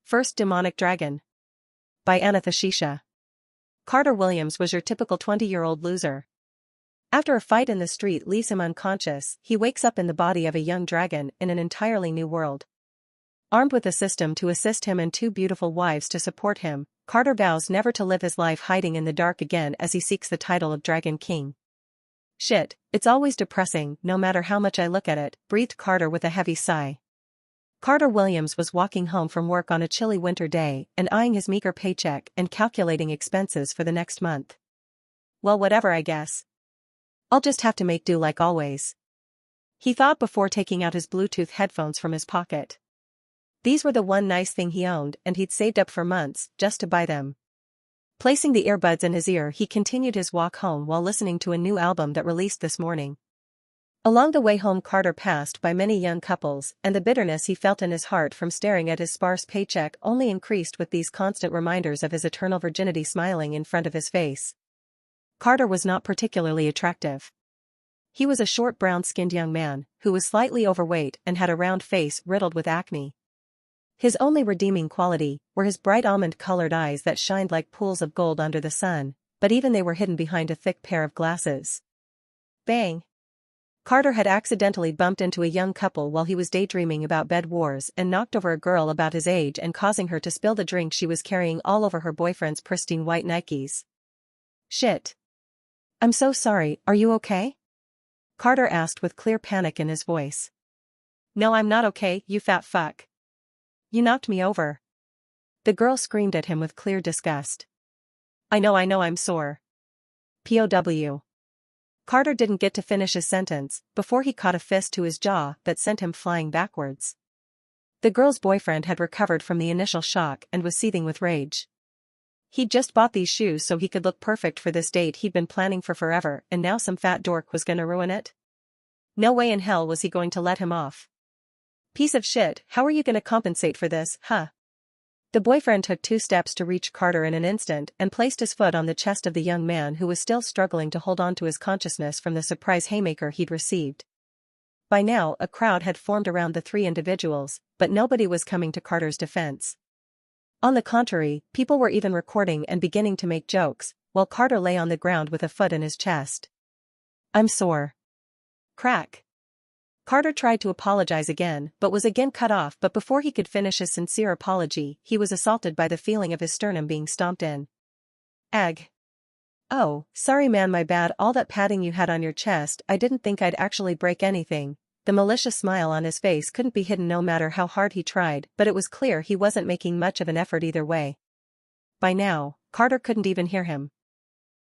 First Demonic Dragon. By Anathashisha. Carter Williams was your typical 20-year-old loser. After a fight in the street leaves him unconscious, he wakes up in the body of a young dragon in an entirely new world. Armed with a system to assist him and two beautiful wives to support him, Carter vows never to live his life hiding in the dark again as he seeks the title of Dragon King. Shit, it's always depressing, no matter how much I look at it, breathed Carter with a heavy sigh. Carter Williams was walking home from work on a chilly winter day and eyeing his meager paycheck and calculating expenses for the next month. Well, whatever, I guess. I'll just have to make do like always. He thought before taking out his Bluetooth headphones from his pocket. These were the one nice thing he owned and he'd saved up for months just to buy them. Placing the earbuds in his ear, he continued his walk home while listening to a new album that released this morning. Along the way home, Carter passed by many young couples, and the bitterness he felt in his heart from staring at his sparse paycheck only increased with these constant reminders of his eternal virginity smiling in front of his face. Carter was not particularly attractive. He was a short brown-skinned young man, who was slightly overweight and had a round face riddled with acne. His only redeeming quality were his bright almond-colored eyes that shined like pools of gold under the sun, but even they were hidden behind a thick pair of glasses. Bang! Carter had accidentally bumped into a young couple while he was daydreaming about bed wars and knocked over a girl about his age and causing her to spill the drink she was carrying all over her boyfriend's pristine white Nikes. Shit. I'm so sorry, are you okay? Carter asked with clear panic in his voice. No, I'm not okay, you fat fuck. You knocked me over. The girl screamed at him with clear disgust. I know, I'm sore. POW. Carter didn't get to finish his sentence before he caught a fist to his jaw that sent him flying backwards. The girl's boyfriend had recovered from the initial shock and was seething with rage. He'd just bought these shoes so he could look perfect for this date he'd been planning for forever, and now some fat dork was gonna ruin it? No way in hell was he going to let him off. Piece of shit, how are you gonna compensate for this, huh? The boyfriend took 2 steps to reach Carter in an instant and placed his foot on the chest of the young man who was still struggling to hold on to his consciousness from the surprise haymaker he'd received. By now, a crowd had formed around the 3 individuals, but nobody was coming to Carter's defense. On the contrary, people were even recording and beginning to make jokes, while Carter lay on the ground with a foot in his chest. I'm sore. Crack. Carter tried to apologize again, but was again cut off. But before he could finish his sincere apology, he was assaulted by the feeling of his sternum being stomped in. Ag. Oh, sorry man, my bad, all that padding you had on your chest, I didn't think I'd actually break anything. The malicious smile on his face couldn't be hidden no matter how hard he tried, but it was clear he wasn't making much of an effort either way. By now, Carter couldn't even hear him.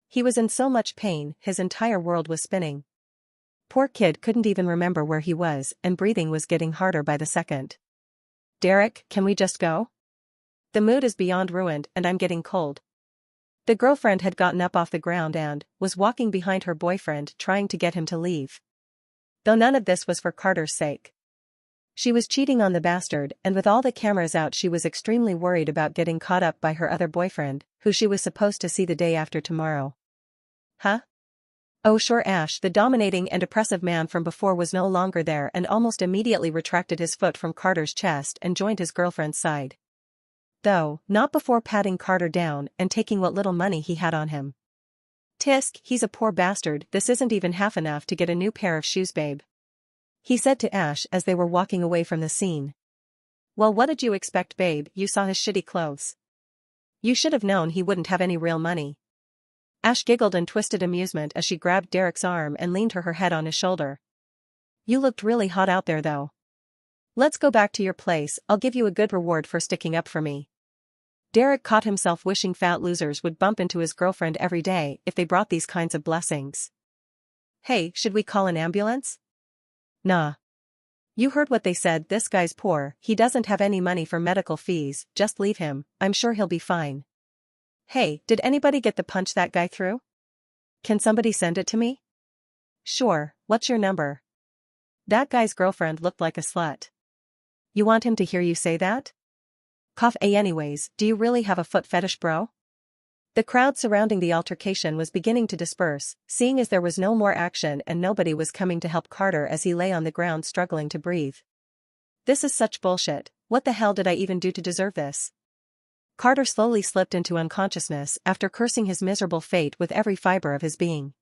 He was in so much pain, his entire world was spinning. Poor kid couldn't even remember where he was, and breathing was getting harder by the second. Derek, can we just go? The mood is beyond ruined and I'm getting cold. The girlfriend had gotten up off the ground and was walking behind her boyfriend trying to get him to leave. Though none of this was for Carter's sake. She was cheating on the bastard, and with all the cameras out she was extremely worried about getting caught up by her other boyfriend, who she was supposed to see the day after tomorrow. Huh? Oh sure, Ash, the dominating and oppressive man from before, was no longer there and almost immediately retracted his foot from Carter's chest and joined his girlfriend's side. Though, not before patting Carter down and taking what little money he had on him. Tisk, he's a poor bastard, this isn't even half enough to get a new pair of shoes, babe. He said to Ash as they were walking away from the scene. Well, what did you expect, babe, you saw his shitty clothes. You should have known he wouldn't have any real money. Ash giggled in twisted amusement as she grabbed Derek's arm and leaned her head on his shoulder. You looked really hot out there though. Let's go back to your place, I'll give you a good reward for sticking up for me. Derek caught himself wishing fat losers would bump into his girlfriend every day if they brought these kinds of blessings. Hey, should we call an ambulance? Nah. You heard what they said, this guy's poor, he doesn't have any money for medical fees, just leave him, I'm sure he'll be fine. Hey, did anybody get the punch that guy through? Can somebody send it to me? Sure, what's your number? That guy's girlfriend looked like a slut. You want him to hear you say that? Cough. Anyways, do you really have a foot fetish, bro? The crowd surrounding the altercation was beginning to disperse, seeing as there was no more action and nobody was coming to help Carter as he lay on the ground struggling to breathe. This is such bullshit, What the hell did I even do to deserve this? Carter slowly slipped into unconsciousness after cursing his miserable fate with every fiber of his being.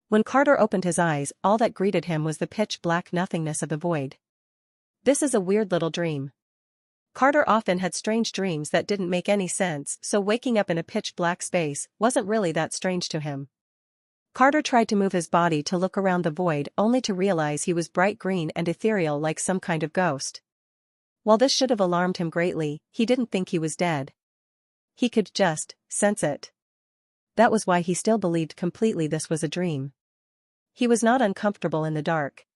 When Carter opened his eyes, all that greeted him was the pitch-black nothingness of the void. This is a weird little dream. Carter often had strange dreams that didn't make any sense, so waking up in a pitch-black space wasn't really that strange to him. Carter tried to move his body to look around the void only to realize he was bright green and ethereal like some kind of ghost. While this should have alarmed him greatly, he didn't think he was dead. He could just sense it. That was why he still believed completely this was a dream. He was not uncomfortable in the dark.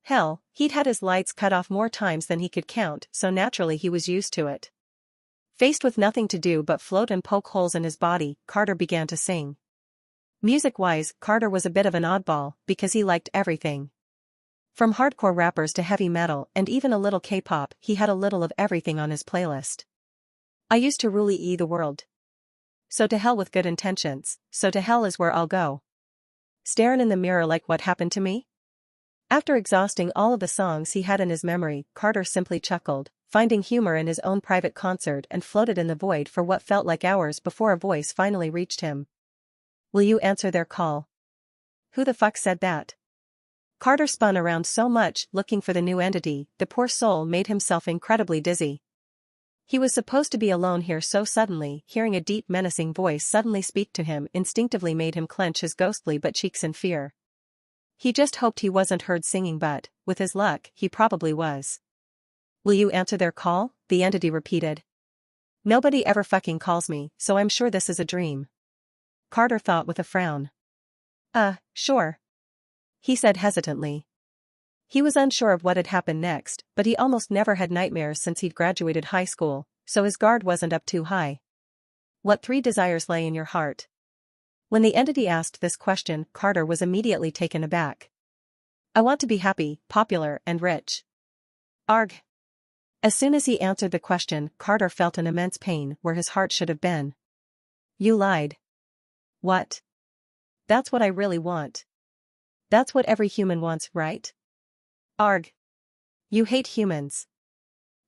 Hell, he'd had his lights cut off more times than he could count, so naturally he was used to it. Faced with nothing to do but float and poke holes in his body, Carter began to sing. Music-wise, Carter was a bit of an oddball, because he liked everything. From hardcore rappers to heavy metal and even a little K-pop, he had a little of everything on his playlist. I used to rule the world. So to hell with good intentions, so to hell is where I'll go. Staring in the mirror like what happened to me? After exhausting all of the songs he had in his memory, Carter simply chuckled, finding humor in his own private concert, and floated in the void for what felt like hours before a voice finally reached him. Will you answer their call? Who the fuck said that? Carter spun around so much, looking for the new entity, the poor soul made himself incredibly dizzy. He was supposed to be alone here, so suddenly, hearing a deep menacing voice suddenly speak to him instinctively made him clench his ghostly butt cheeks in fear. He just hoped he wasn't heard singing, but, with his luck, he probably was. Will you answer their call? The entity repeated. Nobody ever fucking calls me, so I'm sure this is a dream. Carter thought with a frown. Sure. He said hesitantly. He was unsure of what had happened next, but he almost never had nightmares since he'd graduated high school, so his guard wasn't up too high. What 3 desires lay in your heart? When the entity asked this question, Carter was immediately taken aback. I want to be happy, popular, and rich. Arg. As soon as he answered the question, Carter felt an immense pain where his heart should have been. You lied. What? That's what I really want. That's what every human wants, right? Arg. You hate humans.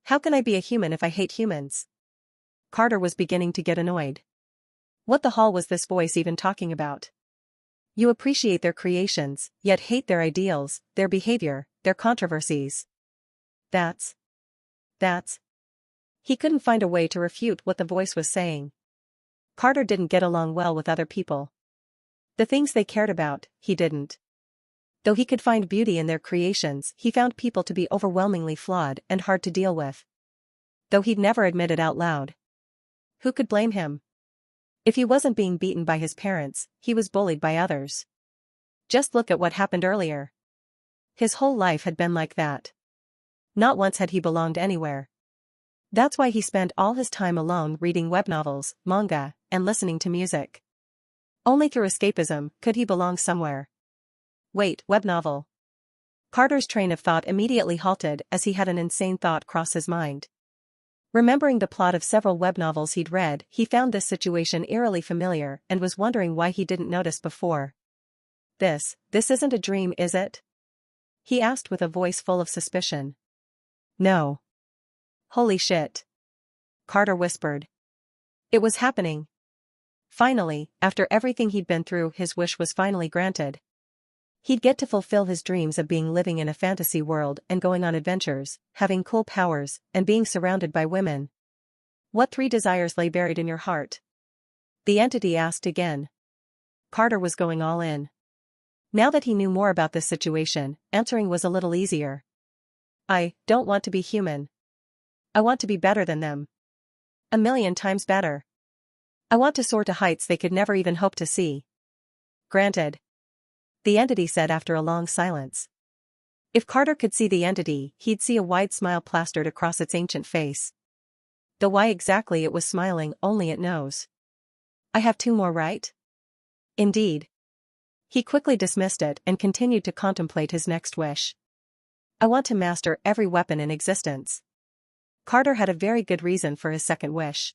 How can I be a human if I hate humans? Carter was beginning to get annoyed. What the hell was this voice even talking about? You appreciate their creations, yet hate their ideals, their behavior, their controversies. That's. He couldn't find a way to refute what the voice was saying. Carter didn't get along well with other people. The things they cared about, he didn't. Though he could find beauty in their creations, he found people to be overwhelmingly flawed and hard to deal with. Though he'd never admit it out loud. Who could blame him? If he wasn't being beaten by his parents, he was bullied by others. Just look at what happened earlier. His whole life had been like that. Not once had he belonged anywhere. That's why he spent all his time alone reading web novels, manga, and listening to music. Only through escapism could he belong somewhere. Wait, web novel. Carter's train of thought immediately halted as he had an insane thought cross his mind. Remembering the plot of several web novels he'd read, he found this situation eerily familiar and was wondering why he didn't notice before. This isn't a dream, is it? He asked with a voice full of suspicion. No. Holy shit. Carter whispered. It was happening. Finally, after everything he'd been through, his wish was finally granted. He'd get to fulfill his dreams of living in a fantasy world and going on adventures, having cool powers, and being surrounded by women. What 3 desires lay buried in your heart? The entity asked again. Carter was going all in. Now that he knew more about this situation, answering was a little easier. I don't want to be human. I want to be better than them. 1,000,000 times better. I want to soar to heights they could never even hope to see. Granted. The entity said after a long silence. If Carter could see the entity, he'd see a wide smile plastered across its ancient face. Though why exactly it was smiling, only it knows. I have 2 more, right? Indeed. He quickly dismissed it and continued to contemplate his next wish. I want to master every weapon in existence. Carter had a very good reason for his second wish.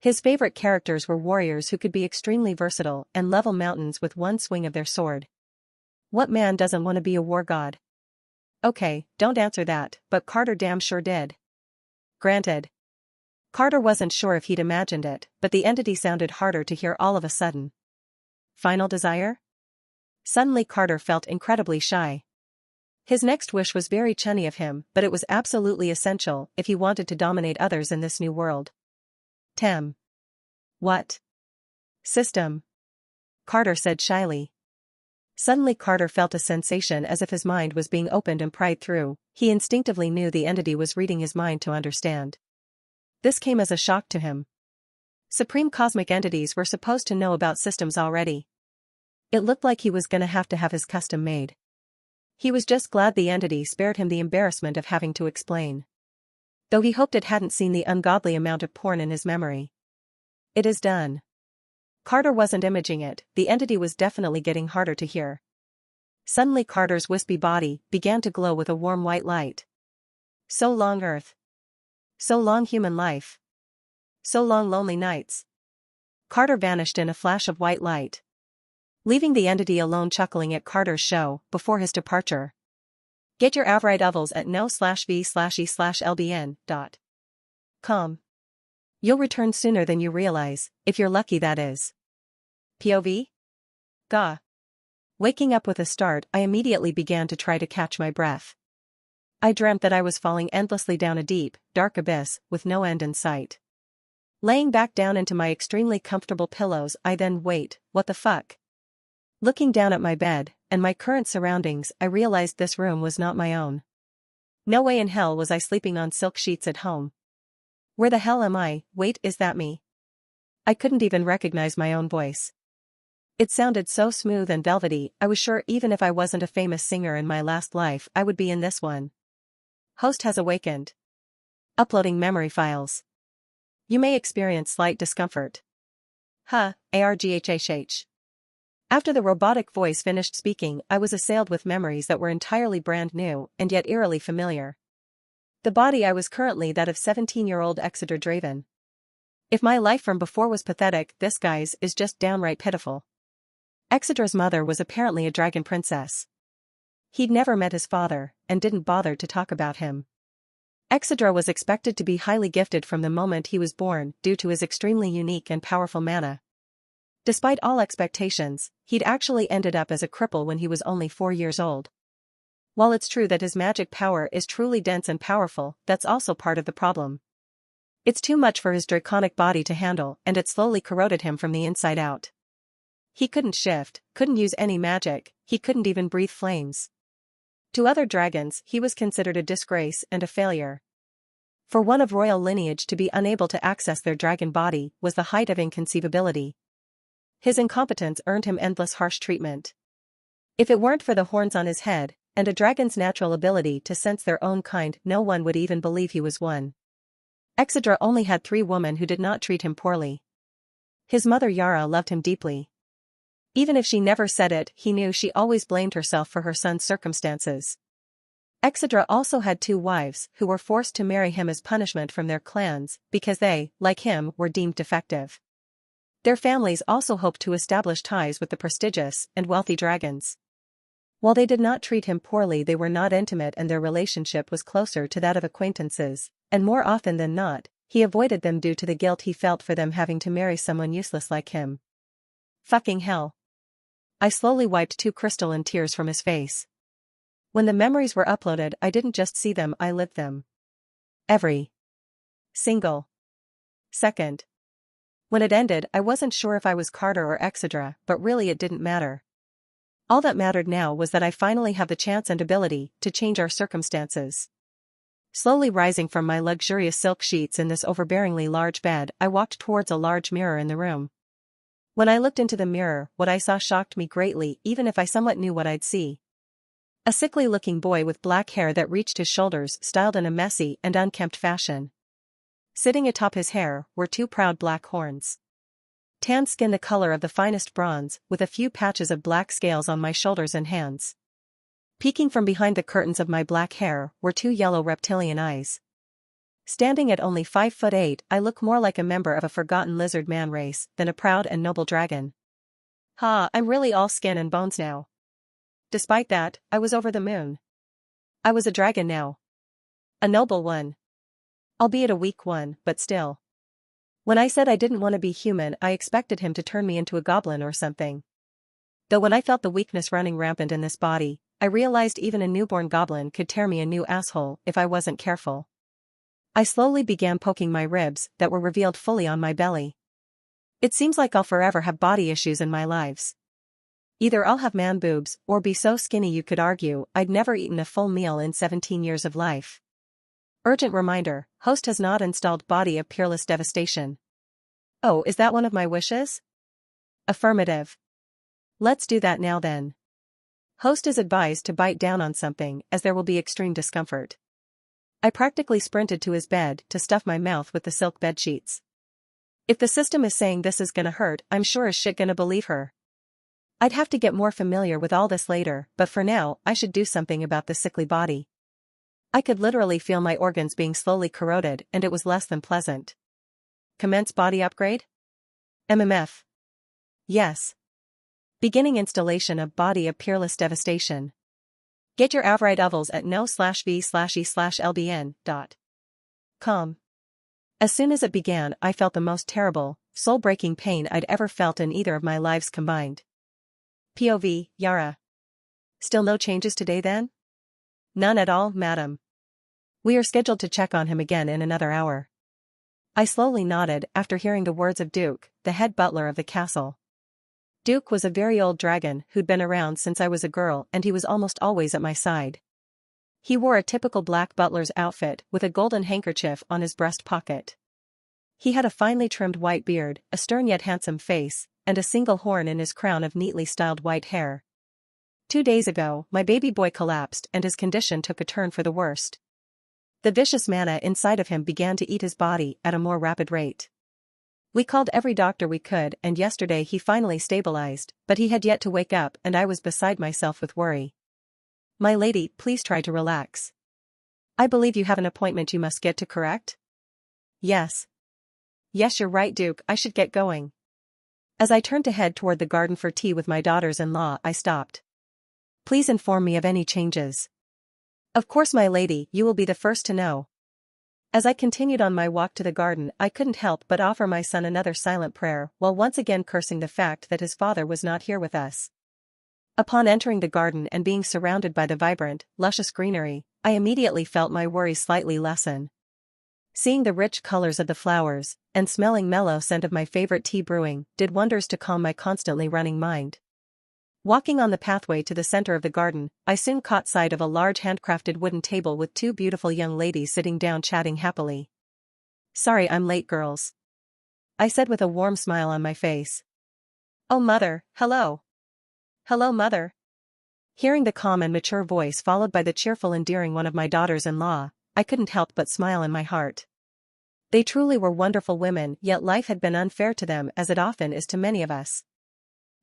His favorite characters were warriors who could be extremely versatile and level mountains with one swing of their sword. What man doesn't want to be a war god? Okay, don't answer that, but Carter damn sure did. Granted. Carter wasn't sure if he'd imagined it, but the entity sounded harder to hear all of a sudden. Final desire? Suddenly Carter felt incredibly shy. His next wish was very chunny of him, but it was absolutely essential if he wanted to dominate others in this new world. Tem. What? System. Carter said shyly. Suddenly Carter felt a sensation as if his mind was being opened and pried through. He instinctively knew the entity was reading his mind to understand. This came as a shock to him. Supreme cosmic entities were supposed to know about systems already. It looked like he was gonna have to have his custom made. He was just glad the entity spared him the embarrassment of having to explain. Though he hoped it hadn't seen the ungodly amount of porn in his memory. It is done. Carter wasn't imaging it, the entity was definitely getting harder to hear. Suddenly Carter's wispy body began to glow with a warm white light. So long Earth. So long human life. So long lonely nights. Carter vanished in a flash of white light, leaving the entity alone chuckling at Carter's show before his departure. Get your outright ovals at no/v/e/lbn.com. You'll return sooner than you realize, if you're lucky that is. POV? Gah. Waking up with a start, I immediately began to try to catch my breath. I dreamt that I was falling endlessly down a deep, dark abyss with no end in sight. Laying back down into my extremely comfortable pillows, I then wait, what the fuck? Looking down at my bed, and my current surroundings, I realized this room was not my own. No way in hell was I sleeping on silk sheets at home. Where the hell am I? Wait, is that me? I couldn't even recognize my own voice. It sounded so smooth and velvety, I was sure even if I wasn't a famous singer in my last life, I would be in this one. Host has awakened. Uploading memory files. You may experience slight discomfort. ARGHHH. After the robotic voice finished speaking, I was assailed with memories that were entirely brand new and yet eerily familiar. The body I was currently that of 17-year-old Exeter Draven. If my life from before was pathetic, this guy's is just downright pitiful. Exeter's mother was apparently a dragon princess. He'd never met his father, and didn't bother to talk about him. Exeter was expected to be highly gifted from the moment he was born due to his extremely unique and powerful mana. Despite all expectations, he'd actually ended up as a cripple when he was only 4 years old. While it's true that his magic power is truly dense and powerful, that's also part of the problem. It's too much for his draconic body to handle, and it slowly corroded him from the inside out. He couldn't shift, couldn't use any magic, he couldn't even breathe flames. To other dragons, he was considered a disgrace and a failure. For one of royal lineage to be unable to access their dragon body was the height of inconceivability. His incompetence earned him endless harsh treatment. If it weren't for the horns on his head, and a dragon's natural ability to sense their own kind, no one would even believe he was one. Exeter only had 3 women who did not treat him poorly. His mother Yara loved him deeply. Even if she never said it, he knew she always blamed herself for her son's circumstances. Exeter also had 2 wives who were forced to marry him as punishment from their clans because they, like him, were deemed defective. Their families also hoped to establish ties with the prestigious and wealthy dragons. While they did not treat him poorly, they were not intimate and their relationship was closer to that of acquaintances, and more often than not, he avoided them due to the guilt he felt for them having to marry someone useless like him. Fucking hell. I slowly wiped 2 crystalline tears from his face. When the memories were uploaded, I didn't just see them, I lived them. Every single second. When it ended, I wasn't sure if I was Carter or Exedra, but really it didn't matter. All that mattered now was that I finally have the chance and ability to change our circumstances. Slowly rising from my luxurious silk sheets in this overbearingly large bed, I walked towards a large mirror in the room. When I looked into the mirror, what I saw shocked me greatly, even if I somewhat knew what I'd see. A sickly-looking boy with black hair that reached his shoulders, styled in a messy and unkempt fashion. Sitting atop his hair were 2 proud black horns. Tan skin the color of the finest bronze, with a few patches of black scales on my shoulders and hands. Peeking from behind the curtains of my black hair were 2 yellow reptilian eyes. Standing at only 5'8", I look more like a member of a forgotten lizard man race than a proud and noble dragon. I'm really all skin and bones now. Despite that, I was over the moon. I was a dragon now. A noble one. Albeit a weak one, but still. When I said I didn't want to be human, I expected him to turn me into a goblin or something. Though when I felt the weakness running rampant in this body, I realized even a newborn goblin could tear me a new asshole if I wasn't careful. I slowly began poking my ribs that were revealed fully on my belly. It seems like I'll forever have body issues in my lives. Either I'll have man boobs or be so skinny you could argue I'd never eaten a full meal in 17 years of life. Urgent reminder, host has not installed Body of Peerless Devastation. Oh, is that one of my wishes? Affirmative. Let's do that now then. Host is advised to bite down on something as there will be extreme discomfort. I practically sprinted to his bed to stuff my mouth with the silk bedsheets. If the system is saying this is gonna hurt, I'm sure as shit gonna believe her. I'd have to get more familiar with all this later, but for now, I should do something about this sickly body. I could literally feel my organs being slowly corroded and it was less than pleasant. Commence body upgrade? MMF. Yes. Beginning installation of Body of Peerless Devastation. Get your Avrite Ovals at no/v/e/lbn.com. As soon as it began, I felt the most terrible, soul-breaking pain I'd ever felt in either of my lives combined. POV, Yara. Still no changes today then? None at all, madam. We are scheduled to check on him again in another hour. I slowly nodded after hearing the words of Duke, the head butler of the castle. Duke was a very old dragon who'd been around since I was a girl and he was almost always at my side. He wore a typical black butler's outfit with a golden handkerchief on his breast pocket. He had a finely trimmed white beard, a stern yet handsome face, and a single horn in his crown of neatly styled white hair. 2 days ago, my baby boy collapsed and his condition took a turn for the worst. The vicious mana inside of him began to eat his body at a more rapid rate. We called every doctor we could and yesterday he finally stabilized, but he had yet to wake up and I was beside myself with worry. My lady, please try to relax. I believe you have an appointment you must get to, correct? Yes. Yes, you're right, Duke, I should get going. As I turned to head toward the garden for tea with my daughters-in-law, I stopped. Please inform me of any changes. Of course, my lady, you will be the first to know. As I continued on my walk to the garden, I couldn't help but offer my son another silent prayer while once again cursing the fact that his father was not here with us. Upon entering the garden and being surrounded by the vibrant, luscious greenery, I immediately felt my worries slightly lessen. Seeing the rich colors of the flowers, and smelling mellow scent of my favorite tea brewing, did wonders to calm my constantly running mind. Walking on the pathway to the center of the garden, I soon caught sight of a large handcrafted wooden table with 2 beautiful young ladies sitting down chatting happily. Sorry I'm late, girls. I said with a warm smile on my face. Oh mother, hello. Hello mother. Hearing the calm and mature voice followed by the cheerful endearing one of my daughters-in-law, I couldn't help but smile in my heart. They truly were wonderful women, yet life had been unfair to them as it often is to many of us.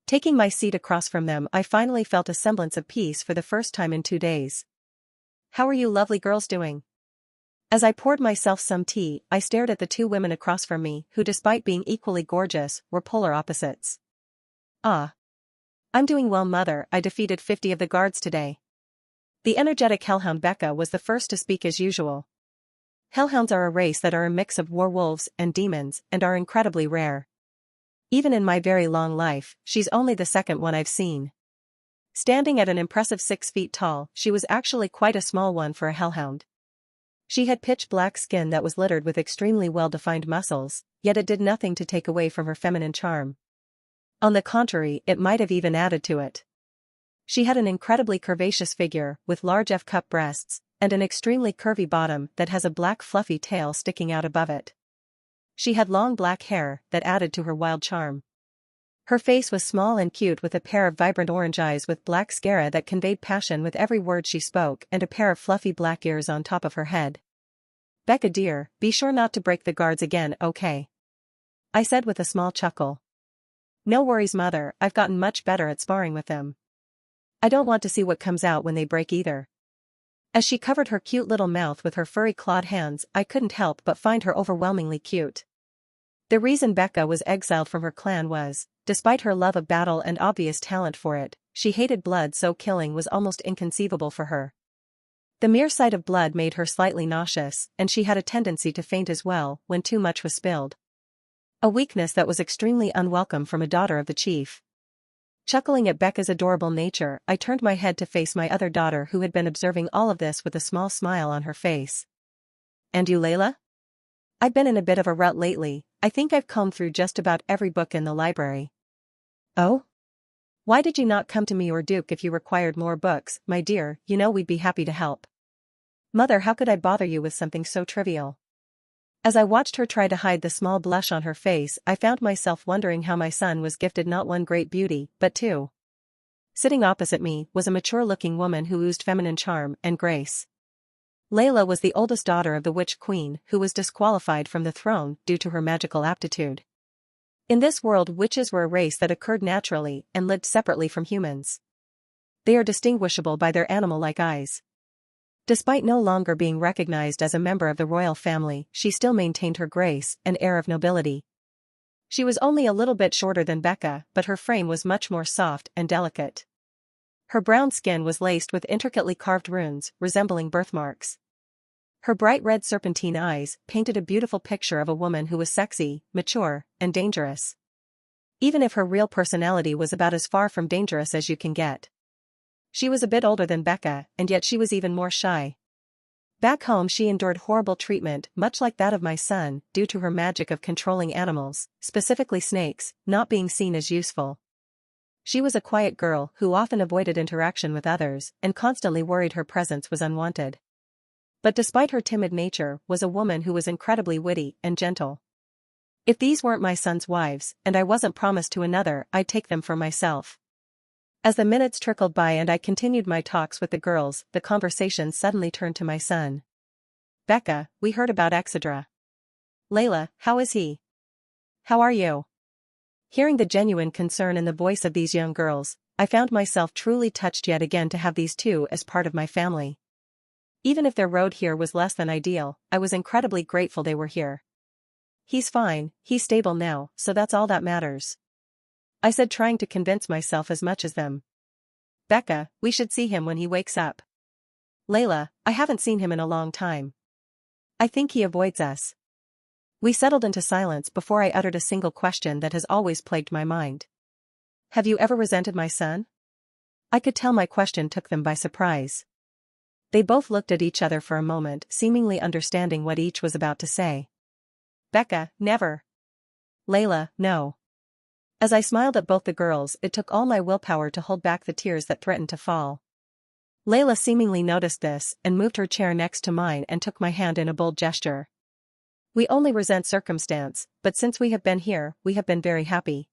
Taking my seat across from them, I finally felt a semblance of peace for the first time in 2 days. How are you lovely girls doing? As I poured myself some tea, I stared at the 2 women across from me who, despite being equally gorgeous, were polar opposites. Ah. I'm doing well, mother, I defeated 50 of the guards today. The energetic hellhound Becca was the first to speak as usual. Hellhounds are a race that are a mix of werewolves and demons and are incredibly rare. Even in my very long life, she's only the second one I've seen. Standing at an impressive 6 feet tall, she was actually quite a small one for a hellhound. She had pitch black skin that was littered with extremely well-defined muscles, yet it did nothing to take away from her feminine charm. On the contrary, it might have even added to it. She had an incredibly curvaceous figure, with large F-cup breasts, and an extremely curvy bottom that has a black fluffy tail sticking out above it. She had long black hair that added to her wild charm. Her face was small and cute with a pair of vibrant orange eyes with black sclera that conveyed passion with every word she spoke and a pair of fluffy black ears on top of her head. Becca dear, be sure not to break the guards again, okay? I said with a small chuckle. No worries mother, I've gotten much better at sparring with them. I don't want to see what comes out when they break either. As she covered her cute little mouth with her furry clawed hands, I couldn't help but find her overwhelmingly cute. The reason Becca was exiled from her clan was, despite her love of battle and obvious talent for it, she hated blood, so killing was almost inconceivable for her. The mere sight of blood made her slightly nauseous, and she had a tendency to faint as well when too much was spilled. A weakness that was extremely unwelcome from a daughter of the chief. Chuckling at Becca's adorable nature, I turned my head to face my other daughter who had been observing all of this with a small smile on her face. "And you, Layla? I've been in a bit of a rut lately. I think I've combed through just about every book in the library." "Oh? Why did you not come to me or Duke if you required more books, my dear? You know we'd be happy to help." "Mother, how could I bother you with something so trivial?" As I watched her try to hide the small blush on her face, I found myself wondering how my son was gifted not one great beauty, but two. Sitting opposite me was a mature-looking woman who oozed feminine charm and grace. Layla was the oldest daughter of the Witch Queen, who was disqualified from the throne due to her magical aptitude. In this world, witches were a race that occurred naturally and lived separately from humans. They are distinguishable by their animal-like eyes. Despite no longer being recognized as a member of the royal family, she still maintained her grace and air of nobility. She was only a little bit shorter than Becca, but her frame was much more soft and delicate. Her brown skin was laced with intricately carved runes, resembling birthmarks. Her bright red serpentine eyes painted a beautiful picture of a woman who was sexy, mature, and dangerous. Even if her real personality was about as far from dangerous as you can get. She was a bit older than Becca, and yet she was even more shy. Back home she endured horrible treatment, much like that of my son, due to her magic of controlling animals, specifically snakes, not being seen as useful. She was a quiet girl who often avoided interaction with others and constantly worried her presence was unwanted. But despite her timid nature, was a woman who was incredibly witty and gentle. If these weren't my son's wives, and I wasn't promised to another, I'd take them for myself. As the minutes trickled by and I continued my talks with the girls, the conversation suddenly turned to my son. "Becca, we heard about Exedra. Layla, how is he? How are you?" Hearing the genuine concern in the voice of these young girls, I found myself truly touched yet again to have these two as part of my family. Even if their road here was less than ideal, I was incredibly grateful they were here. "He's fine, he's stable now, so that's all that matters," I said, trying to convince myself as much as them. "Becca, we should see him when he wakes up." "Layla, I haven't seen him in a long time. I think he avoids us." We settled into silence before I uttered a single question that has always plagued my mind. "Have you ever resented my son?" I could tell my question took them by surprise. They both looked at each other for a moment, seemingly understanding what each was about to say. "Becca, never." "Layla, no." As I smiled at both the girls, it took all my willpower to hold back the tears that threatened to fall. Layla seemingly noticed this and moved her chair next to mine and took my hand in a bold gesture. "We only resent circumstance, but since we have been here, we have been very happy."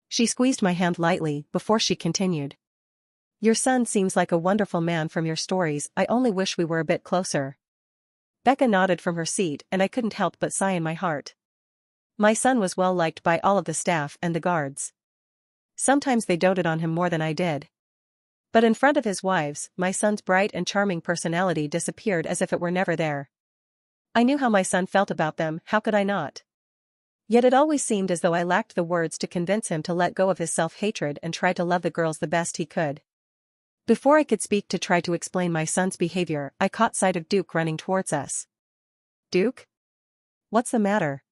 She squeezed my hand lightly before she continued. "Your son seems like a wonderful man from your stories. I only wish we were a bit closer." Becca nodded from her seat and I couldn't help but sigh in my heart. My son was well liked by all of the staff and the guards. Sometimes they doted on him more than I did. But in front of his wives, my son's bright and charming personality disappeared as if it were never there. I knew how my son felt about them, how could I not? Yet it always seemed as though I lacked the words to convince him to let go of his self-hatred and try to love the girls the best he could. Before I could speak to try to explain my son's behavior, I caught sight of Duke running towards us. "Duke? What's the matter?"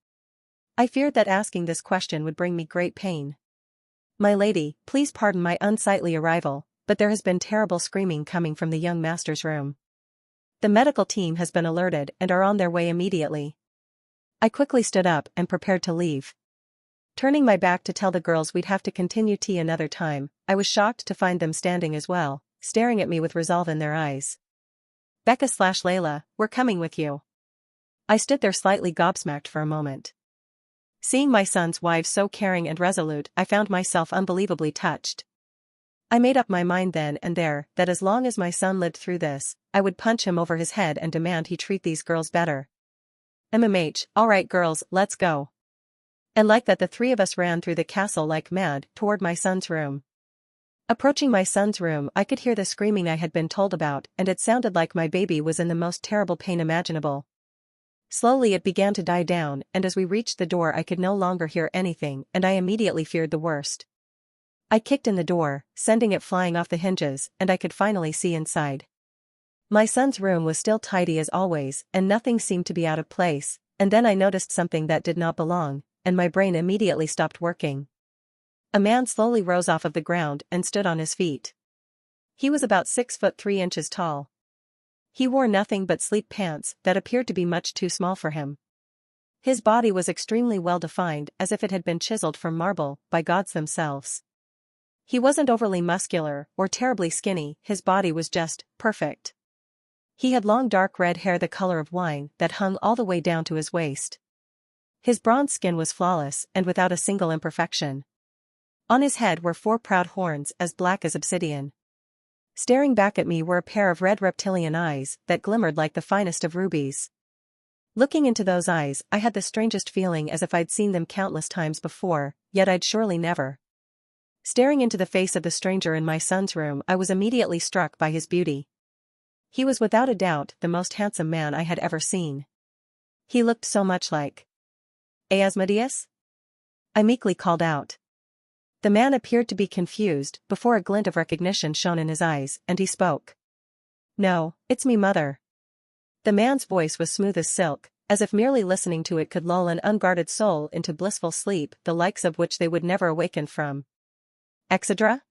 I feared that asking this question would bring me great pain. "My lady, please pardon my unsightly arrival, but there has been terrible screaming coming from the young master's room. The medical team has been alerted and are on their way immediately." I quickly stood up and prepared to leave. Turning my back to tell the girls we'd have to continue tea another time, I was shocked to find them standing as well, staring at me with resolve in their eyes. "Becca/Layla, we're coming with you." I stood there slightly gobsmacked for a moment. Seeing my son's wives so caring and resolute, I found myself unbelievably touched. I made up my mind then and there that as long as my son lived through this, I would punch him over his head and demand he treat these girls better. Alright girls, let's go." And like that the three of us ran through the castle like mad toward my son's room. Approaching my son's room, I could hear the screaming I had been told about, and it sounded like my baby was in the most terrible pain imaginable. Slowly it began to die down, and as we reached the door I could no longer hear anything, and I immediately feared the worst. I kicked in the door, sending it flying off the hinges, and I could finally see inside. My son's room was still tidy as always, and nothing seemed to be out of place, and then I noticed something that did not belong, and my brain immediately stopped working. A man slowly rose off of the ground and stood on his feet. He was about 6 foot 3 inches tall. He wore nothing but sleep pants that appeared to be much too small for him. His body was extremely well defined, as if it had been chiseled from marble by gods themselves. He wasn't overly muscular or terribly skinny, his body was just perfect. He had long dark red hair the color of wine that hung all the way down to his waist. His bronze skin was flawless and without a single imperfection. On his head were 4 proud horns as black as obsidian. Staring back at me were a pair of red reptilian eyes that glimmered like the finest of rubies. Looking into those eyes, I had the strangest feeling, as if I'd seen them countless times before, yet I'd surely never. Staring into the face of the stranger in my son's room, I was immediately struck by his beauty. He was without a doubt the most handsome man I had ever seen. He looked so much like Asmodeus? I meekly called out. The man appeared to be confused before a glint of recognition shone in his eyes, and he spoke. "No, it's me, mother." The man's voice was smooth as silk, as if merely listening to it could lull an unguarded soul into blissful sleep, the likes of which they would never awaken from. Exedra?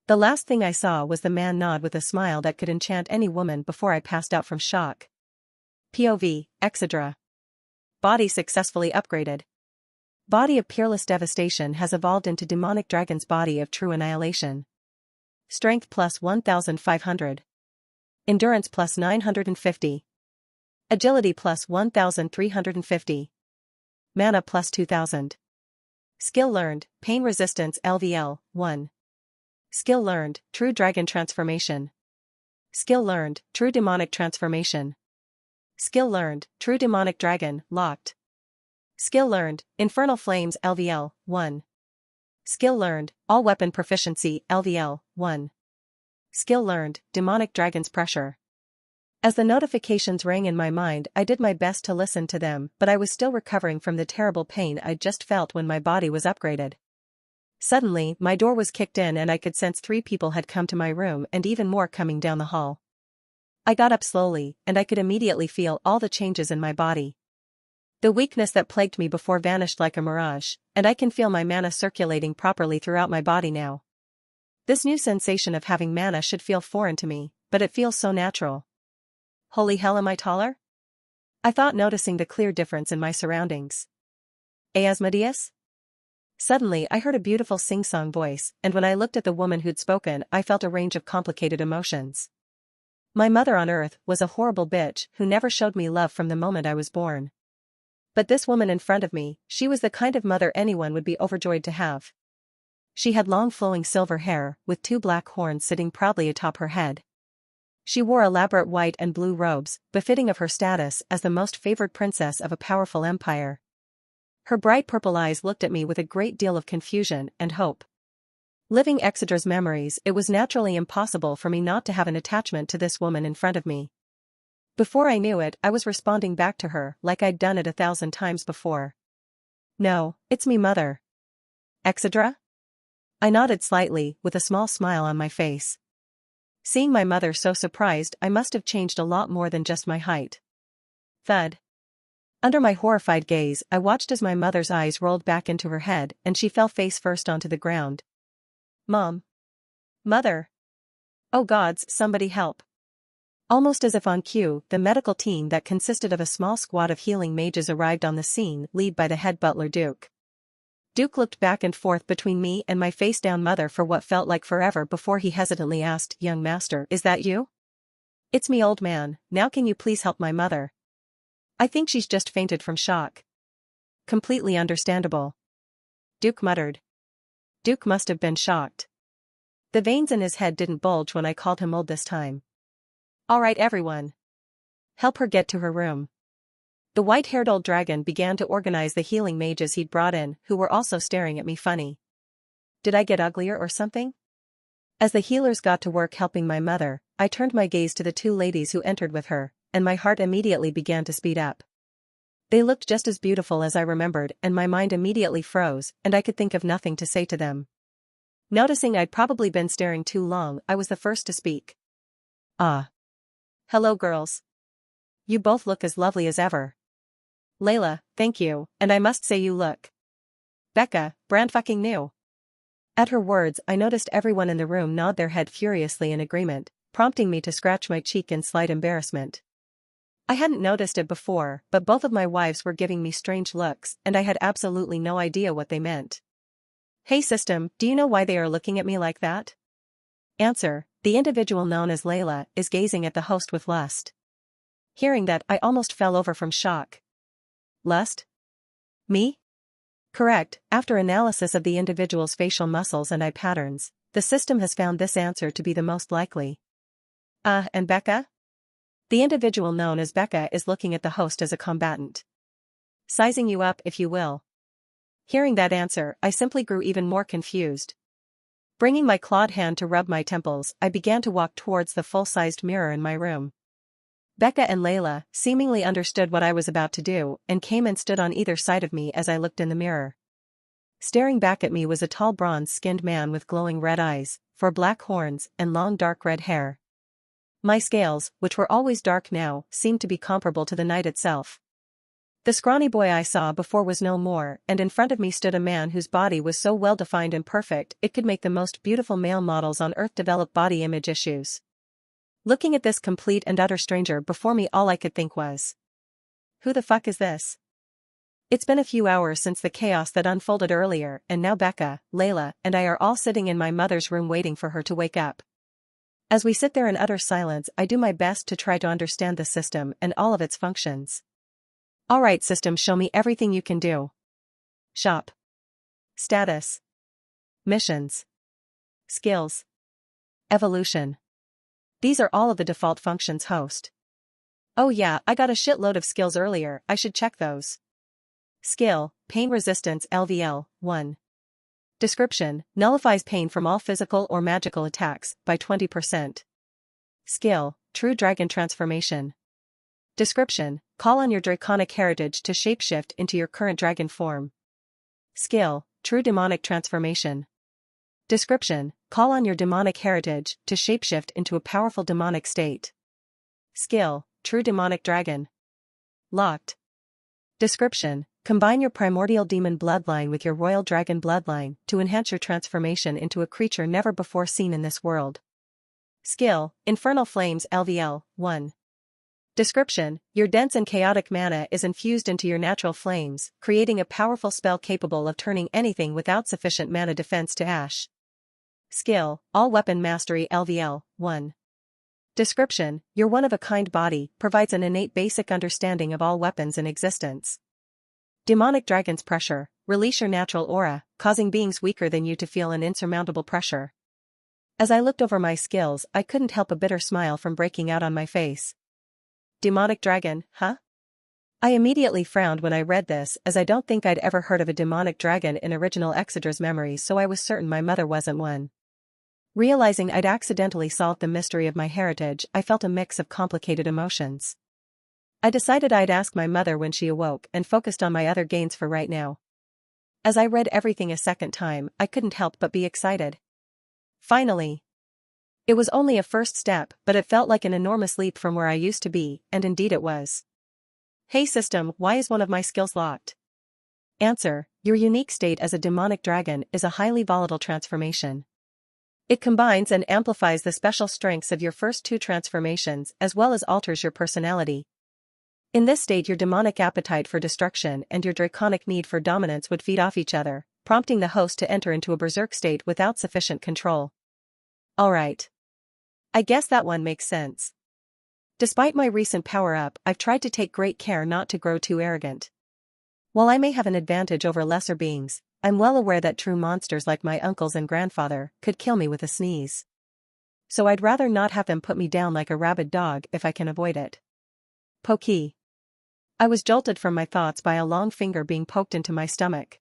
The last thing I saw was the man nod with a smile that could enchant any woman before I passed out from shock. POV, Exedra. Body successfully upgraded. Body of peerless devastation has evolved into demonic dragon's body of true annihilation. Strength plus 1500. Endurance plus 950. Agility plus 1350. Mana plus 2000. Skill learned, Pain Resistance LVL, 1. Skill learned, True Dragon Transformation. Skill learned, True Demonic Transformation. Skill learned, True Demonic Dragon, locked. Skill learned, Infernal Flames LVL, 1. Skill learned, All Weapon Proficiency LVL, 1. Skill learned, Demonic Dragon's Pressure. As the notifications rang in my mind, I did my best to listen to them, but I was still recovering from the terrible pain I'd just felt when my body was upgraded. Suddenly, my door was kicked in and I could sense 3 people had come to my room and even more coming down the hall. I got up slowly, and I could immediately feel all the changes in my body. The weakness that plagued me before vanished like a mirage, and I can feel my mana circulating properly throughout my body now. This new sensation of having mana should feel foreign to me, but it feels so natural. Holy hell, am I taller? I thought, noticing the clear difference in my surroundings. Asmodeus? Suddenly I heard a beautiful sing-song voice, and when I looked at the woman who'd spoken, I felt a range of complicated emotions. My mother on earth was a horrible bitch who never showed me love from the moment I was born. But this woman in front of me, she was the kind of mother anyone would be overjoyed to have. She had long flowing silver hair, with 2 black horns sitting proudly atop her head. She wore elaborate white and blue robes, befitting of her status as the most favored princess of a powerful empire. Her bright purple eyes looked at me with a great deal of confusion and hope. Living Exedra's memories, it was naturally impossible for me not to have an attachment to this woman in front of me. Before I knew it, I was responding back to her like I'd done it 1,000 times before. "No, it's me, mother." "Exedra?" I nodded slightly, with a small smile on my face. Seeing my mother so surprised, I must have changed a lot more than just my height. Thud. Under my horrified gaze, I watched as my mother's eyes rolled back into her head and she fell face first onto the ground. "Mom. Mother. Oh gods, somebody help." Almost as if on cue, the medical team that consisted of a small squad of healing mages arrived on the scene, led by the head butler Duke. Duke looked back and forth between me and my face-down mother for what felt like forever before he hesitantly asked, "Young master, is that you?" "It's me, old man. Now can you please help my mother? I think she's just fainted from shock." "Completely understandable," Duke muttered. Duke must have been shocked. The veins in his head didn't bulge when I called him old this time. "All right, everyone. Help her get to her room." The white-haired old dragon began to organize the healing mages he'd brought in, who were also staring at me funny. Did I get uglier or something? As the healers got to work helping my mother, I turned my gaze to the 2 ladies who entered with her, and my heart immediately began to speed up. They looked just as beautiful as I remembered, and my mind immediately froze, and I could think of nothing to say to them. Noticing I'd probably been staring too long, I was the first to speak. "Ah. Hello girls. You both look as lovely as ever. Layla, thank you, and I must say you look. Becca, brand fucking new. At her words I noticed everyone in the room nod their head furiously in agreement, prompting me to scratch my cheek in slight embarrassment. I hadn't noticed it before, but both of my wives were giving me strange looks and I had absolutely no idea what they meant. Hey system, do you know why they are looking at me like that? Answer, the individual known as Layla is gazing at the host with lust. Hearing that, I almost fell over from shock. Lust? Me? Correct, after analysis of the individual's facial muscles and eye patterns, the system has found this answer to be the most likely. And Becca? The individual known as Becca is looking at the host as a combatant. Sizing you up, if you will. Hearing that answer, I simply grew even more confused. Bringing my clawed hand to rub my temples, I began to walk towards the full-sized mirror in my room. Becca and Layla seemingly understood what I was about to do and came and stood on either side of me as I looked in the mirror. Staring back at me was a tall bronze-skinned man with glowing red eyes, 4 black horns, and long dark red hair. My scales, which were always dark now, seemed to be comparable to the night itself. The scrawny boy I saw before was no more, and in front of me stood a man whose body was so well-defined and perfect it could make the most beautiful male models on Earth develop body image issues. Looking at this complete and utter stranger before me, all I could think was, who the fuck is this? It's been a few hours since the chaos that unfolded earlier, and now Becca, Layla, and I are all sitting in my mother's room waiting for her to wake up. As we sit there in utter silence, I do my best to try to understand the system and all of its functions. Alright system, show me everything you can do. Shop. Status. Missions. Skills. Evolution. These are all of the default functions, host. Oh yeah, I got a shitload of skills earlier, I should check those. Skill, Pain Resistance LVL, 1. Description, nullifies pain from all physical or magical attacks, by 20%. Skill, True Dragon Transformation. Description, call on your draconic heritage to shapeshift into your current dragon form. Skill, True Demonic Transformation. Description, call on your demonic heritage to shapeshift into a powerful demonic state. Skill, True Demonic Dragon. Locked. Description, combine your primordial demon bloodline with your royal dragon bloodline to enhance your transformation into a creature never before seen in this world. Skill, Infernal Flames LVL, 1. Description, your dense and chaotic mana is infused into your natural flames, creating a powerful spell capable of turning anything without sufficient mana defense to ash. Skill, All Weapon Mastery LVL, 1. Description, your one-of-a-kind body provides an innate basic understanding of all weapons in existence. Demonic Dragon's Pressure, release your natural aura, causing beings weaker than you to feel an insurmountable pressure. As I looked over my skills, I couldn't help a bitter smile from breaking out on my face. Demonic Dragon, huh? I immediately frowned when I read this, as I don't think I'd ever heard of a demonic dragon in original Exidra's memories, so I was certain my mother wasn't one. Realizing I'd accidentally solved the mystery of my heritage, I felt a mix of complicated emotions. I decided I'd ask my mother when she awoke and focused on my other gains for right now. As I read everything a second time, I couldn't help but be excited. Finally! It was only a first step, but it felt like an enormous leap from where I used to be, and indeed it was. Hey system, why is one of my skills locked? Answer, your unique state as a demonic dragon is a highly volatile transformation. It combines and amplifies the special strengths of your first 2 transformations as well as alters your personality. In this state, your demonic appetite for destruction and your draconic need for dominance would feed off each other, prompting the host to enter into a berserk state without sufficient control. Alright. I guess that one makes sense. Despite my recent power-up, I've tried to take great care not to grow too arrogant. While I may have an advantage over lesser beings, I'm well aware that true monsters like my uncles and grandfather could kill me with a sneeze. So I'd rather not have them put me down like a rabid dog if I can avoid it. Pokey. I was jolted from my thoughts by a long finger being poked into my stomach.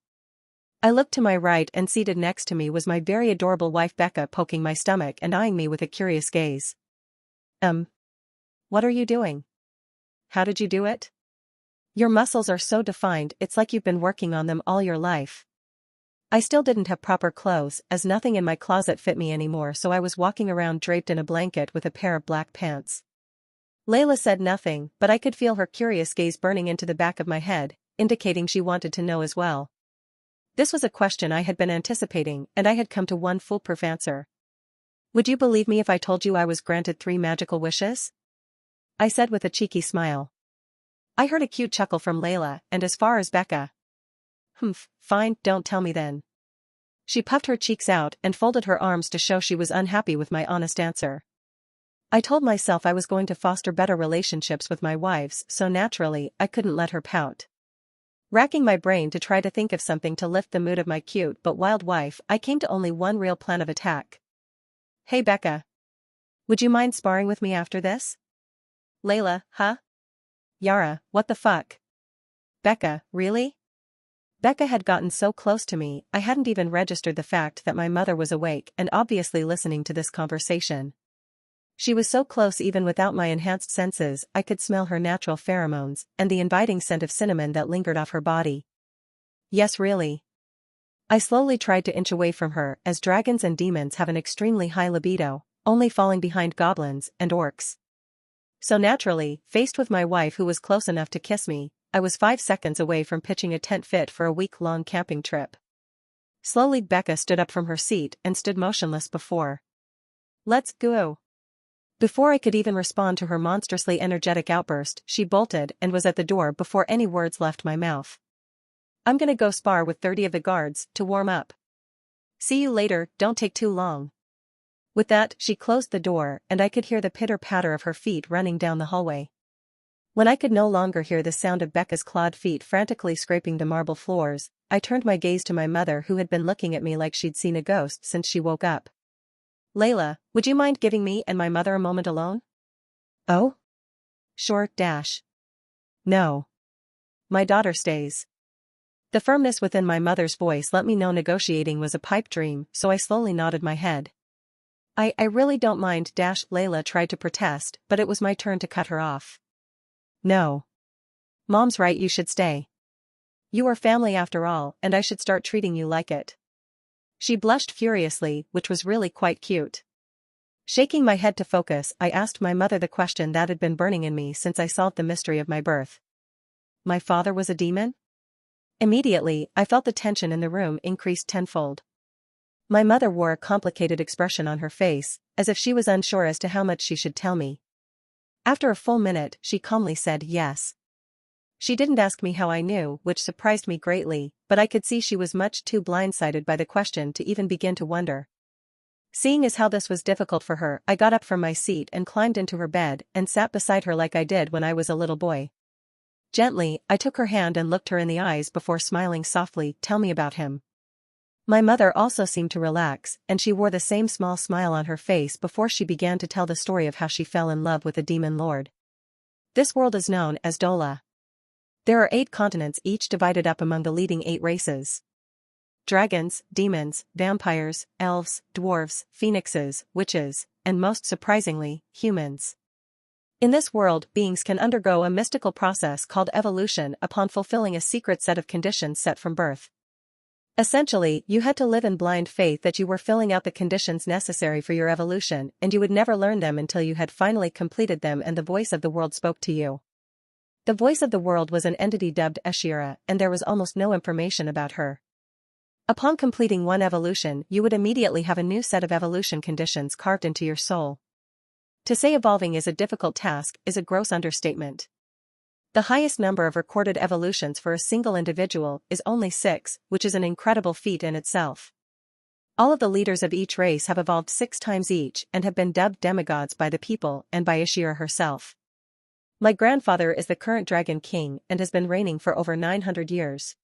I looked to my right, and seated next to me was my very adorable wife Becca, poking my stomach and eyeing me with a curious gaze. What are you doing? How did you do it? Your muscles are so defined, it's like you've been working on them all your life. I still didn't have proper clothes, as nothing in my closet fit me anymore, so I was walking around draped in a blanket with a pair of black pants. Layla said nothing, but I could feel her curious gaze burning into the back of my head, indicating she wanted to know as well. This was a question I had been anticipating, and I had come to one foolproof answer. Would you believe me if I told you I was granted 3 magical wishes? I said with a cheeky smile. I heard a cute chuckle from Layla, and as far as Becca. Fine, don't tell me then. She puffed her cheeks out and folded her arms to show she was unhappy with my honest answer. I told myself I was going to foster better relationships with my wives, so naturally, I couldn't let her pout. Racking my brain to try to think of something to lift the mood of my cute but wild wife, I came to only one real plan of attack. Hey Becca. Would you mind sparring with me after this? Layla, huh? Yara, what the fuck? Becca, really? Becca had gotten so close to me, I hadn't even registered the fact that my mother was awake and obviously listening to this conversation. She was so close even without my enhanced senses, I could smell her natural pheromones and the inviting scent of cinnamon that lingered off her body. Yes, really. I slowly tried to inch away from her, as dragons and demons have an extremely high libido, only falling behind goblins and orcs. So naturally, faced with my wife who was close enough to kiss me, I was 5 seconds away from pitching a tent fit for a week-long camping trip. Slowly Becca stood up from her seat and stood motionless before. Let's go. Before I could even respond to her monstrously energetic outburst, she bolted and was at the door before any words left my mouth. I'm gonna go spar with 30 of the guards to warm up. See you later, don't take too long. With that, she closed the door and I could hear the pitter-patter of her feet running down the hallway. When I could no longer hear the sound of Becca's clawed feet frantically scraping the marble floors, I turned my gaze to my mother who had been looking at me like she'd seen a ghost since she woke up. Layla, would you mind giving me and my mother a moment alone? Oh? Sure, Dash. No. My daughter stays. The firmness within my mother's voice let me know negotiating was a pipe dream, so I slowly nodded my head. I really don't mind, Dash. Layla tried to protest, but it was my turn to cut her off. No. Mom's right, you should stay. You are family after all, and I should start treating you like it. She blushed furiously, which was really quite cute. Shaking my head to focus, I asked my mother the question that had been burning in me since I solved the mystery of my birth. My father was a demon? Immediately, I felt the tension in the room increased tenfold. My mother wore a complicated expression on her face, as if she was unsure as to how much she should tell me. After a full minute, she calmly said yes. She didn't ask me how I knew, which surprised me greatly, but I could see she was much too blindsided by the question to even begin to wonder. Seeing as how this was difficult for her, I got up from my seat and climbed into her bed and sat beside her like I did when I was a little boy. Gently, I took her hand and looked her in the eyes before smiling softly. Tell me about him. My mother also seemed to relax, and she wore the same small smile on her face before she began to tell the story of how she fell in love with a demon lord. This world is known as Dola. There are 8 continents, each divided up among the leading 8 races. Dragons, demons, vampires, elves, dwarves, phoenixes, witches, and most surprisingly, humans. In this world, beings can undergo a mystical process called evolution upon fulfilling a secret set of conditions set from birth. Essentially, you had to live in blind faith that you were filling out the conditions necessary for your evolution, and you would never learn them until you had finally completed them and the voice of the world spoke to you. The voice of the world was an entity dubbed Ashira, and there was almost no information about her. Upon completing one evolution, you would immediately have a new set of evolution conditions carved into your soul. To say evolving is a difficult task is a gross understatement. The highest number of recorded evolutions for a single individual is only 6, which is an incredible feat in itself. All of the leaders of each race have evolved 6 times each and have been dubbed demigods by the people and by Ashira herself. My grandfather is the current Dragon King and has been reigning for over 900 years.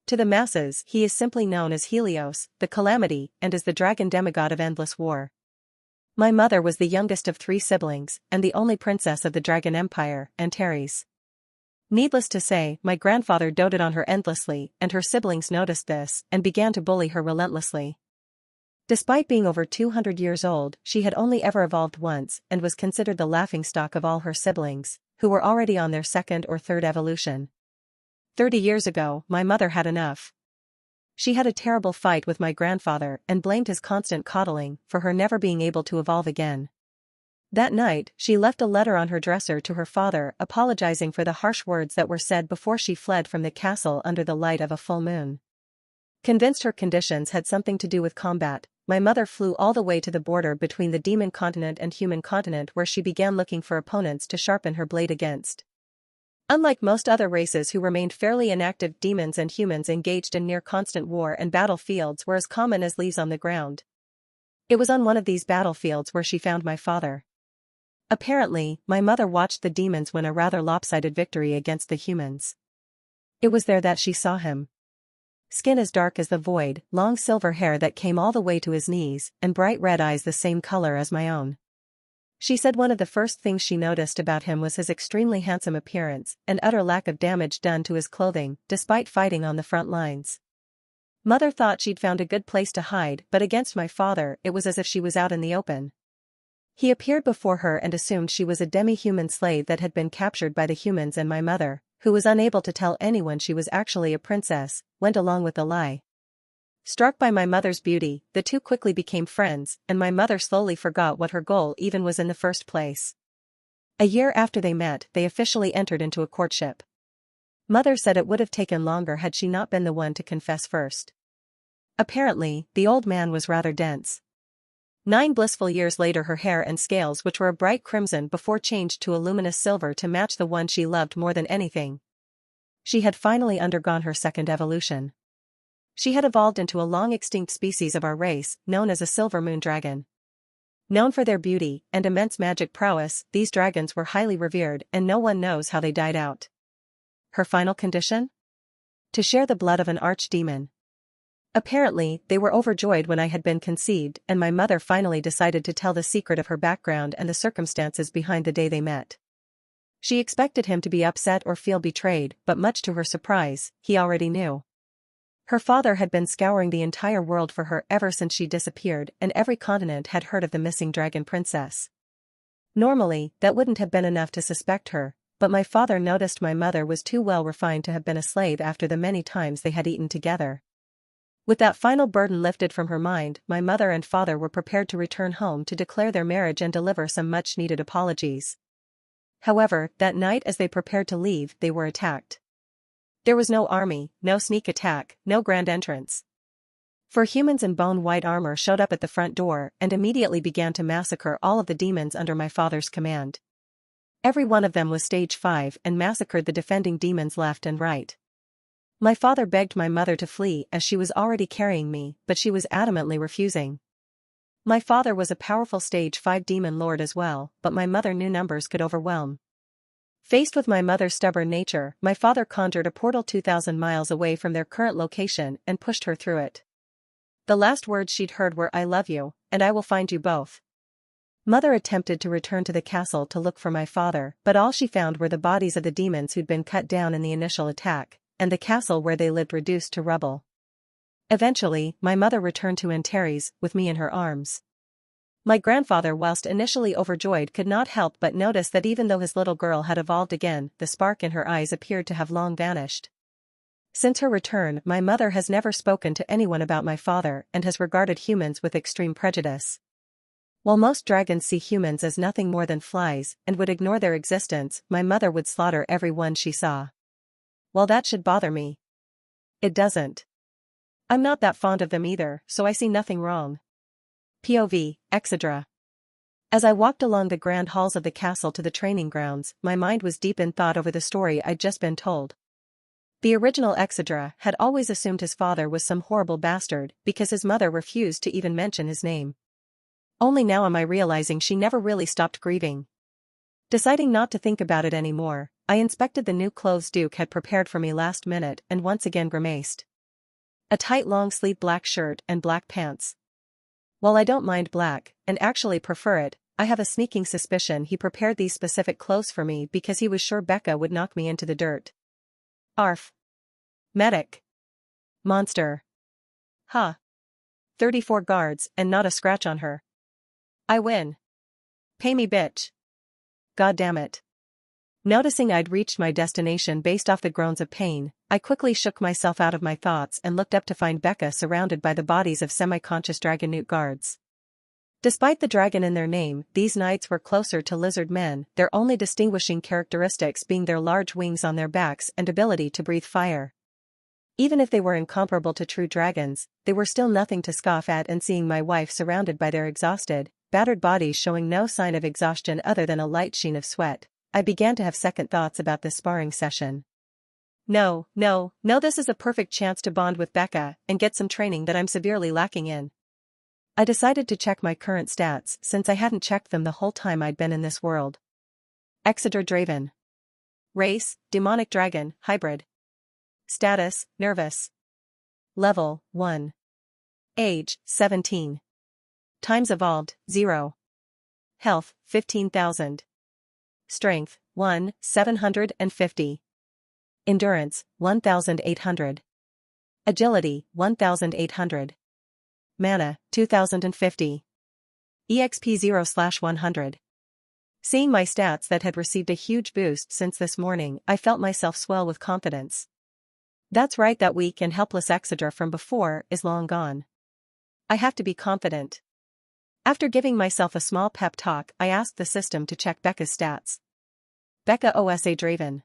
To the masses, he is simply known as Helios, the Calamity, and is the dragon demigod of endless war. My mother was the youngest of 3 siblings, and the only princess of the Dragon Empire, Antares. Needless to say, my grandfather doted on her endlessly, and her siblings noticed this and began to bully her relentlessly. Despite being over 200 years old, she had only ever evolved once and was considered the laughingstock of all her siblings, who were already on their 2nd or 3rd evolution. 30 years ago, my mother had enough. She had a terrible fight with my grandfather and blamed his constant coddling for her never being able to evolve again. That night, she left a letter on her dresser to her father apologizing for the harsh words that were said before she fled from the castle under the light of a full moon. Convinced her conditions had something to do with combat, my mother flew all the way to the border between the demon continent and human continent where she began looking for opponents to sharpen her blade against. Unlike most other races who remained fairly inactive, demons and humans engaged in near-constant war and battlefields were as common as leaves on the ground. It was on one of these battlefields where she found my father. Apparently, my mother watched the demons win a rather lopsided victory against the humans. It was there that she saw him. Skin as dark as the void, long silver hair that came all the way to his knees, and bright red eyes the same color as my own. She said one of the first things she noticed about him was his extremely handsome appearance and utter lack of damage done to his clothing, despite fighting on the front lines. Mother thought she'd found a good place to hide, but against my father it was as if she was out in the open. He appeared before her and assumed she was a demi-human slave that had been captured by the humans, and my mother, who was unable to tell anyone she was actually a princess, went along with the lie. Struck by my mother's beauty, the two quickly became friends, and my mother slowly forgot what her goal even was in the first place. A year after they met, they officially entered into a courtship. Mother said it would have taken longer had she not been the one to confess first. Apparently, the old man was rather dense. 9 blissful years later, her hair and scales, which were a bright crimson before changed to a luminous silver to match the one she loved more than anything. She had finally undergone her second evolution. She had evolved into a long-extinct species of our race, known as a silver moon dragon. Known for their beauty and immense magic prowess, these dragons were highly revered, and no one knows how they died out. Her final condition? To share the blood of an archdemon. Apparently, they were overjoyed when I had been conceived, and my mother finally decided to tell the secret of her background and the circumstances behind the day they met. She expected him to be upset or feel betrayed, but much to her surprise, he already knew. Her father had been scouring the entire world for her ever since she disappeared, and every continent had heard of the missing dragon princess. Normally, that wouldn't have been enough to suspect her, but my father noticed my mother was too well refined to have been a slave after the many times they had eaten together. With that final burden lifted from her mind, my mother and father were prepared to return home to declare their marriage and deliver some much-needed apologies. However, that night as they prepared to leave, they were attacked. There was no army, no sneak attack, no grand entrance. 4 humans in bone-white armor showed up at the front door and immediately began to massacre all of the demons under my father's command. Every one of them was stage 5 and massacred the defending demons left and right. My father begged my mother to flee as she was already carrying me, but she was adamantly refusing. My father was a powerful stage 5 demon lord as well, but my mother knew numbers could overwhelm. Faced with my mother's stubborn nature, my father conjured a portal 2,000 miles away from their current location and pushed her through it. The last words she'd heard were, "I love you, and I will find you both." Mother attempted to return to the castle to look for my father, but all she found were the bodies of the demons who'd been cut down in the initial attack, and the castle where they lived reduced to rubble. Eventually, my mother returned to Antares, with me in her arms. My grandfather, whilst initially overjoyed, could not help but notice that even though his little girl had evolved again, the spark in her eyes appeared to have long vanished. Since her return, my mother has never spoken to anyone about my father and has regarded humans with extreme prejudice. While most dragons see humans as nothing more than flies and would ignore their existence, my mother would slaughter every one she saw. Well, that should bother me. It doesn't. I'm not that fond of them either, so I see nothing wrong. POV, Exedra. As I walked along the grand halls of the castle to the training grounds, my mind was deep in thought over the story I'd just been told. The original Exedra had always assumed his father was some horrible bastard because his mother refused to even mention his name. Only now am I realizing she never really stopped grieving. Deciding not to think about it anymore, I inspected the new clothes Duke had prepared for me last minute and once again grimaced. A tight long-sleeved black shirt and black pants. While I don't mind black, and actually prefer it, I have a sneaking suspicion he prepared these specific clothes for me because he was sure Becca would knock me into the dirt. Arf. Medic. Monster. Huh. 34 guards and not a scratch on her. I win. Pay me, bitch. God damn it. Noticing I'd reached my destination based off the groans of pain, I quickly shook myself out of my thoughts and looked up to find Becca surrounded by the bodies of semi-conscious Dragonute guards. Despite the dragon in their name, these knights were closer to lizard men, their only distinguishing characteristics being their large wings on their backs and ability to breathe fire. Even if they were incomparable to true dragons, they were still nothing to scoff at, and seeing my wife surrounded by their exhausted, battered bodies showing no sign of exhaustion other than a light sheen of sweat, I began to have second thoughts about this sparring session. No, this is a perfect chance to bond with Becca and get some training that I'm severely lacking in. I decided to check my current stats since I hadn't checked them the whole time I'd been in this world. Exeter Draven. Race, Demonic Dragon, Hybrid. Status, Nervous. Level, 1. Age, 17. Times Evolved, 0. Health, 15,000. Strength, 1, 750. Endurance, 1,800. Agility, 1,800. Mana, 2,050. EXP 0/100. Seeing my stats that had received a huge boost since this morning, I felt myself swell with confidence. That's right, that weak and helpless Exedra from before is long gone. I have to be confident. After giving myself a small pep talk, I asked the system to check Becca's stats. Becca Osa Draven.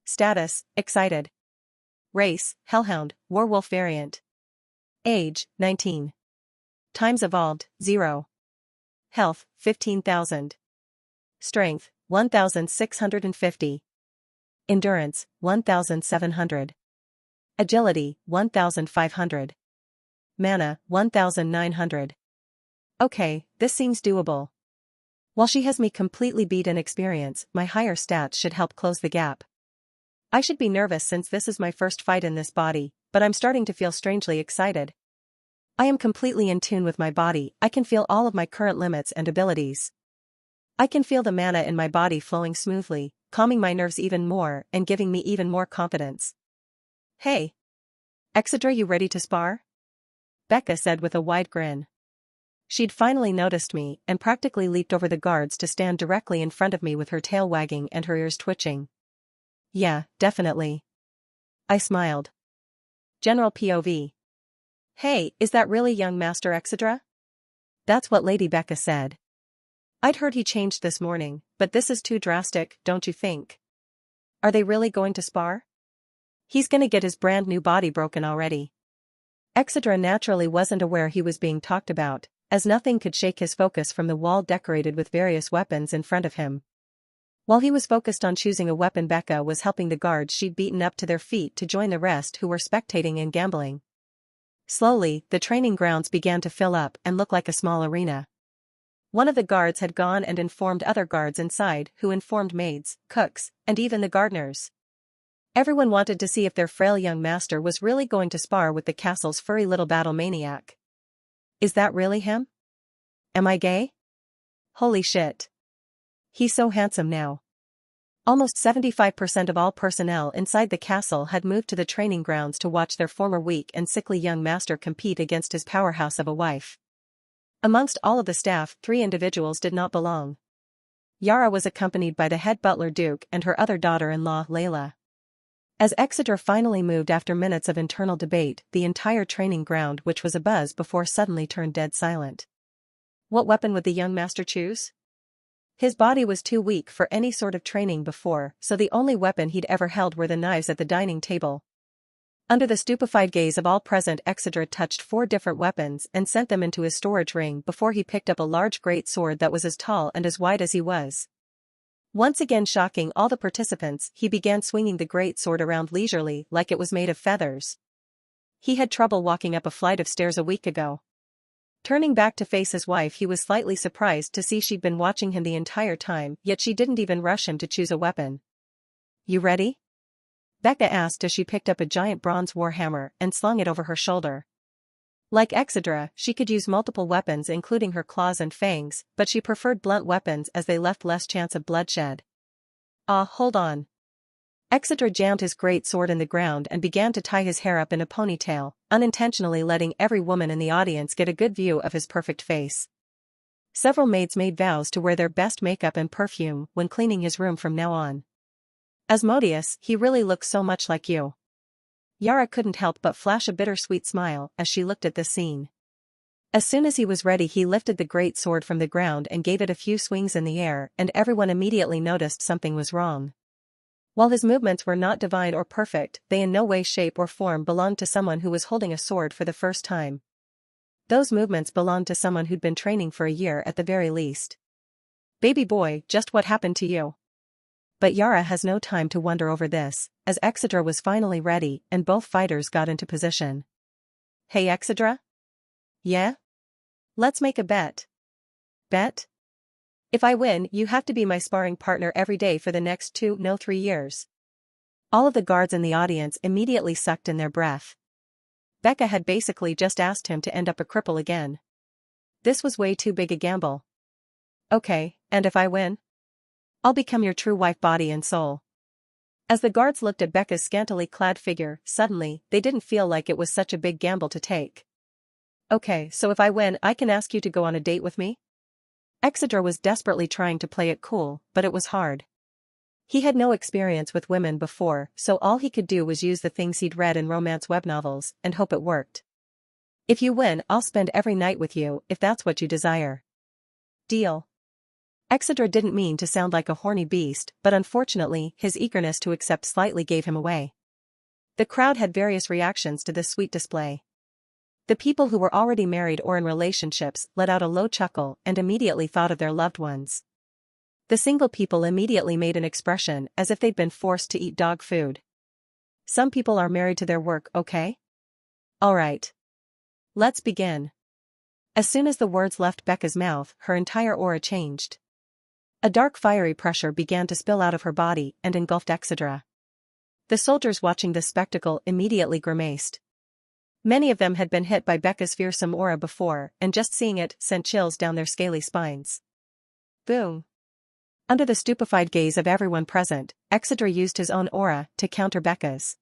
Status, Excited. Race, Hellhound, Werewolf variant. Age, 19. Times Evolved, 0. Health, 15,000. Strength, 1,650. Endurance, 1,700. Agility, 1,500. Mana, 1,900. Okay, this seems doable. While she has me completely beat in experience, my higher stats should help close the gap. I should be nervous since this is my first fight in this body, but I'm starting to feel strangely excited. I am completely in tune with my body, I can feel all of my current limits and abilities. I can feel the mana in my body flowing smoothly, calming my nerves even more and giving me even more confidence. Hey! Exedra, you ready to spar? Becca said with a wide grin. She'd finally noticed me and practically leaped over the guards to stand directly in front of me with her tail wagging and her ears twitching. Yeah, definitely. I smiled. General POV. Hey, is that really young Master Exedra? That's what Lady Becca said. I'd heard he changed this morning, but this is too drastic, don't you think? Are they really going to spar? He's gonna get his brand new body broken already. Exedra naturally wasn't aware he was being talked about, as nothing could shake his focus from the wall decorated with various weapons in front of him. While he was focused on choosing a weapon, Becca was helping the guards she'd beaten up to their feet to join the rest who were spectating and gambling. Slowly, the training grounds began to fill up and look like a small arena. One of the guards had gone and informed other guards inside, who informed maids, cooks, and even the gardeners. Everyone wanted to see if their frail young master was really going to spar with the castle's furry little battle maniac. Is that really him? Am I gay? Holy shit. He's so handsome now. Almost 75% of all personnel inside the castle had moved to the training grounds to watch their former weak and sickly young master compete against his powerhouse of a wife. Amongst all of the staff, 3 individuals did not belong. Yara was accompanied by the head butler Duke and her other daughter-in-law, Layla. As Exeter finally moved after minutes of internal debate, the entire training ground, which was abuzz before, suddenly turned dead silent. What weapon would the young master choose? His body was too weak for any sort of training before, so the only weapon he'd ever held were the knives at the dining table. Under the stupefied gaze of all present, Exeter touched 4 different weapons and sent them into his storage ring before he picked up a large great sword that was as tall and as wide as he was. Once again shocking all the participants, he began swinging the great sword around leisurely like it was made of feathers. He had trouble walking up a flight of stairs a week ago. Turning back to face his wife, he was slightly surprised to see she'd been watching him the entire time, yet she didn't even rush him to choose a weapon. You ready? Becca asked as she picked up a giant bronze warhammer and slung it over her shoulder. Like Exedra, she could use multiple weapons including her claws and fangs, but she preferred blunt weapons as they left less chance of bloodshed. Hold on. Exeter jammed his great sword in the ground and began to tie his hair up in a ponytail, unintentionally letting every woman in the audience get a good view of his perfect face. Several maids made vows to wear their best makeup and perfume when cleaning his room from now on. Asmodeus, he really looks so much like you. Yara couldn't help but flash a bittersweet smile as she looked at this scene. As soon as he was ready, he lifted the great sword from the ground and gave it a few swings in the air, and everyone immediately noticed something was wrong. While his movements were not divine or perfect, they in no way, shape or form belonged to someone who was holding a sword for the first time. Those movements belonged to someone who'd been training for a year at the very least. Baby boy, just what happened to you? But Yara has no time to wonder over this, as Exedra was finally ready and both fighters got into position. Hey Exedra? Yeah? Let's make a bet. Bet? If I win, you have to be my sparring partner every day for the next 3 years. All of the guards in the audience immediately sucked in their breath. Becca had basically just asked him to end up a cripple again. This was way too big a gamble. Okay, and if I win? I'll become your true wife, body and soul. As the guards looked at Becca's scantily clad figure, suddenly, they didn't feel like it was such a big gamble to take. Okay, so if I win, I can ask you to go on a date with me? Exedra was desperately trying to play it cool, but it was hard. He had no experience with women before, so all he could do was use the things he'd read in romance web novels and hope it worked. If you win, I'll spend every night with you, if that's what you desire. Deal. Exedra didn't mean to sound like a horny beast, but unfortunately, his eagerness to accept slightly gave him away. The crowd had various reactions to this sweet display. The people who were already married or in relationships let out a low chuckle and immediately thought of their loved ones. The single people immediately made an expression as if they'd been forced to eat dog food. Some people are married to their work, okay? Alright. Let's begin. As soon as the words left Becca's mouth, her entire aura changed. A dark fiery pressure began to spill out of her body and engulfed Exedra. The soldiers watching this spectacle immediately grimaced. Many of them had been hit by Becca's fearsome aura before, and just seeing it sent chills down their scaly spines. Boom. Under the stupefied gaze of everyone present, Exedra used his own aura to counter Becca's.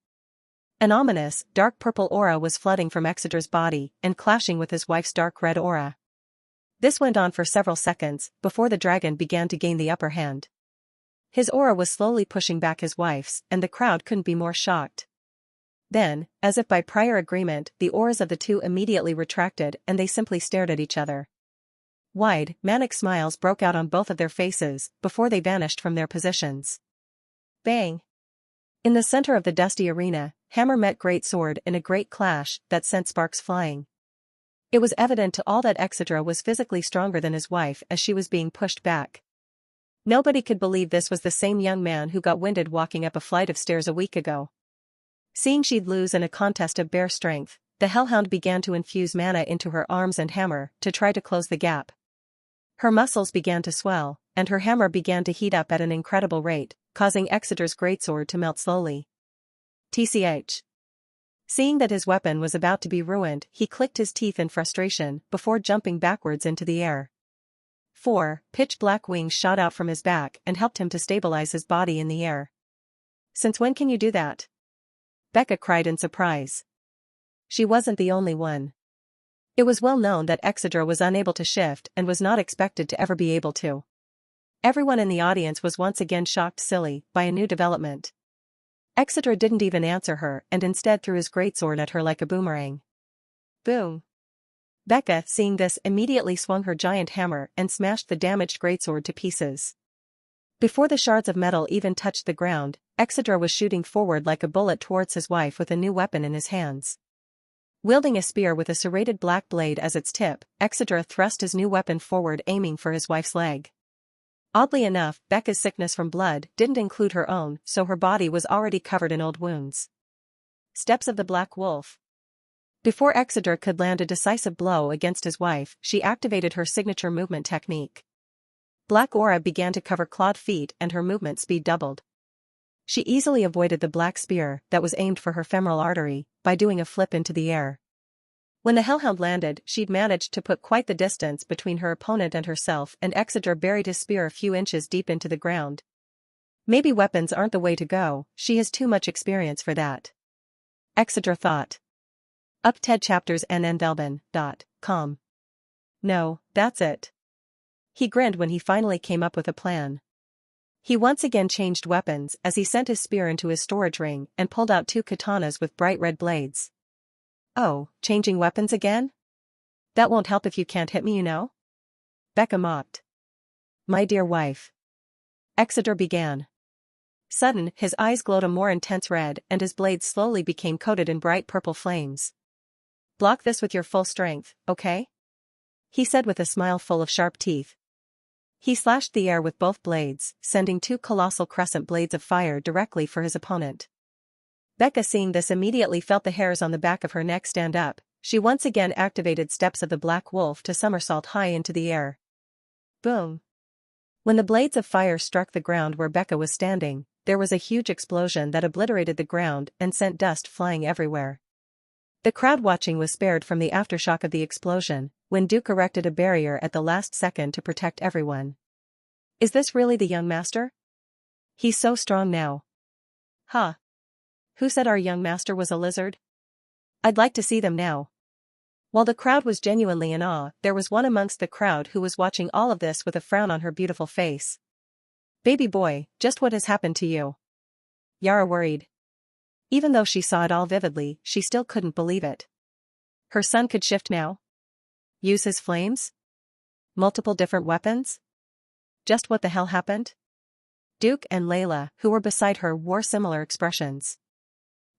An ominous, dark purple aura was flooding from Exedra's body and clashing with his wife's dark red aura. This went on for several seconds, before the dragon began to gain the upper hand. His aura was slowly pushing back his wife's, and the crowd couldn't be more shocked. Then, as if by prior agreement, the auras of the two immediately retracted and they simply stared at each other. Wide, manic smiles broke out on both of their faces, before they vanished from their positions. Bang! In the center of the dusty arena, hammer met great sword in a great clash that sent sparks flying. It was evident to all that Exedra was physically stronger than his wife as she was being pushed back. Nobody could believe this was the same young man who got winded walking up a flight of stairs a week ago. Seeing she'd lose in a contest of bare strength, the Hellhound began to infuse mana into her arms and hammer to try to close the gap. Her muscles began to swell, and her hammer began to heat up at an incredible rate, causing Exedra's greatsword to melt slowly. TCH. Seeing that his weapon was about to be ruined, he clicked his teeth in frustration before jumping backwards into the air. 4 pitch-black wings shot out from his back and helped him to stabilize his body in the air. Since when can you do that? Becca cried in surprise. She wasn't the only one. It was well known that Exedra was unable to shift and was not expected to ever be able to. Everyone in the audience was once again shocked silly by a new development. Exedra didn't even answer her and instead threw his greatsword at her like a boomerang. Boom. Becca, seeing this, immediately swung her giant hammer and smashed the damaged greatsword to pieces. Before the shards of metal even touched the ground, Exedra was shooting forward like a bullet towards his wife with a new weapon in his hands. Wielding a spear with a serrated black blade as its tip, Exedra thrust his new weapon forward, aiming for his wife's leg. Oddly enough, Becca's sickness from blood didn't include her own, so her body was already covered in old wounds. Steps of the Black Wolf. Before Exedra could land a decisive blow against his wife, she activated her signature movement technique. Black aura began to cover clawed feet and her movement speed doubled. She easily avoided the black spear that was aimed for her femoral artery by doing a flip into the air. When the Hellhound landed, she'd managed to put quite the distance between her opponent and herself, and Exedra buried his spear a few inches deep into the ground. Maybe weapons aren't the way to go, she has too much experience for that. Exedra thought. Up TED Chapters nnvelben.com. No, that's it. He grinned when he finally came up with a plan. He once again changed weapons as he sent his spear into his storage ring and pulled out 2 katanas with bright red blades. Oh, changing weapons again? That won't help if you can't hit me, you know? Becca mocked. My dear wife. Exeter began. Sudden, his eyes glowed a more intense red and his blades slowly became coated in bright purple flames. Block this with your full strength, okay? He said with a smile full of sharp teeth. He slashed the air with both blades, sending two colossal crescent blades of fire directly for his opponent. Becca, seeing this, immediately felt the hairs on the back of her neck stand up. She once again activated Steps of the Black Wolf to somersault high into the air. Boom! When the blades of fire struck the ground where Becca was standing, there was a huge explosion that obliterated the ground and sent dust flying everywhere. The crowd watching was spared from the aftershock of the explosion, when Duke erected a barrier at the last second to protect everyone. Is this really the young master? He's so strong now. Huh. Who said our young master was a lizard? I'd like to see them now. While the crowd was genuinely in awe, there was one amongst the crowd who was watching all of this with a frown on her beautiful face. Baby boy, just what has happened to you? Yara worried. Even though she saw it all vividly, she still couldn't believe it. Her son could shift now? Use his flames? Multiple different weapons? Just what the hell happened? Duke and Layla, who were beside her, wore similar expressions.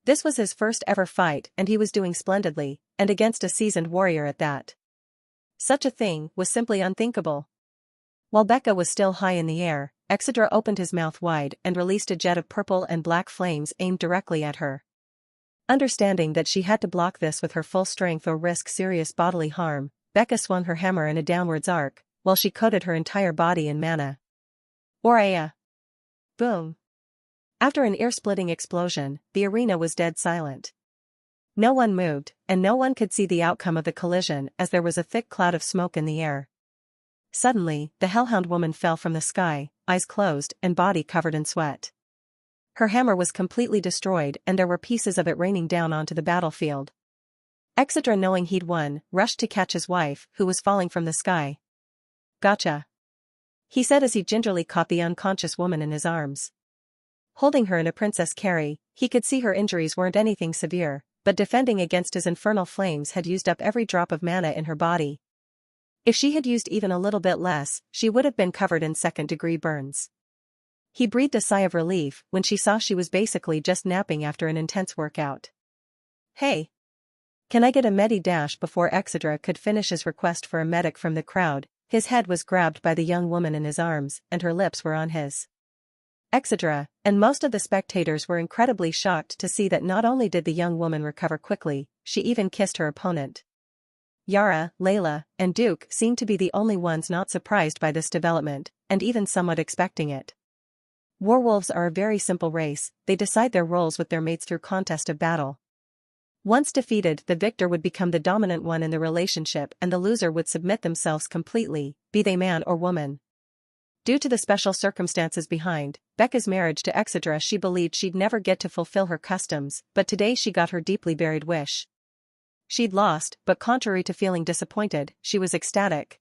This was his first ever fight and he was doing splendidly, and against a seasoned warrior at that. Such a thing was simply unthinkable. While Becca was still high in the air, Exeter opened his mouth wide and released a jet of purple and black flames aimed directly at her. Understanding that she had to block this with her full strength or risk serious bodily harm, Becca swung her hammer in a downwards arc, while she coated her entire body in mana. Oraya! Boom! After an ear-splitting explosion, the arena was dead silent. No one moved, and no one could see the outcome of the collision as there was a thick cloud of smoke in the air. Suddenly, the Hellhound woman fell from the sky, eyes closed and body covered in sweat. Her hammer was completely destroyed and there were pieces of it raining down onto the battlefield. Exeter, knowing he'd won, rushed to catch his wife, who was falling from the sky. Gotcha! He said as he gingerly caught the unconscious woman in his arms. Holding her in a princess carry, he could see her injuries weren't anything severe, but defending against his infernal flames had used up every drop of mana in her body. If she had used even a little bit less, she would have been covered in second-degree burns. He breathed a sigh of relief when she saw she was basically just napping after an intense workout. Hey! Can I get a medi dash? Before Exeter could finish his request for a medic from the crowd, his head was grabbed by the young woman in his arms and her lips were on his. Etc., and most of the spectators were incredibly shocked to see that not only did the young woman recover quickly, she even kissed her opponent. Yara, Layla, and Duke seemed to be the only ones not surprised by this development, and even somewhat expecting it. Werewolves are a very simple race, they decide their roles with their mates through contest of battle. Once defeated, the victor would become the dominant one in the relationship and the loser would submit themselves completely, be they man or woman. Due to the special circumstances behind Becca's marriage to Exeter, she believed she'd never get to fulfill her customs, but today she got her deeply buried wish. She'd lost, but contrary to feeling disappointed, she was ecstatic.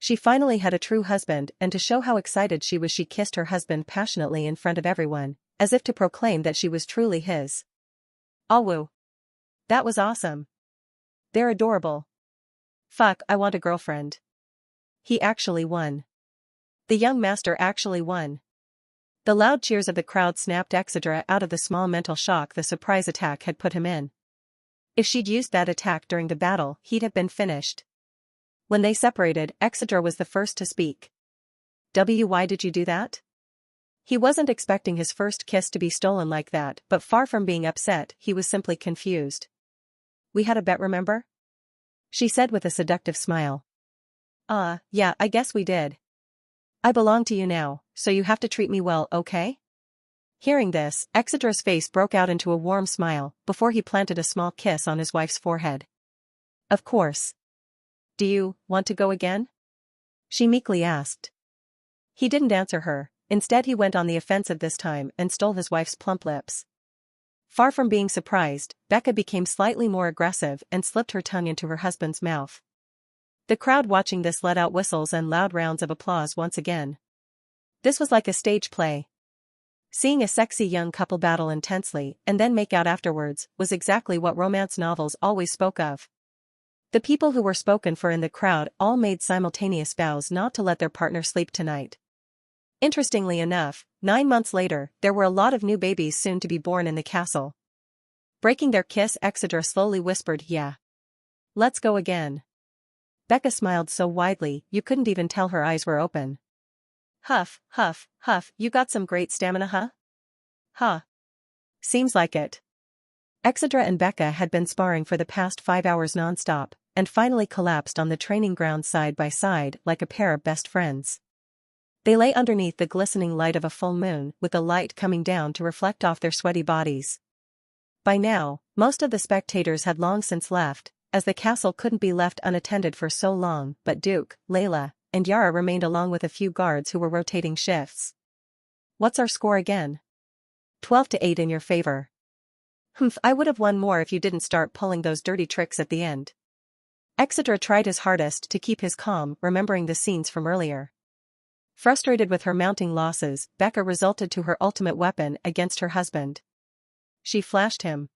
She finally had a true husband, and to show how excited she was, she kissed her husband passionately in front of everyone, as if to proclaim that she was truly his. Awwoo! That was awesome. They're adorable. Fuck, I want a girlfriend. He actually won. The young master actually won. The loud cheers of the crowd snapped Exeter out of the small mental shock the surprise attack had put him in. If she'd used that attack during the battle, he'd have been finished. When they separated, Exeter was the first to speak. Why did you do that? He wasn't expecting his first kiss to be stolen like that, but far from being upset, he was simply confused. We had a bet, remember? She said with a seductive smile. Yeah, I guess we did. I belong to you now, so you have to treat me well, okay? Hearing this, Exeter's face broke out into a warm smile, before he planted a small kiss on his wife's forehead. Of course. Do you want to go again? She meekly asked. He didn't answer her, instead he went on the offensive this time and stole his wife's plump lips. Far from being surprised, Becca became slightly more aggressive and slipped her tongue into her husband's mouth. The crowd watching this let out whistles and loud rounds of applause once again. This was like a stage play. Seeing a sexy young couple battle intensely and then make out afterwards was exactly what romance novels always spoke of. The people who were spoken for in the crowd all made simultaneous vows not to let their partner sleep tonight. Interestingly enough, 9 months later, there were a lot of new babies soon to be born in the castle. Breaking their kiss, Exedra slowly whispered, "Yeah. Let's go again." Becca smiled so widely, you couldn't even tell her eyes were open. "Huff, huff, huff, you got some great stamina, huh?" "Huh. Seems like it." Exedra and Becca had been sparring for the past 5 hours non-stop, and finally collapsed on the training ground side by side like a pair of best friends. They lay underneath the glistening light of a full moon, with the light coming down to reflect off their sweaty bodies. By now, most of the spectators had long since left, as the castle couldn't be left unattended for so long, but Duke, Layla, and Yara remained along with a few guards who were rotating shifts. "What's our score again?" 12-8 in your favor. "Humph, I would have won more if you didn't start pulling those dirty tricks at the end." Exedra tried his hardest to keep his calm, remembering the scenes from earlier. Frustrated with her mounting losses, Becca resorted to her ultimate weapon against her husband. She flashed him.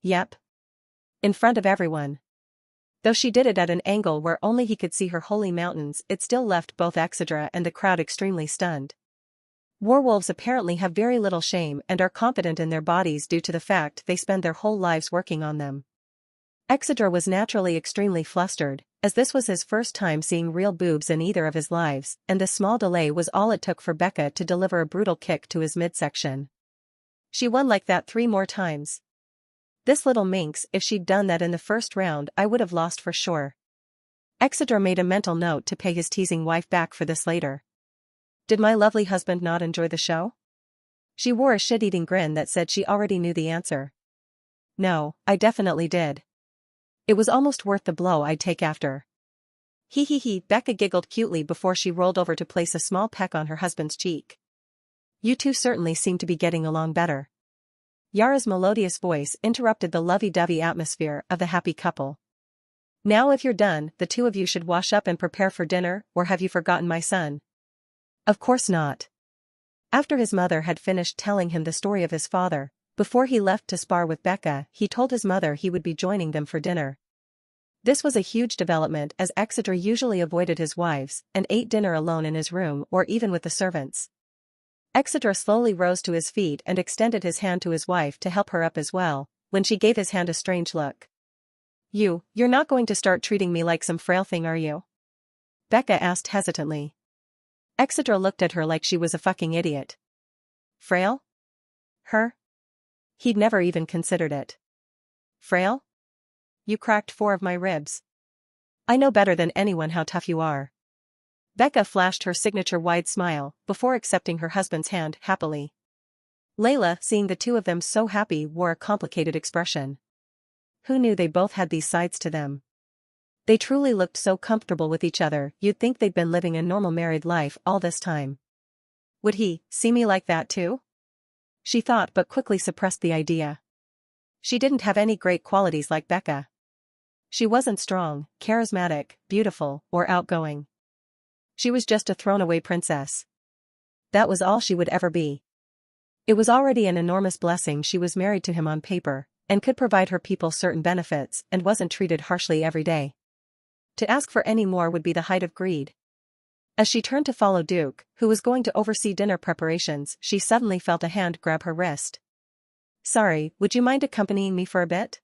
Yep. In front of everyone. Though she did it at an angle where only he could see her holy mountains, it still left both Exedra and the crowd extremely stunned. Werewolves apparently have very little shame and are confident in their bodies due to the fact they spend their whole lives working on them. Exedra was naturally extremely flustered, as this was his first time seeing real boobs in either of his lives, and the small delay was all it took for Becca to deliver a brutal kick to his midsection. She won like that 3 more times. This little minx, if she'd done that in the first round, I would have lost for sure. Exedra made a mental note to pay his teasing wife back for this later. Did my lovely husband not enjoy the show? She wore a shit-eating grin that said she already knew the answer. No, I definitely did. It was almost worth the blow I'd take after. Hee hee hee, Becca giggled cutely before she rolled over to place a small peck on her husband's cheek. You two certainly seem to be getting along better. Yara's melodious voice interrupted the lovey-dovey atmosphere of the happy couple. Now if you're done, the two of you should wash up and prepare for dinner, or have you forgotten my son? Of course not. After his mother had finished telling him the story of his father, before he left to spar with Becca, he told his mother he would be joining them for dinner. This was a huge development as Exedra usually avoided his wives and ate dinner alone in his room or even with the servants. Exedra slowly rose to his feet and extended his hand to his wife to help her up as well, when she gave his hand a strange look. You're not going to start treating me like some frail thing, are you?" Becca asked hesitantly. Exedra looked at her like she was a fucking idiot. Frail? Her? He'd never even considered it. Frail? You cracked 4 of my ribs. I know better than anyone how tough you are. Becca flashed her signature wide smile before accepting her husband's hand happily. Layla, seeing the two of them so happy, wore a complicated expression. Who knew they both had these sides to them? They truly looked so comfortable with each other, you'd think they'd been living a normal married life all this time. Would he see me like that too? She thought, but quickly suppressed the idea. She didn't have any great qualities like Becca. She wasn't strong, charismatic, beautiful, or outgoing. She was just a thrown-away princess. That was all she would ever be. It was already an enormous blessing she was married to him on paper, and could provide her people certain benefits and wasn't treated harshly every day. To ask for any more would be the height of greed. As she turned to follow Duke, who was going to oversee dinner preparations, she suddenly felt a hand grab her wrist. Sorry, would you mind accompanying me for a bit?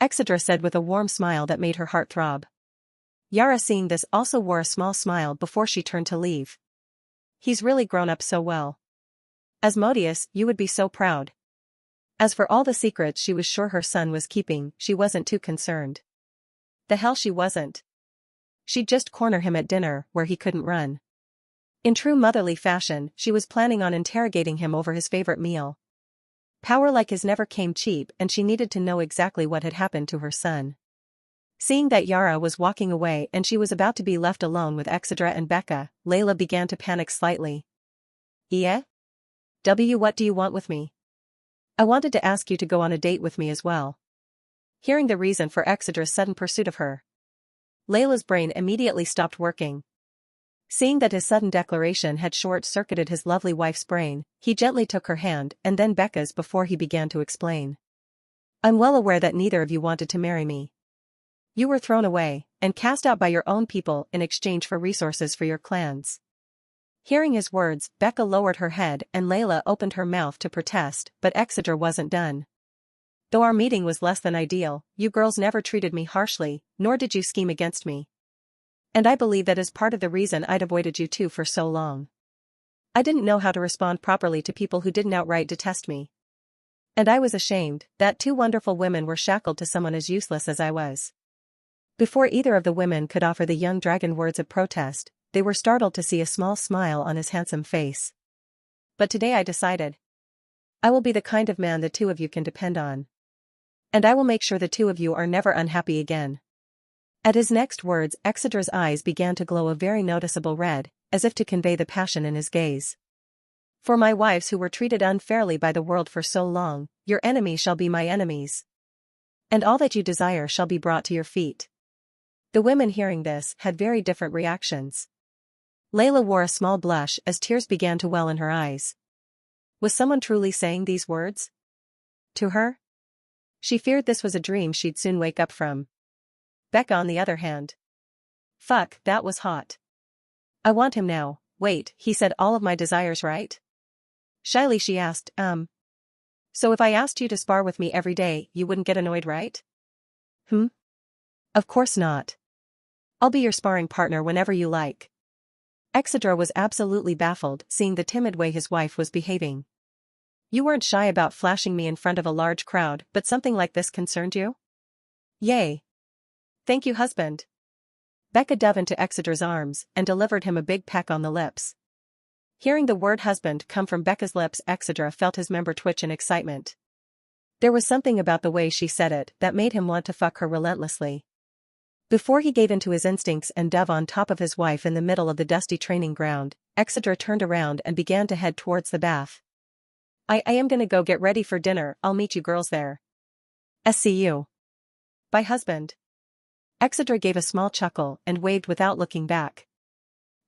Exedra said with a warm smile that made her heart throb. Yara, seeing this, also wore a small smile before she turned to leave. He's really grown up so well. Asmodeus, you would be so proud. As for all the secrets she was sure her son was keeping, she wasn't too concerned. The hell she wasn't. She'd just corner him at dinner where he couldn't run. In true motherly fashion, she was planning on interrogating him over his favorite meal. Power like his never came cheap, and she needed to know exactly what had happened to her son. Seeing that Yara was walking away and she was about to be left alone with Exedra and Becca, Layla began to panic slightly. Yeah? What do you want with me? I wanted to ask you to go on a date with me as well. Hearing the reason for Exedra's sudden pursuit of her, Layla's brain immediately stopped working. Seeing that his sudden declaration had short-circuited his lovely wife's brain, he gently took her hand and then Becca's before he began to explain. I'm well aware that neither of you wanted to marry me. You were thrown away, and cast out by your own people in exchange for resources for your clans. Hearing his words, Becca lowered her head and Layla opened her mouth to protest, but Exeter wasn't done. Though our meeting was less than ideal, you girls never treated me harshly, nor did you scheme against me. And I believe that is part of the reason I'd avoided you two for so long. I didn't know how to respond properly to people who didn't outright detest me. And I was ashamed that two wonderful women were shackled to someone as useless as I was. Before either of the women could offer the young dragon words of protest, they were startled to see a small smile on his handsome face. But today I decided. I will be the kind of man the two of you can depend on. And I will make sure the two of you are never unhappy again. At his next words, Exeter's eyes began to glow a very noticeable red, as if to convey the passion in his gaze. For my wives who were treated unfairly by the world for so long, your enemies shall be my enemies. And all that you desire shall be brought to your feet. The women hearing this had very different reactions. Layla wore a small blush as tears began to well in her eyes. Was someone truly saying these words to her? She feared this was a dream she'd soon wake up from. Becca on the other hand. Fuck, that was hot. I want him now. Wait, he said all of my desires, right? Shyly she asked, So if I asked you to spar with me every day, you wouldn't get annoyed, right? Of course not. I'll be your sparring partner whenever you like. Exedra was absolutely baffled, seeing the timid way his wife was behaving. You weren't shy about flashing me in front of a large crowd, but something like this concerned you? Yay. Thank you, husband. Becca dove into Exeter's arms and delivered him a big peck on the lips. Hearing the word husband come from Becca's lips, Exeter felt his member twitch in excitement. There was something about the way she said it that made him want to fuck her relentlessly. Before he gave in to his instincts and dove on top of his wife in the middle of the dusty training ground, Exeter turned around and began to head towards the bath. I am gonna go get ready for dinner, I'll meet you girls there. SCU. Bye, husband. Exeter gave a small chuckle and waved without looking back.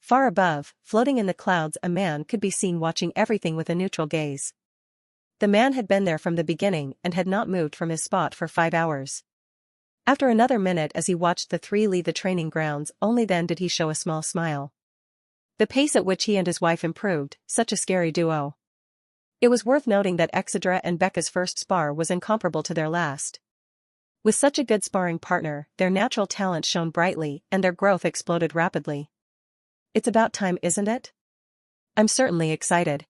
Far above, floating in the clouds, a man could be seen watching everything with a neutral gaze. The man had been there from the beginning and had not moved from his spot for 5 hours. After another minute as he watched the three leave the training grounds, only then did he show a small smile. The pace at which he and his wife improved, such a scary duo. It was worth noting that Exedra and Becca's first spar was incomparable to their last. With such a good sparring partner, their natural talent shone brightly and their growth exploded rapidly. It's about time, isn't it? I'm certainly excited.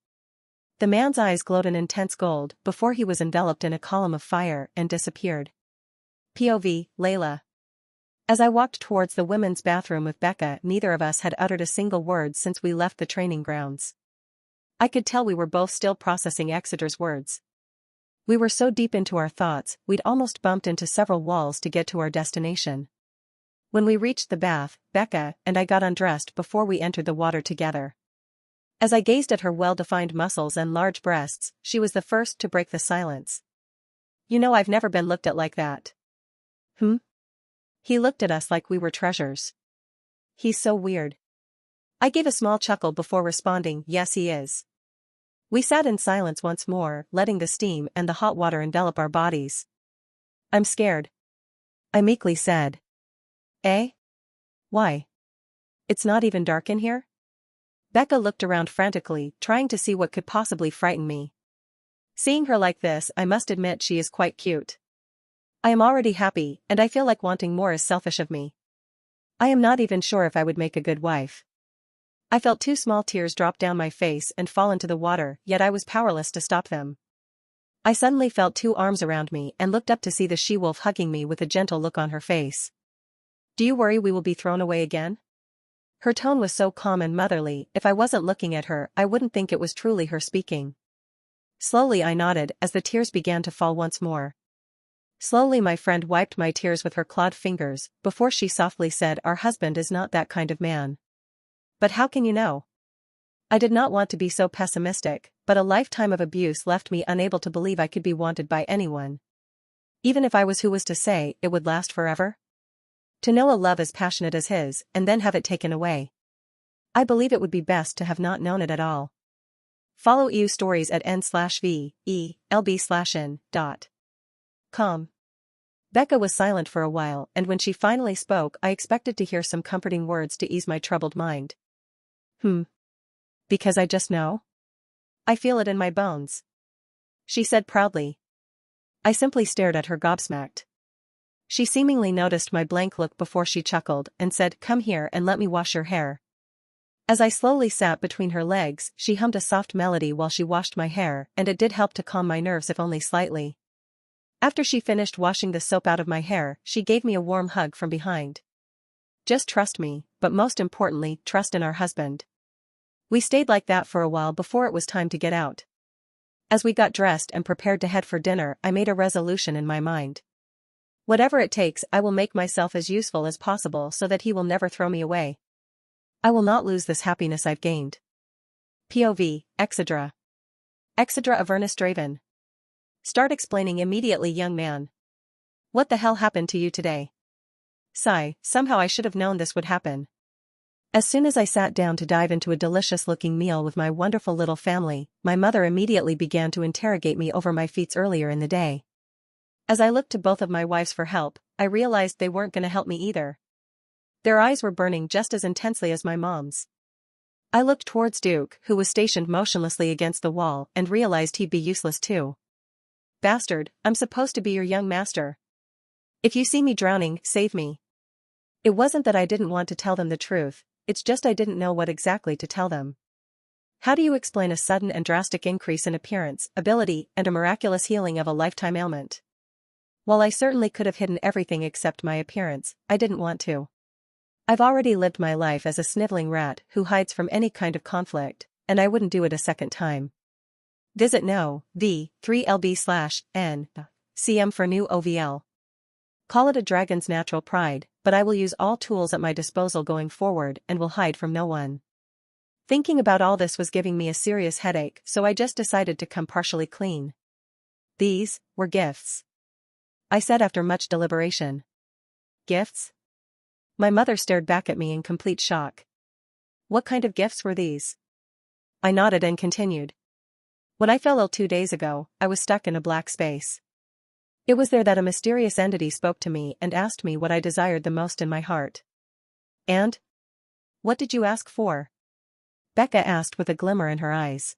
The man's eyes glowed an intense gold before he was enveloped in a column of fire and disappeared. POV, Layla. As I walked towards the women's bathroom with Becca, neither of us had uttered a single word since we left the training grounds. I could tell we were both still processing Exeter's words. We were so deep into our thoughts, we'd almost bumped into several walls to get to our destination. When we reached the bath, Becca and I got undressed before we entered the water together. As I gazed at her well-defined muscles and large breasts, she was the first to break the silence. You know, I've never been looked at like that. He looked at us like we were treasures. He's so weird. I gave a small chuckle before responding, yes he is. We sat in silence once more, letting the steam and the hot water envelop our bodies. I'm scared. I meekly said. Eh? Why? It's not even dark in here? Becca looked around frantically, trying to see what could possibly frighten me. Seeing her like this, I must admit she is quite cute. I am already happy, and I feel like wanting more is selfish of me. I am not even sure if I would make a good wife. I felt 2 small tears drop down my face and fall into the water, yet I was powerless to stop them. I suddenly felt 2 arms around me and looked up to see the she-wolf hugging me with a gentle look on her face. Do you worry we will be thrown away again? Her tone was so calm and motherly, if I wasn't looking at her, I wouldn't think it was truly her speaking. Slowly I nodded as the tears began to fall once more. Slowly my friend wiped my tears with her clawed fingers, before she softly said, our husband is not that kind of man. But how can you know? I did not want to be so pessimistic, but a lifetime of abuse left me unable to believe I could be wanted by anyone. Even if I was, who was to say it would last forever? To know a love as passionate as his, and then have it taken away. I believe it would be best to have not known it at all. Follow EU Stories at n/v/e/lb/in.com. Becca was silent for a while, and when she finally spoke, I expected to hear some comforting words to ease my troubled mind. Because I just know? I feel it in my bones, she said proudly. I simply stared at her gobsmacked. She seemingly noticed my blank look before she chuckled and said, "Come here and let me wash your hair." As I slowly sat between her legs, she hummed a soft melody while she washed my hair, and it did help to calm my nerves if only slightly. After she finished washing the soap out of my hair, she gave me a warm hug from behind. Just trust me, but most importantly, trust in our husband. We stayed like that for a while before it was time to get out. As we got dressed and prepared to head for dinner, I made a resolution in my mind. Whatever it takes, I will make myself as useful as possible so that he will never throw me away. I will not lose this happiness I've gained. POV, Exedra. Exedra Avernus Draven. Start explaining immediately, young man. What the hell happened to you today? Sigh, somehow I should have known this would happen. As soon as I sat down to dive into a delicious-looking meal with my wonderful little family, my mother immediately began to interrogate me over my feats earlier in the day. As I looked to both of my wives for help, I realized they weren't gonna help me either. Their eyes were burning just as intensely as my mom's. I looked towards Duke, who was stationed motionlessly against the wall, and realized he'd be useless too. Bastard, I'm supposed to be your young master. If you see me drowning, save me. It wasn't that I didn't want to tell them the truth, it's just I didn't know what exactly to tell them. How do you explain a sudden and drastic increase in appearance, ability, and a miraculous healing of a lifetime ailment? While I certainly could have hidden everything except my appearance, I didn't want to. I've already lived my life as a sniveling rat who hides from any kind of conflict, and I wouldn't do it a second time. Visit no, v, 3lb/n, cm for new OVL. Call it a dragon's natural pride, but I will use all tools at my disposal going forward and will hide from no one. Thinking about all this was giving me a serious headache, so I just decided to come partially clean. These were gifts, I said after much deliberation. Gifts? My mother stared back at me in complete shock. What kind of gifts were these? I nodded and continued. When I fell ill 2 days ago, I was stuck in a black space. It was there that a mysterious entity spoke to me and asked me what I desired the most in my heart. And? What did you ask for? Becca asked with a glimmer in her eyes.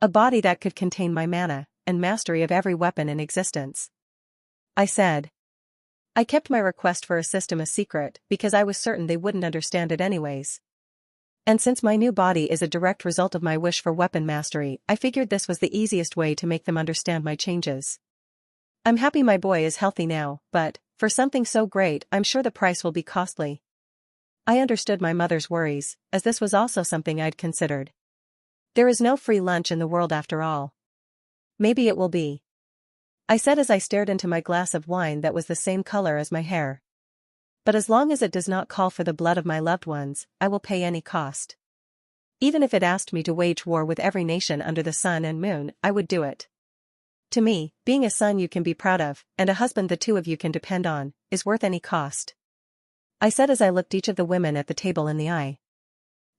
A body that could contain my mana, and mastery of every weapon in existence. I said. I kept my request for a system a secret because I was certain they wouldn't understand it anyways. And since my new body is a direct result of my wish for weapon mastery, I figured this was the easiest way to make them understand my changes. I'm happy my boy is healthy now, but, for something so great, I'm sure the price will be costly. I understood my mother's worries, as this was also something I'd considered. There is no free lunch in the world after all. Maybe it will be, I said as I stared into my glass of wine that was the same color as my hair. But as long as it does not call for the blood of my loved ones, I will pay any cost. Even if it asked me to wage war with every nation under the sun and moon, I would do it. To me, being a son you can be proud of, and a husband the two of you can depend on, is worth any cost. I said as I looked each of the women at the table in the eye.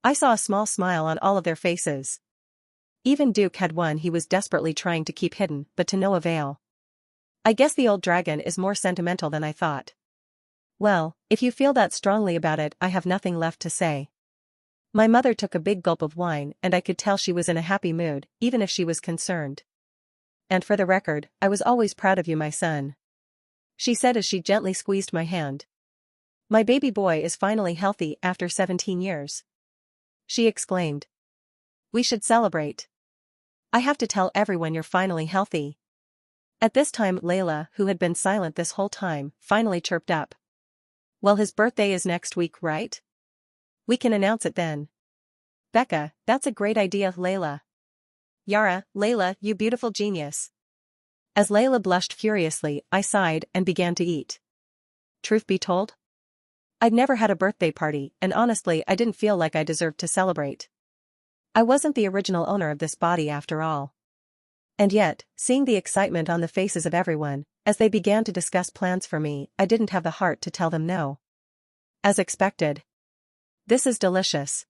I saw a small smile on all of their faces. Even Duke had one he was desperately trying to keep hidden, but to no avail. I guess the old dragon is more sentimental than I thought. Well, if you feel that strongly about it, I have nothing left to say. My mother took a big gulp of wine, and I could tell she was in a happy mood, even if she was concerned. And for the record, I was always proud of you, my son, she said as she gently squeezed my hand. My baby boy is finally healthy after 17 years. She exclaimed. We should celebrate. I have to tell everyone you're finally healthy. At this time, Layla, who had been silent this whole time, finally chirped up. Well, his birthday is next week, right? We can announce it then. Becca, that's a great idea, Layla. Yara, Layla, you beautiful genius. As Layla blushed furiously, I sighed and began to eat. Truth be told, I'd never had a birthday party, and honestly I didn't feel like I deserved to celebrate. I wasn't the original owner of this body after all. And yet, seeing the excitement on the faces of everyone, as they began to discuss plans for me, I didn't have the heart to tell them no. As expected. This is delicious,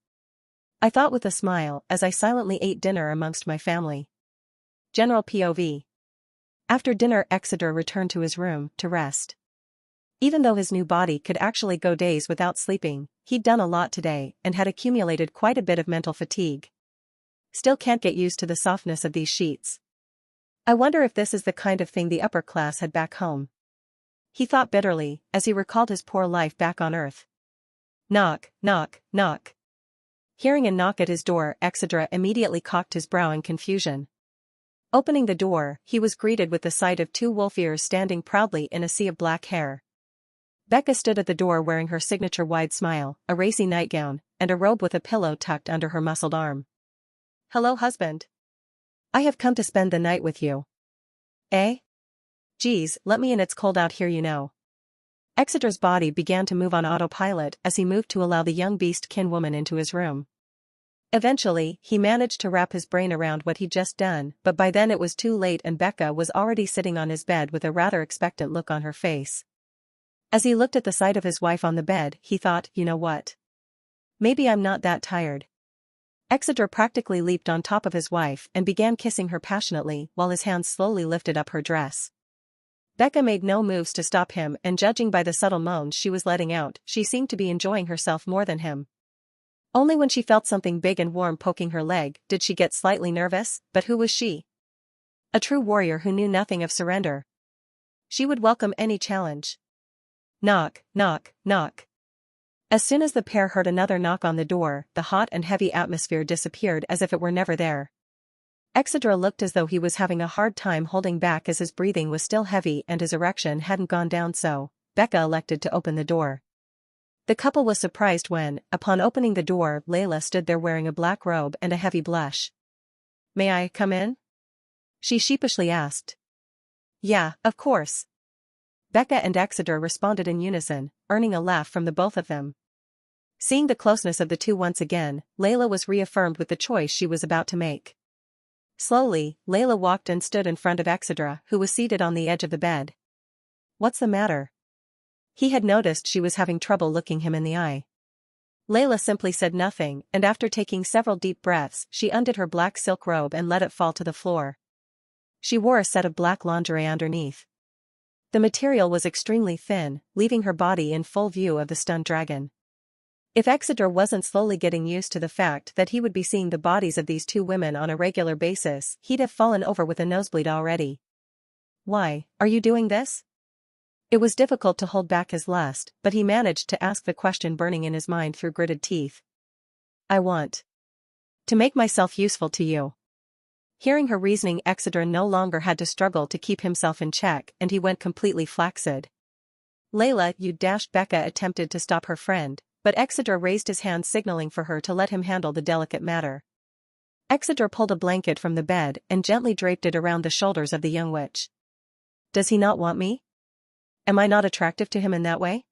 I thought with a smile as I silently ate dinner amongst my family. General POV. After dinner, Exeter returned to his room to rest. Even though his new body could actually go days without sleeping, he'd done a lot today and had accumulated quite a bit of mental fatigue. Still can't get used to the softness of these sheets. I wonder if this is the kind of thing the upper class had back home. He thought bitterly, as he recalled his poor life back on Earth. Knock, knock, knock. Hearing a knock at his door, Exeter immediately cocked his brow in confusion. Opening the door, he was greeted with the sight of two wolf ears standing proudly in a sea of black hair. Becca stood at the door wearing her signature wide smile, a racy nightgown, and a robe with a pillow tucked under her muscled arm. "Hello, husband. I have come to spend the night with you." "Eh? Geez, let me in, it's cold out here, you know." Exeter's body began to move on autopilot as he moved to allow the young beast-kin woman into his room. Eventually, he managed to wrap his brain around what he'd just done, but by then it was too late and Becca was already sitting on his bed with a rather expectant look on her face. As he looked at the sight of his wife on the bed, he thought, you know what? Maybe I'm not that tired. Exeter practically leaped on top of his wife and began kissing her passionately while his hands slowly lifted up her dress. Becca made no moves to stop him, and judging by the subtle moans she was letting out, she seemed to be enjoying herself more than him. Only when she felt something big and warm poking her leg did she get slightly nervous, but who was she? A true warrior who knew nothing of surrender. She would welcome any challenge. Knock, knock, knock. As soon as the pair heard another knock on the door, the hot and heavy atmosphere disappeared as if it were never there. Exeter looked as though he was having a hard time holding back as his breathing was still heavy and his erection hadn't gone down, so Becca elected to open the door. The couple was surprised when, upon opening the door, Layla stood there wearing a black robe and a heavy blush. "May I come in?" she sheepishly asked. "Yeah, of course." Becca and Exeter responded in unison, earning a laugh from the both of them. Seeing the closeness of the two once again, Layla was reaffirmed with the choice she was about to make. Slowly, Layla walked and stood in front of Exeter, who was seated on the edge of the bed. "What's the matter?" He had noticed she was having trouble looking him in the eye. Layla simply said nothing, and after taking several deep breaths, she undid her black silk robe and let it fall to the floor. She wore a set of black lingerie underneath. The material was extremely thin, leaving her body in full view of the stunned dragon. If Exeter wasn't slowly getting used to the fact that he would be seeing the bodies of these two women on a regular basis, he'd have fallen over with a nosebleed already. "Why, are you doing this?" It was difficult to hold back his lust, but he managed to ask the question burning in his mind through gritted teeth. "I want to make myself useful to you." Hearing her reasoning, Exeter no longer had to struggle to keep himself in check, and he went completely flaccid. "Layla, you dashed!" Becca attempted to stop her friend, but Exeter raised his hand signaling for her to let him handle the delicate matter. Exeter pulled a blanket from the bed and gently draped it around the shoulders of the young witch. "Does he not want me? Am I not attractive to him in that way?"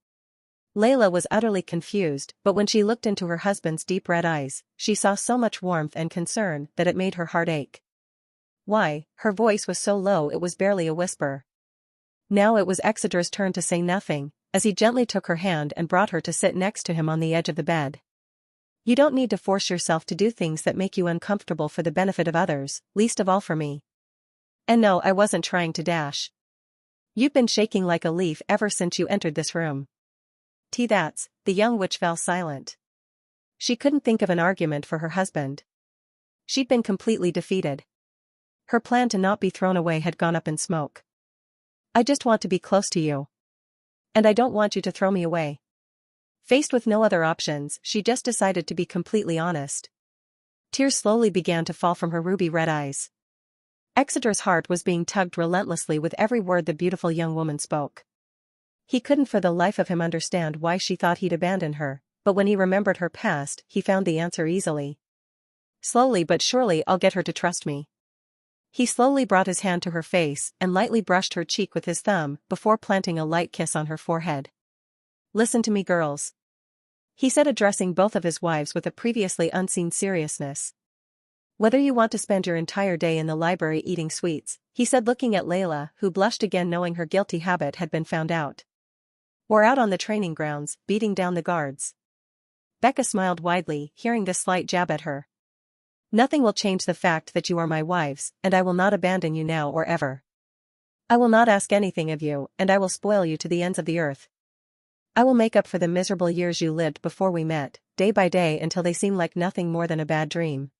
Layla was utterly confused, but when she looked into her husband's deep red eyes, she saw so much warmth and concern that it made her heart ache. "Why?" Her voice was so low it was barely a whisper. Now it was Exeter's turn to say nothing, as he gently took her hand and brought her to sit next to him on the edge of the bed. "You don't need to force yourself to do things that make you uncomfortable for the benefit of others, least of all for me. And no, I wasn't trying to dash. You've been shaking like a leaf ever since you entered this room." That's. The young witch fell silent. She couldn't think of an argument for her husband. She'd been completely defeated. Her plan to not be thrown away had gone up in smoke. "I just want to be close to you. And I don't want you to throw me away." Faced with no other options, she just decided to be completely honest. Tears slowly began to fall from her ruby-red eyes. Exeter's heart was being tugged relentlessly with every word the beautiful young woman spoke. He couldn't for the life of him understand why she thought he'd abandon her, but when he remembered her past, he found the answer easily. "Slowly but surely I'll get her to trust me." He slowly brought his hand to her face and lightly brushed her cheek with his thumb before planting a light kiss on her forehead. "Listen to me, girls," he said, addressing both of his wives with a previously unseen seriousness. "Whether you want to spend your entire day in the library eating sweets," he said, looking at Layla, who blushed again knowing her guilty habit had been found out, "or out on the training grounds, beating down the guards." Becca smiled widely, hearing this slight jab at her. "Nothing will change the fact that you are my wives, and I will not abandon you now or ever." I will not ask anything of you, and I will spoil you to the ends of the earth. I will make up for the miserable years you lived before we met, day by day until they seem like nothing more than a bad dream.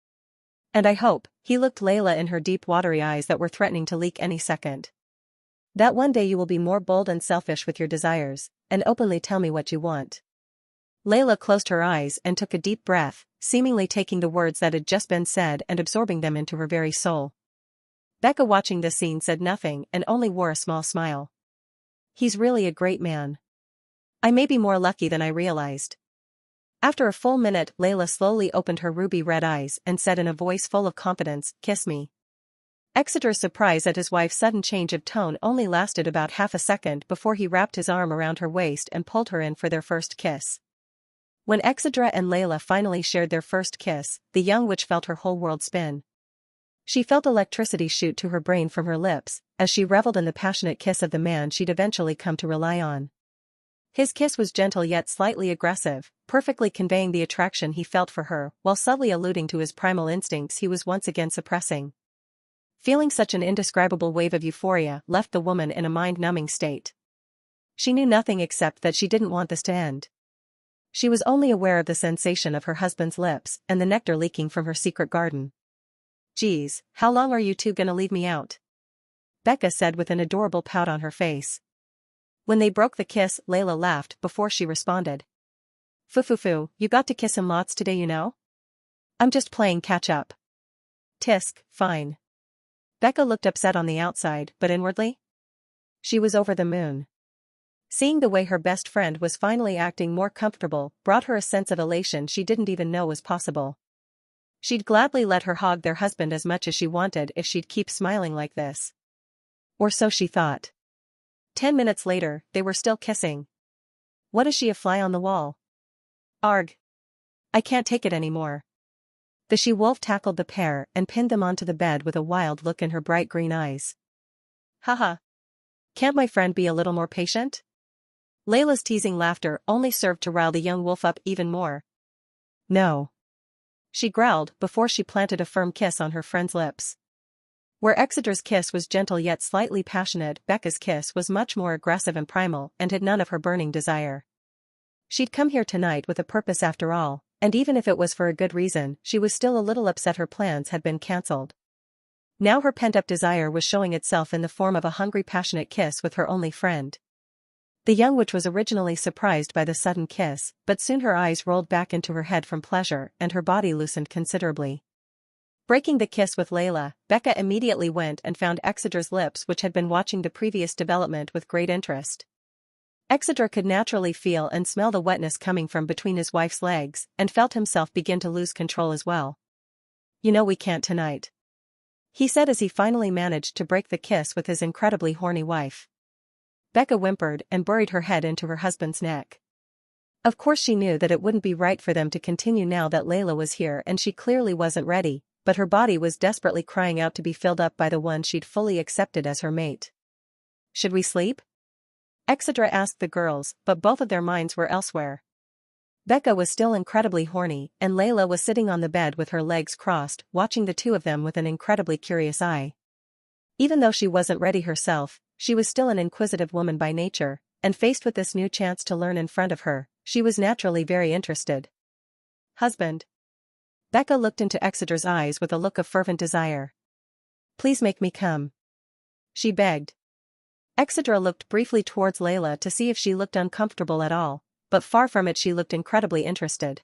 And I hope," he looked Layla in her deep watery eyes that were threatening to leak any second, "that one day you will be more bold and selfish with your desires, and openly tell me what you want." Layla closed her eyes and took a deep breath, seemingly taking the words that had just been said and absorbing them into her very soul. Becca, watching this scene, said nothing and only wore a small smile. "He's really a great man. I may be more lucky than I realized." After a full minute, Layla slowly opened her ruby-red eyes and said in a voice full of confidence, "Kiss me." Exeter's surprise at his wife's sudden change of tone only lasted about half a second before he wrapped his arm around her waist and pulled her in for their first kiss. When Exedra and Layla finally shared their first kiss, the young witch felt her whole world spin. She felt electricity shoot to her brain from her lips, as she reveled in the passionate kiss of the man she'd eventually come to rely on. His kiss was gentle yet slightly aggressive, perfectly conveying the attraction he felt for her, while subtly alluding to his primal instincts he was once again suppressing. Feeling such an indescribable wave of euphoria left the woman in a mind-numbing state. She knew nothing except that she didn't want this to end. She was only aware of the sensation of her husband's lips and the nectar leaking from her secret garden. "Geez, how long are you two gonna leave me out?" Becca said with an adorable pout on her face. When they broke the kiss, Layla laughed before she responded. "Foo, you got to kiss him lots today, you know? I'm just playing catch-up." "Tisk, fine." Becca looked upset on the outside, but inwardly, she was over the moon. Seeing the way her best friend was finally acting more comfortable brought her a sense of elation she didn't even know was possible. She'd gladly let her hog their husband as much as she wanted if she'd keep smiling like this. Or so she thought. 10 minutes later, they were still kissing. "What is she, a fly on the wall? Arg. I can't take it anymore." The she-wolf tackled the pair and pinned them onto the bed with a wild look in her bright green eyes. "Haha. Can't my friend be a little more patient?" Layla's teasing laughter only served to rile the young wolf up even more. "No," she growled before she planted a firm kiss on her friend's lips. Where Exeter's kiss was gentle yet slightly passionate, Becca's kiss was much more aggressive and primal and had none of her burning desire. She'd come here tonight with a purpose after all, and even if it was for a good reason, she was still a little upset her plans had been cancelled. Now her pent-up desire was showing itself in the form of a hungry, passionate kiss with her only friend. The young witch was originally surprised by the sudden kiss, but soon her eyes rolled back into her head from pleasure and her body loosened considerably. Breaking the kiss with Layla, Becca immediately went and found Exeter's lips, which had been watching the previous development with great interest. Exeter could naturally feel and smell the wetness coming from between his wife's legs and felt himself begin to lose control as well. "You know we can't tonight," he said as he finally managed to break the kiss with his incredibly horny wife. Becca whimpered and buried her head into her husband's neck. Of course she knew that it wouldn't be right for them to continue now that Layla was here, and she clearly wasn't ready, but her body was desperately crying out to be filled up by the one she'd fully accepted as her mate. "Should we sleep?" Exeter asked the girls, but both of their minds were elsewhere. Becca was still incredibly horny, and Layla was sitting on the bed with her legs crossed, watching the two of them with an incredibly curious eye. Even though she wasn't ready herself, she was still an inquisitive woman by nature, and faced with this new chance to learn in front of her, she was naturally very interested. "Husband." Becca looked into Exeter's eyes with a look of fervent desire. "Please make me come," she begged. Exeter looked briefly towards Layla to see if she looked uncomfortable at all, but far from it, she looked incredibly interested.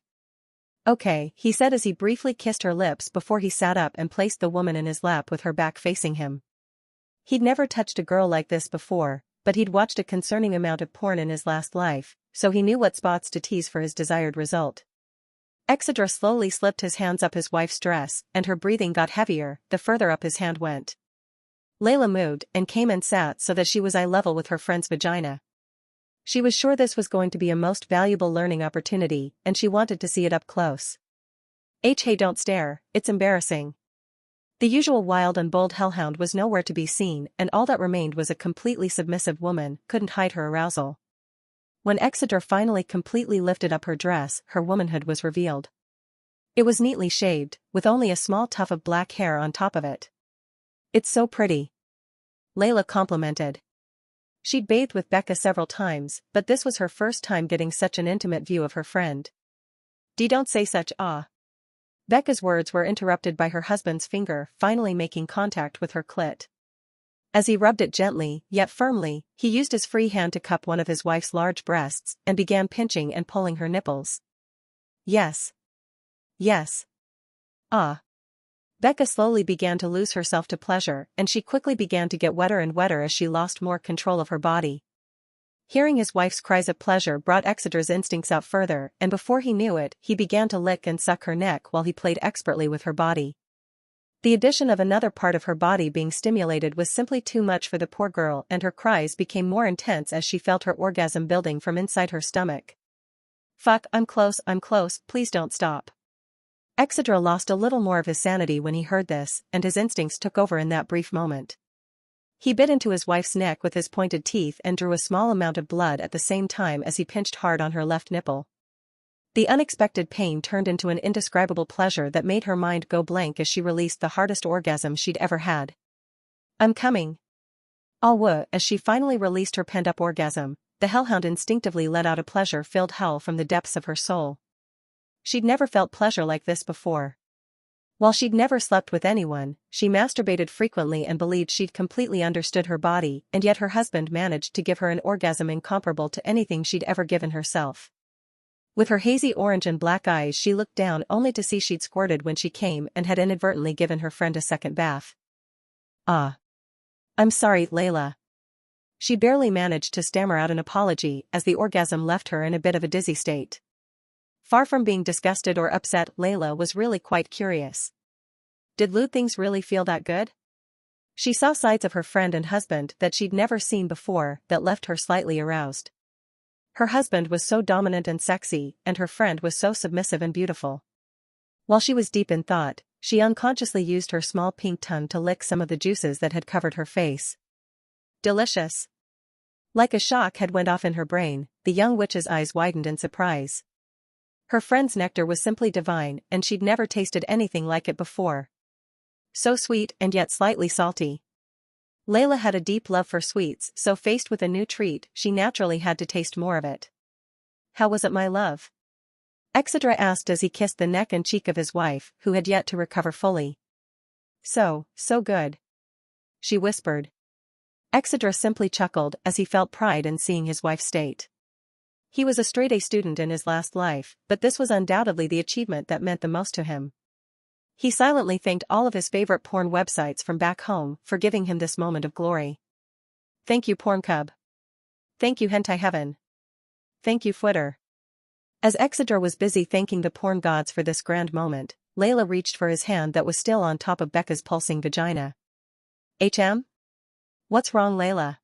"Okay," he said as he briefly kissed her lips before he sat up and placed the woman in his lap with her back facing him. He'd never touched a girl like this before, but he'd watched a concerning amount of porn in his last life, so he knew what spots to tease for his desired result. Exeter slowly slipped his hands up his wife's dress, and her breathing got heavier the further up his hand went. Layla moved and came and sat so that she was eye level with her friend's vagina. She was sure this was going to be a most valuable learning opportunity, and she wanted to see it up close. Hey, don't stare, it's embarrassing." The usual wild and bold hellhound was nowhere to be seen, and all that remained was a completely submissive woman couldn't hide her arousal. When Exeter finally completely lifted up her dress, her womanhood was revealed. It was neatly shaved, with only a small tuft of black hair on top of it. "It's so pretty." Layla complimented. She'd bathed with Becca several times, but this was her first time getting such an intimate view of her friend. Don't say such Becca's words were interrupted by her husband's finger finally making contact with her clit. As he rubbed it gently, yet firmly, he used his free hand to cup one of his wife's large breasts and began pinching and pulling her nipples. Yes. Yes. Becca slowly began to lose herself to pleasure, and she quickly began to get wetter and wetter as she lost more control of her body. Hearing his wife's cries of pleasure brought Exeter's instincts out further, and before he knew it, he began to lick and suck her neck while he played expertly with her body. The addition of another part of her body being stimulated was simply too much for the poor girl, and her cries became more intense as she felt her orgasm building from inside her stomach. Fuck, I'm close, please don't stop. Exeter lost a little more of his sanity when he heard this, and his instincts took over in that brief moment. He bit into his wife's neck with his pointed teeth and drew a small amount of blood at the same time as he pinched hard on her left nipple. The unexpected pain turned into an indescribable pleasure that made her mind go blank as she released the hardest orgasm she'd ever had. I'm coming. As she finally released her pent-up orgasm, the hellhound instinctively let out a pleasure-filled howl from the depths of her soul. She'd never felt pleasure like this before. While she'd never slept with anyone, she masturbated frequently and believed she'd completely understood her body, and yet her husband managed to give her an orgasm incomparable to anything she'd ever given herself. With her hazy orange and black eyes she looked down only to see she'd squirted when she came and had inadvertently given her friend a second bath. I'm sorry, Layla. She barely managed to stammer out an apology as the orgasm left her in a bit of a dizzy state. Far from being disgusted or upset, Layla was really quite curious. Did lewd things really feel that good? She saw sides of her friend and husband that she'd never seen before that left her slightly aroused. Her husband was so dominant and sexy, and her friend was so submissive and beautiful. While she was deep in thought, she unconsciously used her small pink tongue to lick some of the juices that had covered her face. Delicious. Like a shock had went off in her brain, the young witch's eyes widened in surprise. Her friend's nectar was simply divine, and she'd never tasted anything like it before. So sweet and yet slightly salty. Layla had a deep love for sweets, so faced with a new treat, she naturally had to taste more of it. How was it, my love? Exeter asked as he kissed the neck and cheek of his wife, who had yet to recover fully. So good. She whispered. Exeter simply chuckled as he felt pride in seeing his wife's state. He was a straight-A student in his last life, but this was undoubtedly the achievement that meant the most to him. He silently thanked all of his favorite porn websites from back home for giving him this moment of glory. Thank you, Pornhub. Thank you, Hentai Heaven. Thank you, Twitter. As Exeter was busy thanking the porn gods for this grand moment, Layla reached for his hand that was still on top of Becca's pulsing vagina. What's wrong, Layla?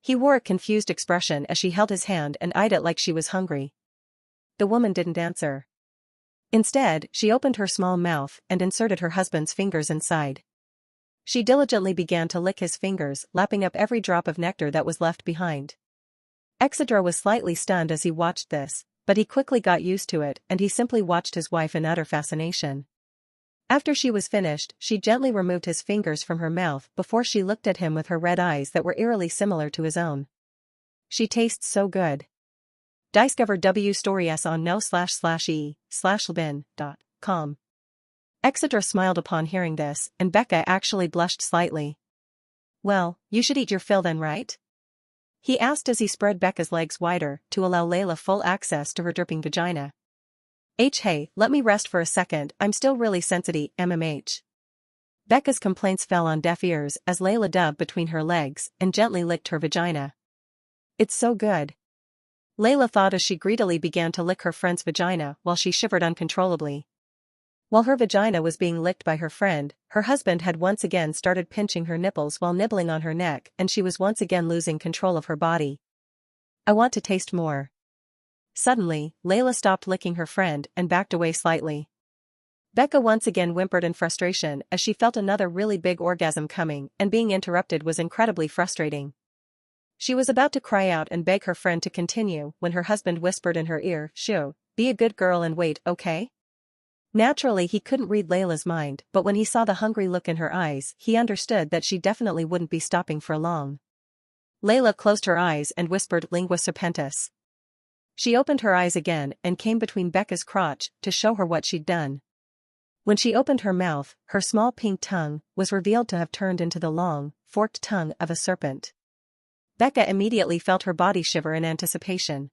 He wore a confused expression as she held his hand and eyed it like she was hungry. The woman didn't answer. Instead, she opened her small mouth and inserted her husband's fingers inside. She diligently began to lick his fingers, lapping up every drop of nectar that was left behind. Exeter was slightly stunned as he watched this, but he quickly got used to it and he simply watched his wife in utter fascination. After she was finished, she gently removed his fingers from her mouth before she looked at him with her red eyes that were eerily similar to his own. She tastes so good. Discover WStories on no/e/lbin.com. Exeter smiled upon hearing this, and Becca actually blushed slightly. Well, you should eat your fill then, right? He asked as he spread Becca's legs wider to allow Layla full access to her dripping vagina. Hey, let me rest for a second, I'm still really sensitive, MMH. Becca's complaints fell on deaf ears as Layla dove between her legs and gently licked her vagina. It's so good. Layla thought as she greedily began to lick her friend's vagina while she shivered uncontrollably. While her vagina was being licked by her friend, her husband had once again started pinching her nipples while nibbling on her neck, and she was once again losing control of her body. I want to taste more. Suddenly, Layla stopped licking her friend and backed away slightly. Becca once again whimpered in frustration as she felt another really big orgasm coming, and being interrupted was incredibly frustrating. She was about to cry out and beg her friend to continue when her husband whispered in her ear, "Shoo, be a good girl and wait, okay?" Naturally, he couldn't read Layla's mind, but when he saw the hungry look in her eyes, he understood that she definitely wouldn't be stopping for long. Layla closed her eyes and whispered lingua serpentis. She opened her eyes again and came between Becca's crotch to show her what she'd done. When she opened her mouth, her small pink tongue was revealed to have turned into the long, forked tongue of a serpent. Becca immediately felt her body shiver in anticipation.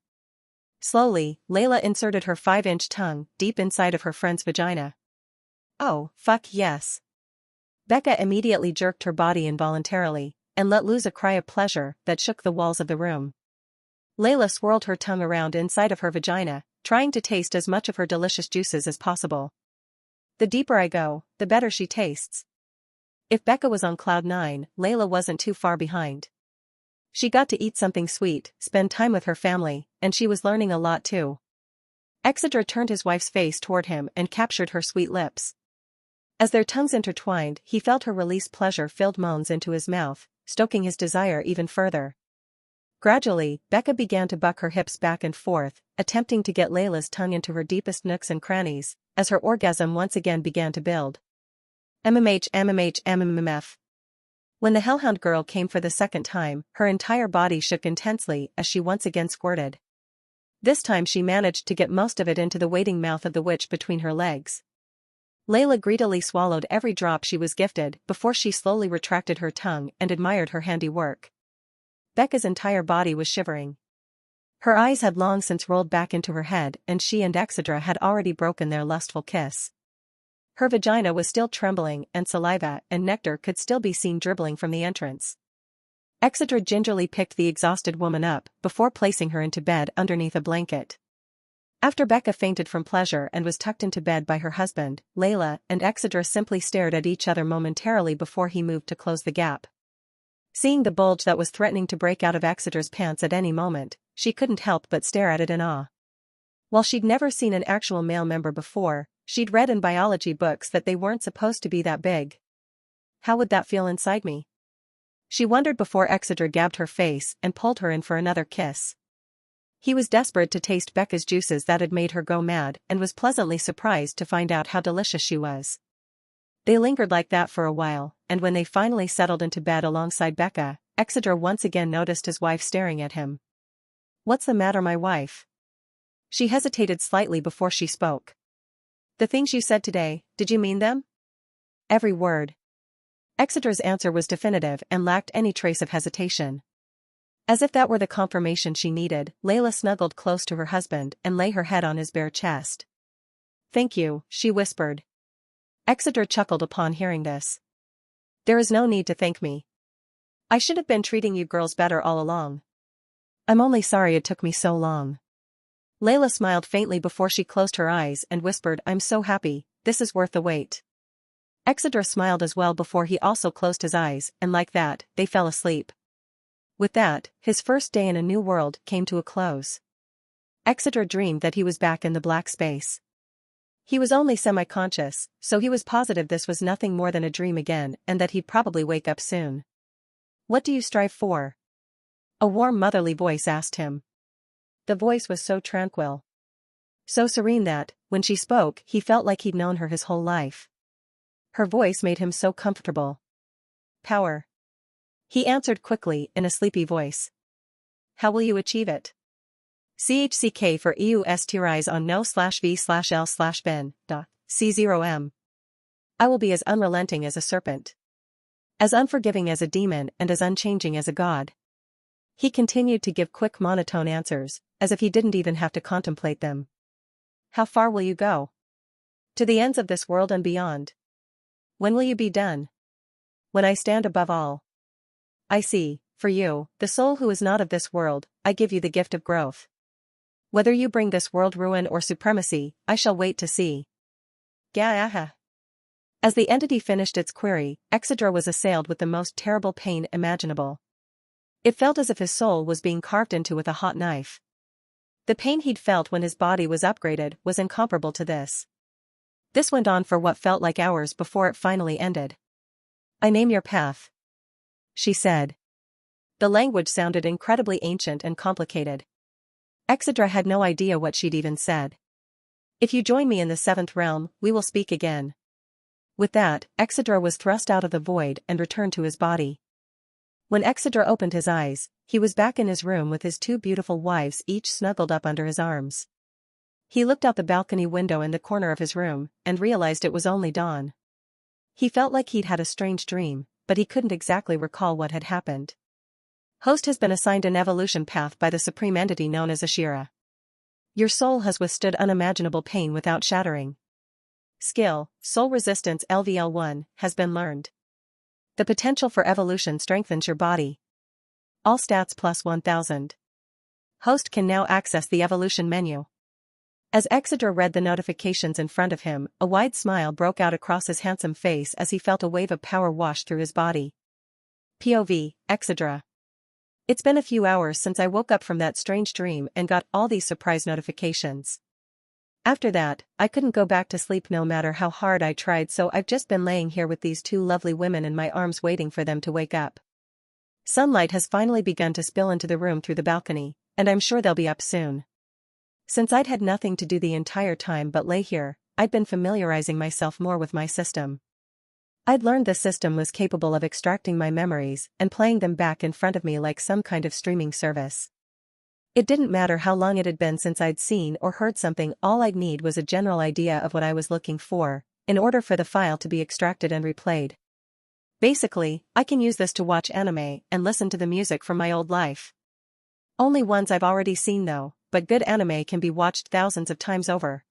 Slowly, Layla inserted her 5-inch tongue deep inside of her friend's vagina. Oh, fuck yes. Becca immediately jerked her body involuntarily and let loose a cry of pleasure that shook the walls of the room. Layla swirled her tongue around inside of her vagina, trying to taste as much of her delicious juices as possible. The deeper I go, the better she tastes. If Becca was on cloud 9, Layla wasn't too far behind. She got to eat something sweet, spend time with her family, and she was learning a lot too. Exedra turned his wife's face toward him and captured her sweet lips. As their tongues intertwined, he felt her release pleasure-filled moans into his mouth, stoking his desire even further. Gradually, Becca began to buck her hips back and forth, attempting to get Layla's tongue into her deepest nooks and crannies, as her orgasm once again began to build. MMH. When the Hellhound girl came for the second time, her entire body shook intensely as she once again squirted. This time she managed to get most of it into the waiting mouth of the witch between her legs. Layla greedily swallowed every drop she was gifted before she slowly retracted her tongue and admired her handiwork. Becca's entire body was shivering. Her eyes had long since rolled back into her head and she and Exedra had already broken their lustful kiss. Her vagina was still trembling and saliva and nectar could still be seen dribbling from the entrance. Exedra gingerly picked the exhausted woman up before placing her into bed underneath a blanket. After Becca fainted from pleasure and was tucked into bed by her husband, Layla and Exedra simply stared at each other momentarily before he moved to close the gap. Seeing the bulge that was threatening to break out of Exeter's pants at any moment, she couldn't help but stare at it in awe. While she'd never seen an actual male member before, she'd read in biology books that they weren't supposed to be that big. How would that feel inside me? She wondered before Exeter gabbed her face and pulled her in for another kiss. He was desperate to taste Becca's juices that had made her go mad and was pleasantly surprised to find out how delicious she was. They lingered like that for a while, and when they finally settled into bed alongside Becca, Exeter once again noticed his wife staring at him. "What's the matter, my wife?" She hesitated slightly before she spoke. "The things you said today, did you mean them?" "Every word." Exeter's answer was definitive and lacked any trace of hesitation. As if that were the confirmation she needed, Layla snuggled close to her husband and lay her head on his bare chest. "Thank you," she whispered. Exeter chuckled upon hearing this. "There is no need to thank me. I should have been treating you girls better all along. I'm only sorry it took me so long." Layla smiled faintly before she closed her eyes and whispered, "I'm so happy, this is worth the wait." Exeter smiled as well before he also closed his eyes, and like that, they fell asleep. With that, his first day in a new world came to a close. Exeter dreamed that he was back in the black space. He was only semi-conscious, so he was positive this was nothing more than a dream again and that he'd probably wake up soon. "What do you strive for?" a warm motherly voice asked him. The voice was so tranquil, so serene that, when she spoke, he felt like he'd known her his whole life. Her voice made him so comfortable. "Power," he answered quickly in a sleepy voice. "How will you achieve it?" CHCK for EUSTRIs on no/v/l/ben. C0M. "I will be as unrelenting as a serpent, as unforgiving as a demon and as unchanging as a god." He continued to give quick monotone answers, as if he didn't even have to contemplate them. "How far will you go?" "To the ends of this world and beyond." "When will you be done?" "When I stand above all." "I see, for you, the soul who is not of this world, I give you the gift of growth. Whether you bring this world ruin or supremacy, I shall wait to see." Gah. As the entity finished its query, Exedra was assailed with the most terrible pain imaginable. It felt as if his soul was being carved into with a hot knife. The pain he'd felt when his body was upgraded was incomparable to this. This went on for what felt like hours before it finally ended. "I name your path," she said. The language sounded incredibly ancient and complicated. Exedra had no idea what she'd even said. If you join me in the seventh realm, we will speak again. With that, Exedra was thrust out of the void and returned to his body. When Exedra opened his eyes, he was back in his room with his two beautiful wives each snuggled up under his arms. He looked out the balcony window in the corner of his room and realized it was only dawn. He felt like he'd had a strange dream, but he couldn't exactly recall what had happened. Host has been assigned an evolution path by the supreme entity known as Ashira. Your soul has withstood unimaginable pain without shattering. Skill, Soul Resistance LVL1, has been learned. The potential for evolution strengthens your body. All stats plus 1000. Host can now access the evolution menu. As Exedra read the notifications in front of him, a wide smile broke out across his handsome face as he felt a wave of power wash through his body. POV, Exedra. It's been a few hours since I woke up from that strange dream and got all these surprise notifications. After that, I couldn't go back to sleep no matter how hard I tried, so I've just been laying here with these two lovely women in my arms waiting for them to wake up. Sunlight has finally begun to spill into the room through the balcony, and I'm sure they'll be up soon. Since I'd had nothing to do the entire time but lay here, I'd been familiarizing myself more with my system. I'd learned the system was capable of extracting my memories and playing them back in front of me like some kind of streaming service. It didn't matter how long it had been since I'd seen or heard something, all I'd need was a general idea of what I was looking for, in order for the file to be extracted and replayed. Basically, I can use this to watch anime and listen to the music from my old life. Only ones I've already seen though, but good anime can be watched thousands of times over.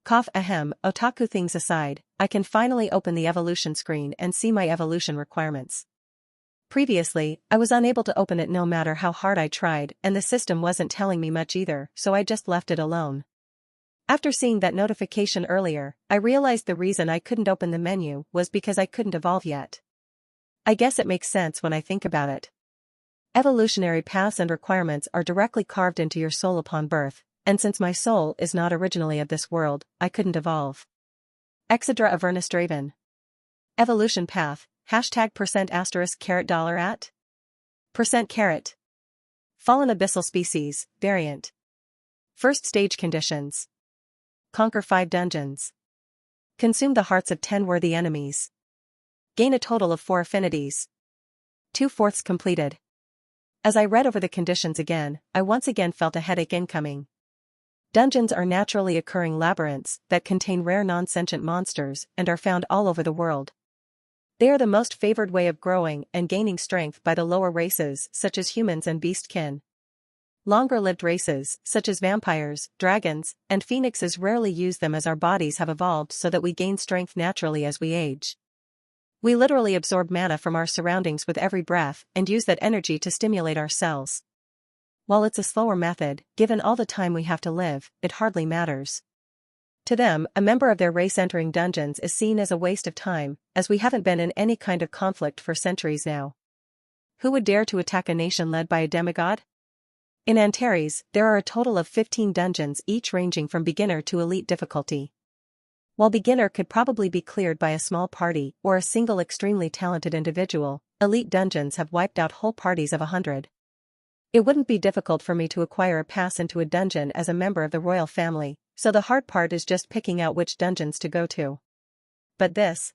Cough ahem, otaku things aside, I can finally open the evolution screen and see my evolution requirements. Previously, I was unable to open it no matter how hard I tried, and the system wasn't telling me much either, so I just left it alone. After seeing that notification earlier, I realized the reason I couldn't open the menu was because I couldn't evolve yet. I guess it makes sense when I think about it. Evolutionary paths and requirements are directly carved into your soul upon birth, and since my soul is not originally of this world, I couldn't evolve. Exedra Avernus Draven. Evolution path, #% $@. %. Fallen abyssal species, variant. First stage conditions. Conquer 5 dungeons. Consume the hearts of 10 worthy enemies. Gain a total of 4 affinities. 2/4 completed. As I read over the conditions again, I once again felt a headache incoming. Dungeons are naturally occurring labyrinths that contain rare non-sentient monsters and are found all over the world. They are the most favored way of growing and gaining strength by the lower races such as humans and beastkin. Longer-lived races, such as vampires, dragons, and phoenixes rarely use them as our bodies have evolved so that we gain strength naturally as we age. We literally absorb mana from our surroundings with every breath and use that energy to stimulate our cells. While it's a slower method, given all the time we have to live, it hardly matters. To them, a member of their race entering dungeons is seen as a waste of time, as we haven't been in any kind of conflict for centuries now. Who would dare to attack a nation led by a demigod? In Antares, there are a total of 15 dungeons, each ranging from beginner to elite difficulty. While beginner could probably be cleared by a small party or a single extremely talented individual, elite dungeons have wiped out whole parties of 100. It wouldn't be difficult for me to acquire a pass into a dungeon as a member of the royal family, so the hard part is just picking out which dungeons to go to. But this.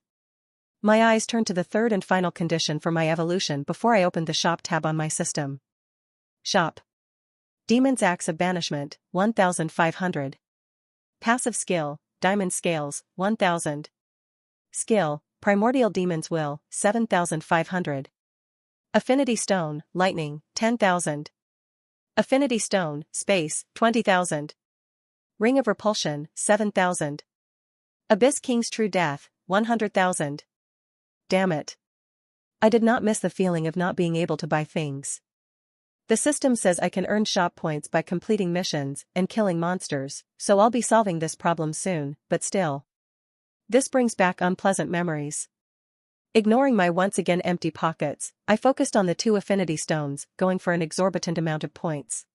My eyes turned to the third and final condition for my evolution before I opened the shop tab on my system. Shop. Demon's Axe of Banishment, 1500. Passive skill, Diamond Scales, 1000. Skill, Primordial Demon's Will, 7500. Affinity Stone, Lightning, 10,000. Affinity Stone, Space, 20,000. Ring of Repulsion, 7,000. Abyss King's True Death, 100,000. Damn it. I did not miss the feeling of not being able to buy things. The system says I can earn shop points by completing missions and killing monsters, so I'll be solving this problem soon, but still. This brings back unpleasant memories. Ignoring my once again empty pockets, I focused on the 2 affinity stones, going for an exorbitant amount of points.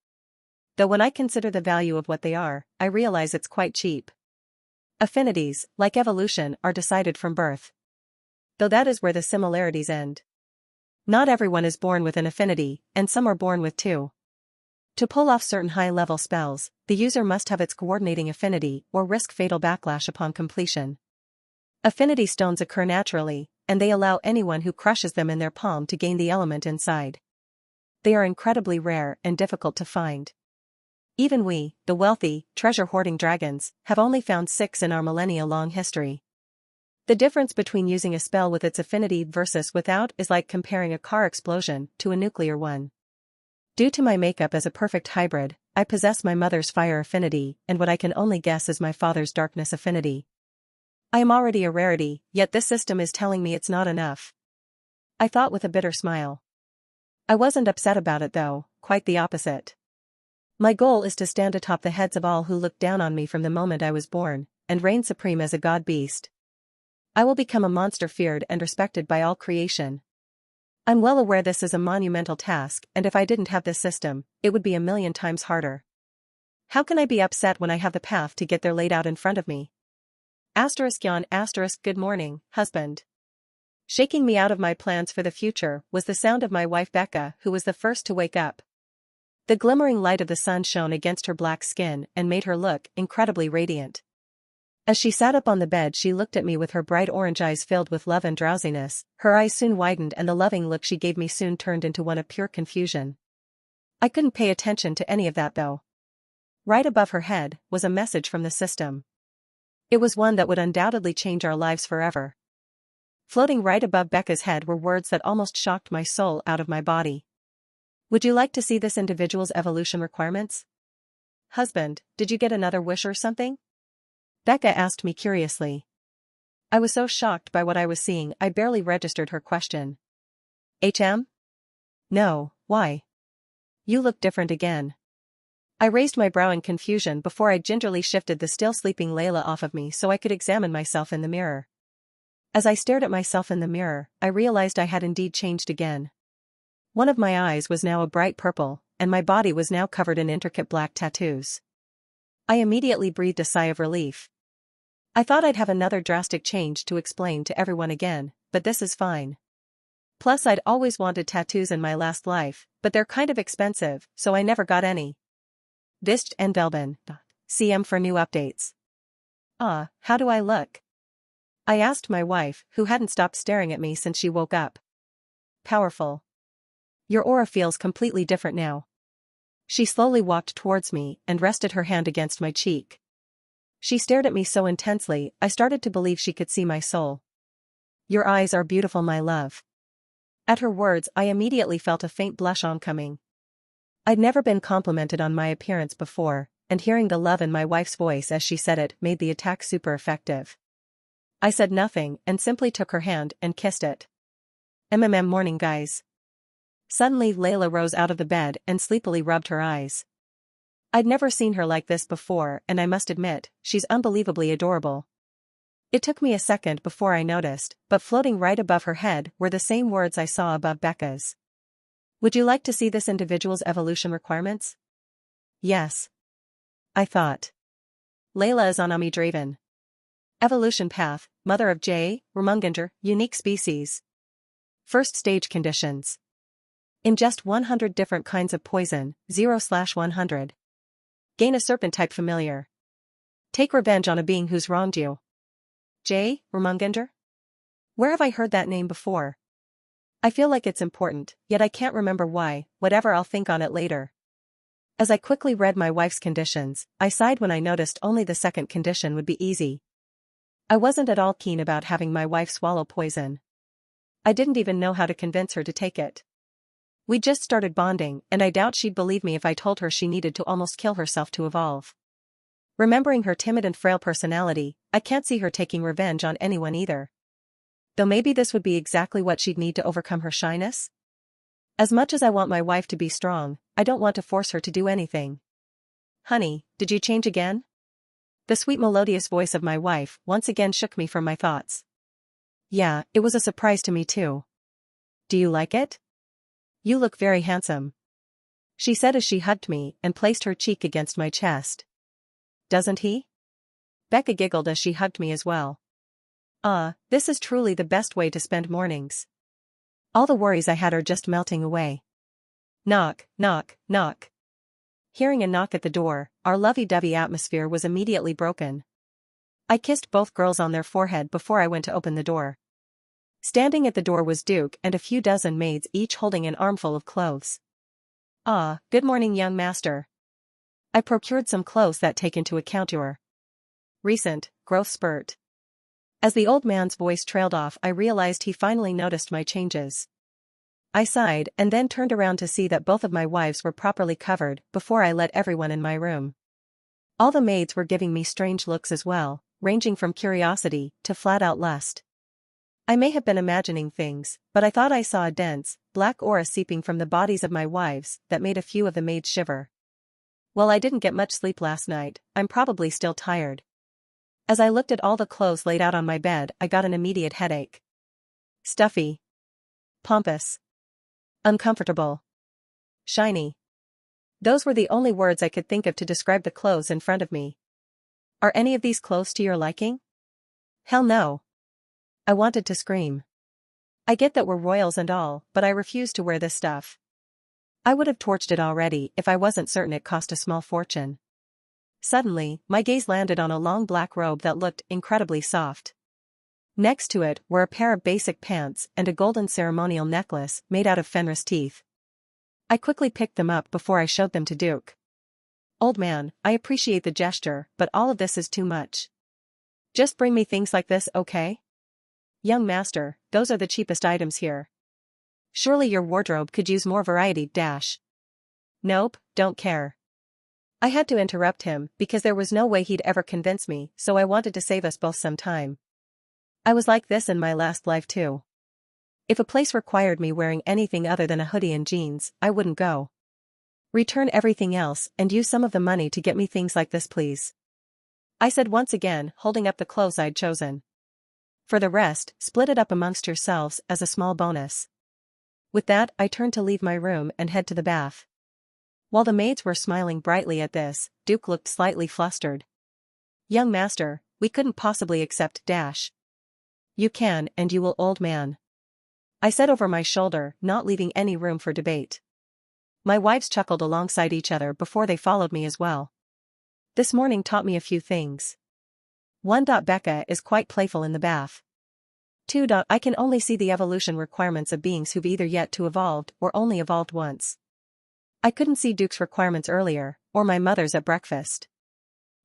Though when I consider the value of what they are, I realize it's quite cheap. Affinities, like evolution, are decided from birth. Though that is where the similarities end. Not everyone is born with an affinity, and some are born with 2. To pull off certain high-level spells, the user must have its coordinating affinity or risk fatal backlash upon completion. Affinity stones occur naturally, and they allow anyone who crushes them in their palm to gain the element inside. They are incredibly rare and difficult to find. Even we, the wealthy, treasure-hoarding dragons, have only found 6 in our millennia-long history. The difference between using a spell with its affinity versus without is like comparing a car explosion to a nuclear one. Due to my makeup as a perfect hybrid, I possess my mother's fire affinity and what I can only guess is my father's darkness affinity. I am already a rarity, yet this system is telling me it's not enough. I thought with a bitter smile. I wasn't upset about it though, quite the opposite. My goal is to stand atop the heads of all who looked down on me from the moment I was born, and reign supreme as a god beast. I will become a monster feared and respected by all creation. I'm well aware this is a monumental task, and if I didn't have this system, it would be a million times harder. How can I be upset when I have the path to get there laid out in front of me? Yawn. Good morning, husband. Shaking me out of my plans for the future was the sound of my wife Becca, who was the first to wake up. The glimmering light of the sun shone against her black skin and made her look incredibly radiant. As she sat up on the bed, she looked at me with her bright orange eyes filled with love and drowsiness. Her eyes soon widened and the loving look she gave me soon turned into one of pure confusion. I couldn't pay attention to any of that though. Right above her head was a message from the system. It was one that would undoubtedly change our lives forever. Floating right above Becca's head were words that almost shocked my soul out of my body. Would you like to see this individual's evolution requirements? Husband, did you get another wish or something? Becca asked me curiously. I was so shocked by what I was seeing I barely registered her question. No, why? You look different again. I raised my brow in confusion before I gingerly shifted the still sleeping Layla off of me so I could examine myself in the mirror. As I stared at myself in the mirror, I realized I had indeed changed again. One of my eyes was now a bright purple, and my body was now covered in intricate black tattoos. I immediately breathed a sigh of relief. I thought I'd have another drastic change to explain to everyone again, but this is fine. Plus I'd always wanted tattoos in my last life, but they're kind of expensive, so I never got any. Discht and Belbin. CM for new updates. How do I look? I asked my wife, who hadn't stopped staring at me since she woke up. Powerful. Your aura feels completely different now. She slowly walked towards me and rested her hand against my cheek. She stared at me so intensely, I started to believe she could see my soul. Your eyes are beautiful, my love. At her words, I immediately felt a faint blush oncoming. I'd never been complimented on my appearance before, and hearing the love in my wife's voice as she said it made the attack super effective. I said nothing and simply took her hand and kissed it. Morning, guys. Suddenly Layla rose out of the bed and sleepily rubbed her eyes. I'd never seen her like this before and I must admit, she's unbelievably adorable. It took me a second before I noticed, but floating right above her head were the same words I saw above Becca's. Would you like to see this individual's evolution requirements? Yes. I thought. Layla is Anami Draven. Evolution path, Mother of J. Rumungander, unique species. First stage conditions. Ingest 100 different kinds of poison, 0/100. Gain a serpent-type familiar. Take revenge on a being who's wronged you. J. Rumungander? Where have I heard that name before? I feel like it's important, yet I can't remember why. Whatever, I'll think on it later. As I quickly read my wife's conditions, I sighed when I noticed only the second condition would be easy. I wasn't at all keen about having my wife swallow poison. I didn't even know how to convince her to take it. We just started bonding, and I doubt she'd believe me if I told her she needed to almost kill herself to evolve. Remembering her timid and frail personality, I can't see her taking revenge on anyone either. Though maybe this would be exactly what she'd need to overcome her shyness? As much as I want my wife to be strong, I don't want to force her to do anything. Honey, did you change again? The sweet melodious voice of my wife once again shook me from my thoughts. Yeah, it was a surprise to me too. Do you like it? You look very handsome. She said as she hugged me and placed her cheek against my chest. Doesn't he? Becca giggled as she hugged me as well. This is truly the best way to spend mornings. All the worries I had are just melting away. Knock, knock, knock. Hearing a knock at the door, our lovey-dovey atmosphere was immediately broken. I kissed both girls on their forehead before I went to open the door. Standing at the door was Duke and a few dozen maids each holding an armful of clothes. "Ah, good morning, young master. I procured some clothes that take into account your recent growth spurt." As the old man's voice trailed off, I realized he finally noticed my changes. I sighed and then turned around to see that both of my wives were properly covered before I let everyone in my room. All the maids were giving me strange looks as well, ranging from curiosity to flat-out lust. I may have been imagining things, but I thought I saw a dense, black aura seeping from the bodies of my wives that made a few of the maids shiver. Well, I didn't get much sleep last night, I'm probably still tired. As I looked at all the clothes laid out on my bed, I got an immediate headache. Stuffy. Pompous. Uncomfortable. Shiny. Those were the only words I could think of to describe the clothes in front of me. Are any of these clothes to your liking? Hell no. I wanted to scream. I get that we're royals and all, but I refuse to wear this stuff. I would have torched it already if I wasn't certain it cost a small fortune. Suddenly, my gaze landed on a long black robe that looked incredibly soft. Next to it were a pair of basic pants and a golden ceremonial necklace made out of Fenris teeth. I quickly picked them up before I showed them to Duke. "Old man, I appreciate the gesture, but all of this is too much. Just bring me things like this, okay? Young master, those are the cheapest items here. Surely your wardrobe could use more variety. Nope, don't care." I had to interrupt him because there was no way he'd ever convince me, so I wanted to save us both some time. I was like this in my last life too. If a place required me wearing anything other than a hoodie and jeans, I wouldn't go. "Return everything else and use some of the money to get me things like this, please," I said once again, holding up the clothes I'd chosen. "For the rest, split it up amongst yourselves as a small bonus." With that, I turned to leave my room and head to the bath. While the maids were smiling brightly at this, Duke looked slightly flustered. "Young master, we couldn't possibly accept "You can and you will, old man," I said over my shoulder, not leaving any room for debate. My wives chuckled alongside each other before they followed me as well. This morning taught me a few things. 1. Becca is quite playful in the bath. 2. I can only see the evolution requirements of beings who've either yet to evolved or only evolved once. I couldn't see Duke's requirements earlier, or my mother's at breakfast.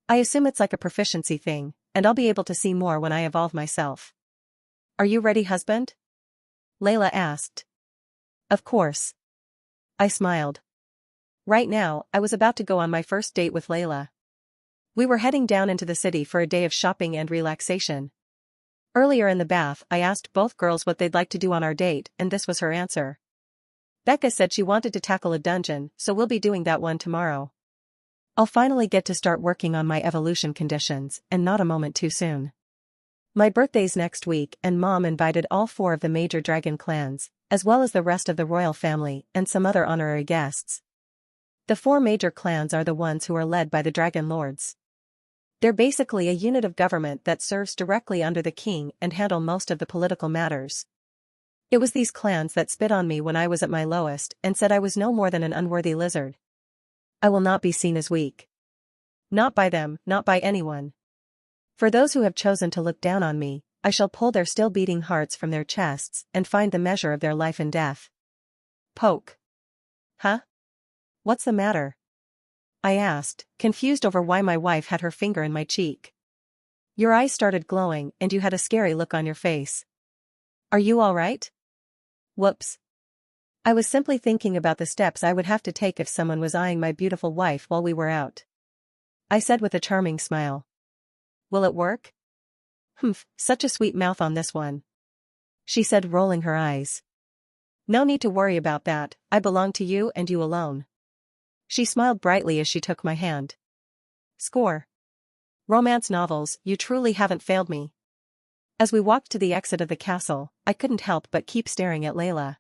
I assume it's like a proficiency thing, and I'll be able to see more when I evolve myself. "Are you ready, husband?" Layla asked. "Of course." I smiled. Right now, I was about to go on my first date with Layla. We were heading down into the city for a day of shopping and relaxation. Earlier in the bath, I asked both girls what they'd like to do on our date, and this was her answer. Becca said she wanted to tackle a dungeon, so we'll be doing that one tomorrow. I'll finally get to start working on my evolution conditions, and not a moment too soon. My birthday's next week, and Mom invited all 4 of the major dragon clans, as well as the rest of the royal family and some other honorary guests. The 4 major clans are the ones who are led by the dragon lords. They're basically a unit of government that serves directly under the king and handle most of the political matters. It was these clans that spit on me when I was at my lowest and said I was no more than an unworthy lizard. I will not be seen as weak. Not by them, not by anyone. For those who have chosen to look down on me, I shall pull their still beating hearts from their chests and find the measure of their life and death. Poke. Huh? What's the matter? I asked, confused over why my wife had her finger in my cheek. Your eyes started glowing and you had a scary look on your face. Are you all right? Whoops. I was simply thinking about the steps I would have to take if someone was eyeing my beautiful wife while we were out. I said with a charming smile. Will it work? Humph, such a sweet mouth on this one. She said, rolling her eyes. No need to worry about that, I belong to you and you alone. She smiled brightly as she took my hand. Score. Romance novels, you truly haven't failed me. As we walked to the exit of the castle, I couldn't help but keep staring at Layla.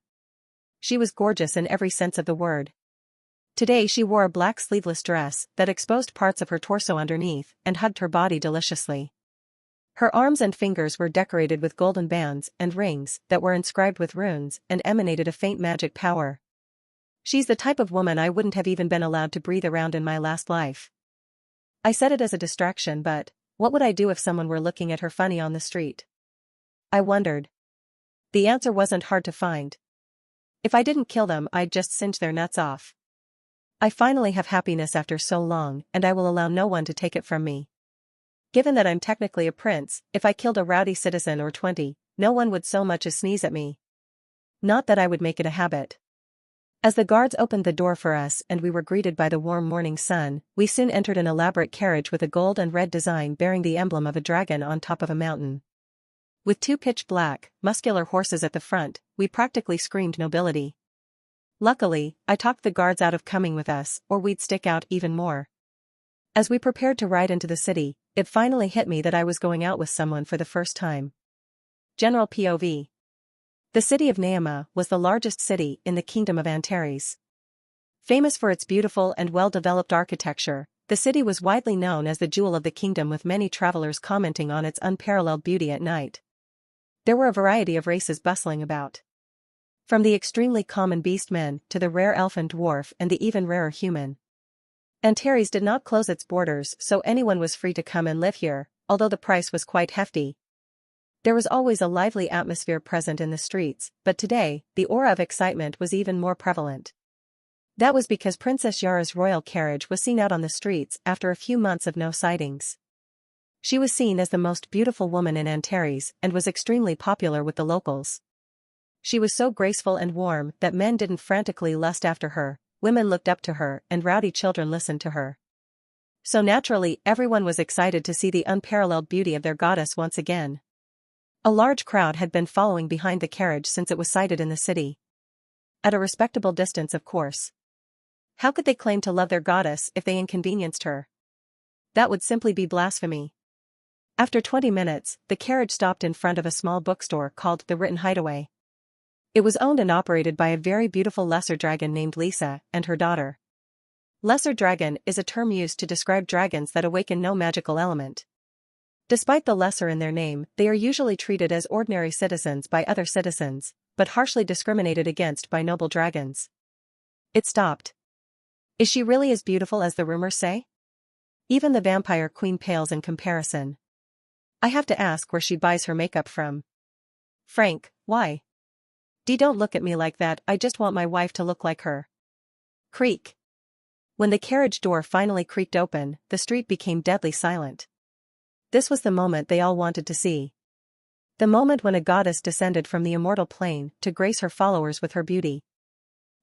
She was gorgeous in every sense of the word. Today she wore a black sleeveless dress that exposed parts of her torso underneath and hugged her body deliciously. Her arms and fingers were decorated with golden bands and rings that were inscribed with runes and emanated a faint magic power. She's the type of woman I wouldn't have even been allowed to breathe around in my last life. I said it as a distraction, but what would I do if someone were looking at her funny on the street? I wondered. The answer wasn't hard to find. If I didn't kill them, I'd just singe their nuts off. I finally have happiness after so long, and I will allow no one to take it from me. Given that I'm technically a prince, if I killed a rowdy citizen or 20, no one would so much as sneeze at me. Not that I would make it a habit. As the guards opened the door for us and we were greeted by the warm morning sun, we soon entered an elaborate carriage with a gold and red design bearing the emblem of a dragon on top of a mountain. With two pitch-black, muscular horses at the front, we practically screamed nobility. Luckily, I talked the guards out of coming with us, or we'd stick out even more. As we prepared to ride into the city, it finally hit me that I was going out with someone for the first time. General POV. The city of Neama was the largest city in the Kingdom of Antares. Famous for its beautiful and well-developed architecture, the city was widely known as the jewel of the kingdom, with many travelers commenting on its unparalleled beauty at night. There were a variety of races bustling about. From the extremely common beastmen to the rare elf and dwarf and the even rarer human. Antares did not close its borders, so anyone was free to come and live here, although the price was quite hefty. There was always a lively atmosphere present in the streets, but today, the aura of excitement was even more prevalent. That was because Princess Yara's royal carriage was seen out on the streets after a few months of no sightings. She was seen as the most beautiful woman in Antares and was extremely popular with the locals. She was so graceful and warm that men didn't frantically lust after her, women looked up to her, and rowdy children listened to her. So naturally, everyone was excited to see the unparalleled beauty of their goddess once again. A large crowd had been following behind the carriage since it was sighted in the city. At a respectable distance, of course. How could they claim to love their goddess if they inconvenienced her? That would simply be blasphemy. After 20 minutes, the carriage stopped in front of a small bookstore called The Written Hideaway. It was owned and operated by a very beautiful lesser dragon named Lisa and her daughter. Lesser dragon is a term used to describe dragons that awaken no magical element. Despite the lesser in their name, they are usually treated as ordinary citizens by other citizens, but harshly discriminated against by noble dragons. It stopped. Is she really as beautiful as the rumors say? Even the vampire queen pales in comparison. I have to ask where she buys her makeup from. Frank, why? Don't look at me like that, I just want my wife to look like her. Creak. When the carriage door finally creaked open, the street became deadly silent. This was the moment they all wanted to see. The moment when a goddess descended from the immortal plane to grace her followers with her beauty.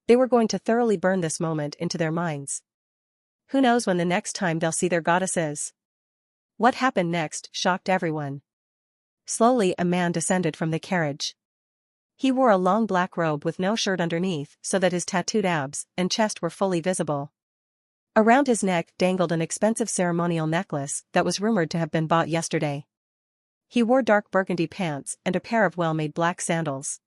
They were going to thoroughly burn this moment into their minds. Who knows when the next time they'll see their goddess is? What happened next shocked everyone. Slowly a man descended from the carriage. He wore a long black robe with no shirt underneath so that his tattooed abs and chest were fully visible. Around his neck dangled an expensive ceremonial necklace that was rumored to have been bought yesterday. He wore dark burgundy pants and a pair of well-made black sandals.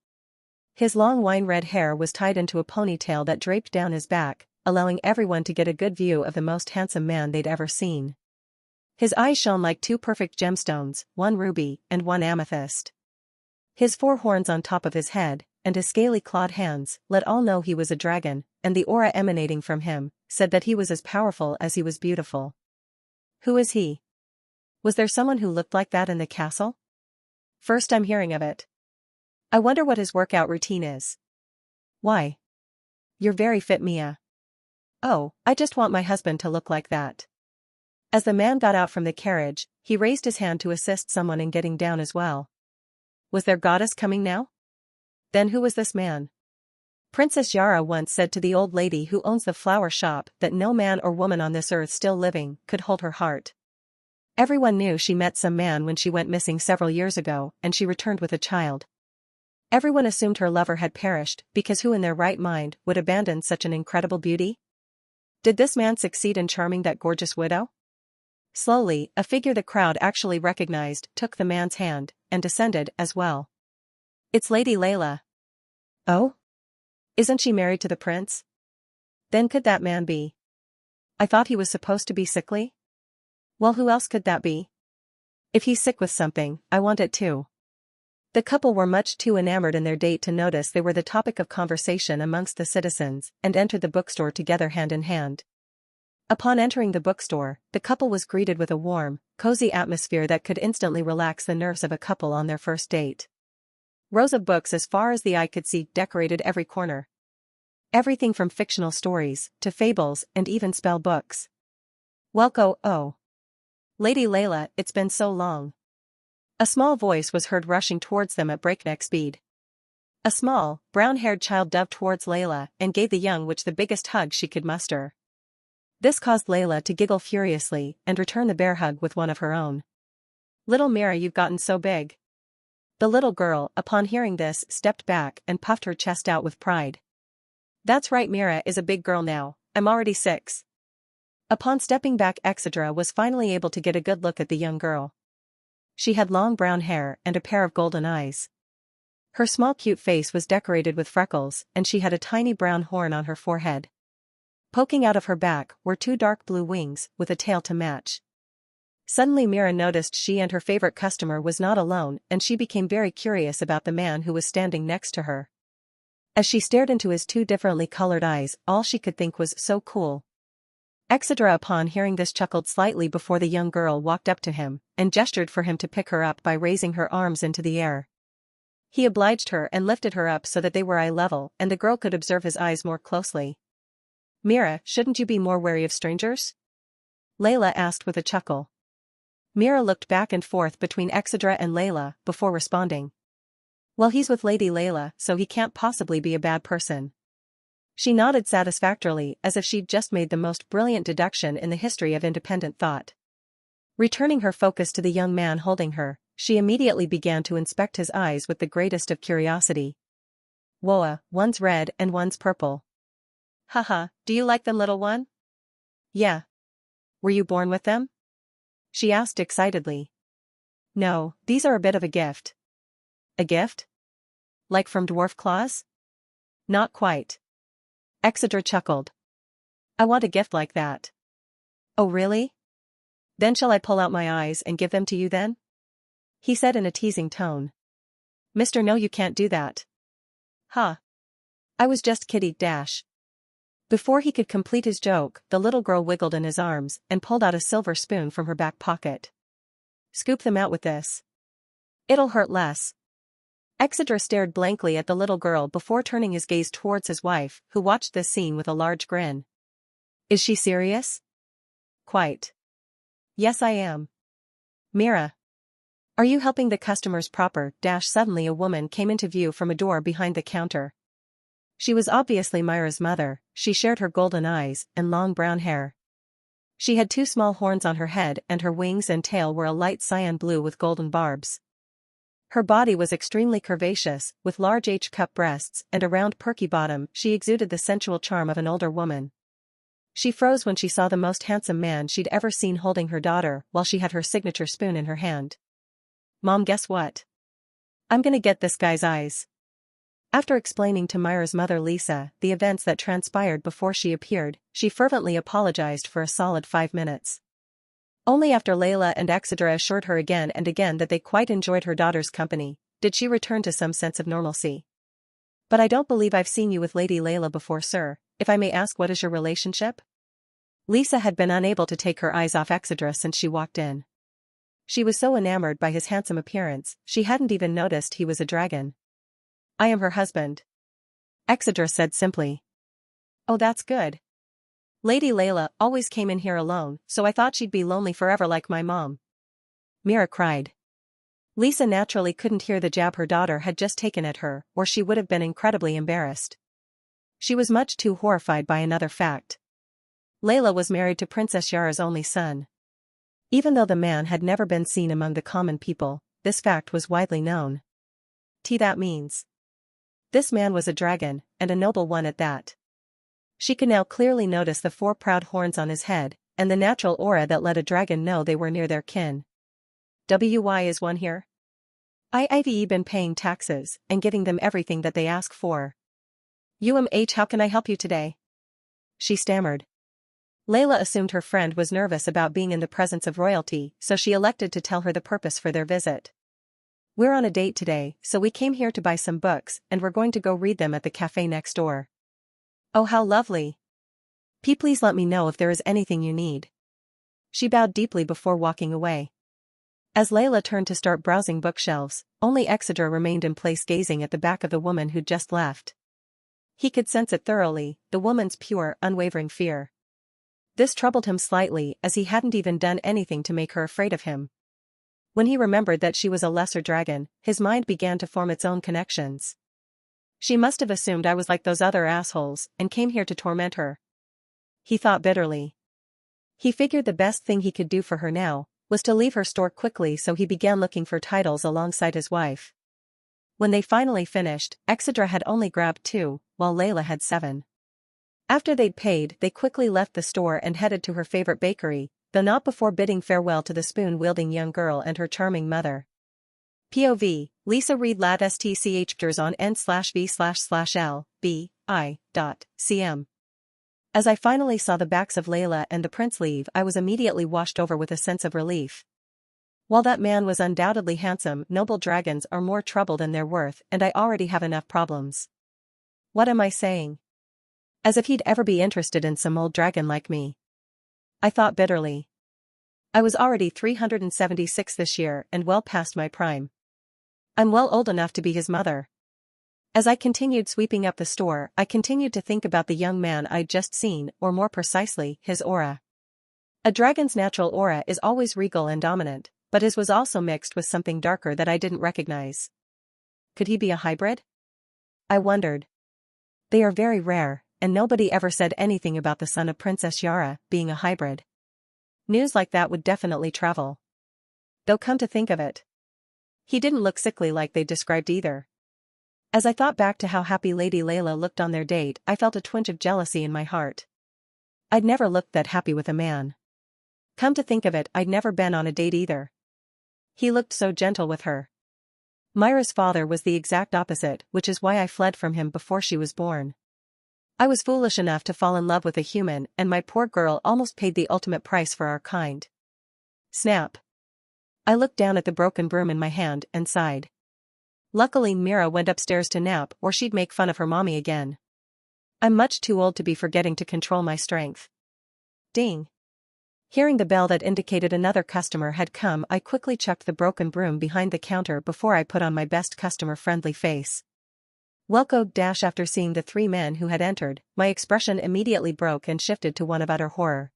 His long wine-red hair was tied into a ponytail that draped down his back, allowing everyone to get a good view of the most handsome man they'd ever seen. His eyes shone like two perfect gemstones, one ruby and one amethyst. His four horns on top of his head, and his scaly clawed hands, let all know he was a dragon, and the aura emanating from him said that he was as powerful as he was beautiful. Who is he? Was there someone who looked like that in the castle? First I'm hearing of it. I wonder what his workout routine is. Why? You're very fit, Mia. Oh, I just want my husband to look like that. As the man got out from the carriage, he raised his hand to assist someone in getting down as well. Was their goddess coming now? Then who was this man? Princess Yara once said to the old lady who owns the flower shop that no man or woman on this earth still living could hold her heart. Everyone knew she met some man when she went missing several years ago and she returned with a child. Everyone assumed her lover had perished because who in their right mind would abandon such an incredible beauty? Did this man succeed in charming that gorgeous widow? Slowly, a figure the crowd actually recognized took the man's hand and descended as well. It's Lady Layla. Oh? Isn't she married to the prince? Then could that man be? I thought he was supposed to be sickly? Well, who else could that be? If he's sick with something, I want it too. The couple were much too enamored in their date to notice they were the topic of conversation amongst the citizens and entered the bookstore together hand in hand. Upon entering the bookstore, the couple was greeted with a warm, cozy atmosphere that could instantly relax the nerves of a couple on their first date. Rows of books as far as the eye could see decorated every corner. Everything from fictional stories to fables and even spell books. "Welcome, oh. Lady Layla, it's been so long." A small voice was heard rushing towards them at breakneck speed. A small, brown-haired child dove towards Layla and gave the young witch the biggest hug she could muster. This caused Layla to giggle furiously and return the bear hug with one of her own. "Little Mira, you've gotten so big." The little girl, upon hearing this, stepped back and puffed her chest out with pride. "That's right, Mira is a big girl now, I'm already 6. Upon stepping back, Exedra was finally able to get a good look at the young girl. She had long brown hair and a pair of golden eyes. Her small cute face was decorated with freckles and she had a tiny brown horn on her forehead. Poking out of her back were 2 dark blue wings with a tail to match. Suddenly Mira noticed she and her favorite customer was not alone and she became very curious about the man who was standing next to her. As she stared into his 2 differently colored eyes, all she could think was so cool. Exedra upon hearing this chuckled slightly before the young girl walked up to him and gestured for him to pick her up by raising her arms into the air. He obliged her and lifted her up so that they were eye level and the girl could observe his eyes more closely. "Mira, shouldn't you be more wary of strangers?" Layla asked with a chuckle. Mira looked back and forth between Exedra and Layla before responding. "Well, he's with Lady Layla, so he can't possibly be a bad person." She nodded satisfactorily as if she'd just made the most brilliant deduction in the history of independent thought. Returning her focus to the young man holding her, she immediately began to inspect his eyes with the greatest of curiosity. "Whoa, one's red and one's purple." "Haha, do you like them, little one?" "Yeah. Were you born with them?" she asked excitedly. "No, these are a bit of a gift." "A gift? Like from Dwarf Claus?" "Not quite." Exedra chuckled. "I want a gift like that." "Oh really? Then shall I pull out my eyes and give them to you then?" he said in a teasing tone. "Mister, no, you can't do that." "Huh. I was just kidding. Before he could complete his joke, the little girl wiggled in his arms and pulled out a silver spoon from her back pocket. "Scoop them out with this. It'll hurt less." Exedra stared blankly at the little girl before turning his gaze towards his wife, who watched this scene with a large grin. "Is she serious?" "Quite. Yes, I am." "Mira. Are you helping the customers proper?" Suddenly a woman came into view from a door behind the counter. She was obviously Myra's mother. She shared her golden eyes and long brown hair. She had 2 small horns on her head and her wings and tail were a light cyan blue with golden barbs. Her body was extremely curvaceous, with large H-cup breasts and a round perky bottom. She exuded the sensual charm of an older woman. She froze when she saw the most handsome man she'd ever seen holding her daughter while she had her signature spoon in her hand. "Mom, guess what? I'm gonna get this guy's eyes." After explaining to Myra's mother Lisa the events that transpired before she appeared, she fervently apologized for a solid 5 minutes. Only after Layla and Exedra assured her again and again that they quite enjoyed her daughter's company, did she return to some sense of normalcy. "But I don't believe I've seen you with Lady Layla before, sir. If I may ask, what is your relationship?" Lisa had been unable to take her eyes off Exedra since she walked in. She was so enamored by his handsome appearance, she hadn't even noticed he was a dragon. "I am her husband," Exedra said simply. "Oh, that's good. Lady Layla always came in here alone, so I thought she'd be lonely forever like my mom," Mira cried. Lisa naturally couldn't hear the jab her daughter had just taken at her, or she would have been incredibly embarrassed. She was much too horrified by another fact. Layla was married to Princess Yara's only son. Even though the man had never been seen among the common people, this fact was widely known. That means this man was a dragon, and a noble one at that. She could now clearly notice the 4 proud horns on his head, and the natural aura that let a dragon know they were near their kin. "Why is one here? I've been paying taxes and giving them everything that they ask for." How can I help you today?" she stammered. Layla assumed her friend was nervous about being in the presence of royalty, so she elected to tell her the purpose for their visit. We're on a date today, so we came here to buy some books and we're going to go read them at the cafe next door. Oh, how lovely. Please let me know if there is anything you need. She bowed deeply before walking away. As Layla turned to start browsing bookshelves, only Exedra remained in place gazing at the back of the woman who'd just left. He could sense it thoroughly, the woman's pure, unwavering fear. This troubled him slightly as he hadn't even done anything to make her afraid of him. When he remembered that she was a lesser dragon, his mind began to form its own connections. She must have assumed I was like those other assholes and came here to torment her. He thought bitterly. He figured the best thing he could do for her now was to leave her store quickly, so he began looking for titles alongside his wife. When they finally finished, Exedra had only grabbed 2, while Layla had 7. After they'd paid, they quickly left the store and headed to her favorite bakery, though not before bidding farewell to the spoon-wielding young girl and her charming mother. POV, Lisa Reed Lat STCH on N/V/L/B/I.cm. As I finally saw the backs of Layla and the prince leave, I was immediately washed over with a sense of relief. While that man was undoubtedly handsome, noble dragons are more trouble than they're worth, and I already have enough problems. What am I saying? As if he'd ever be interested in some old dragon like me. I thought bitterly. I was already 376 this year and well past my prime. I'm well old enough to be his mother. As I continued sweeping up the store, I continued to think about the young man I'd just seen, or more precisely, his aura. A dragon's natural aura is always regal and dominant, but his was also mixed with something darker that I didn't recognize. Could he be a hybrid? I wondered. They are very rare, and nobody ever said anything about the son of Princess Yara being a hybrid. News like that would definitely travel. Though come to think of it, he didn't look sickly like they described either. As I thought back to how happy Lady Layla looked on their date, I felt a twinge of jealousy in my heart. I'd never looked that happy with a man. Come to think of it, I'd never been on a date either. He looked so gentle with her. Myra's father was the exact opposite, which is why I fled from him before she was born. I was foolish enough to fall in love with a human, and my poor girl almost paid the ultimate price for our kind. Snap. I looked down at the broken broom in my hand and sighed. Luckily Mira went upstairs to nap, or she'd make fun of her mommy again. I'm much too old to be forgetting to control my strength. Ding. Hearing the bell that indicated another customer had come, I quickly chucked the broken broom behind the counter before I put on my best customer-friendly face. Welcome. After seeing the 3 men who had entered, my expression immediately broke and shifted to one of utter horror.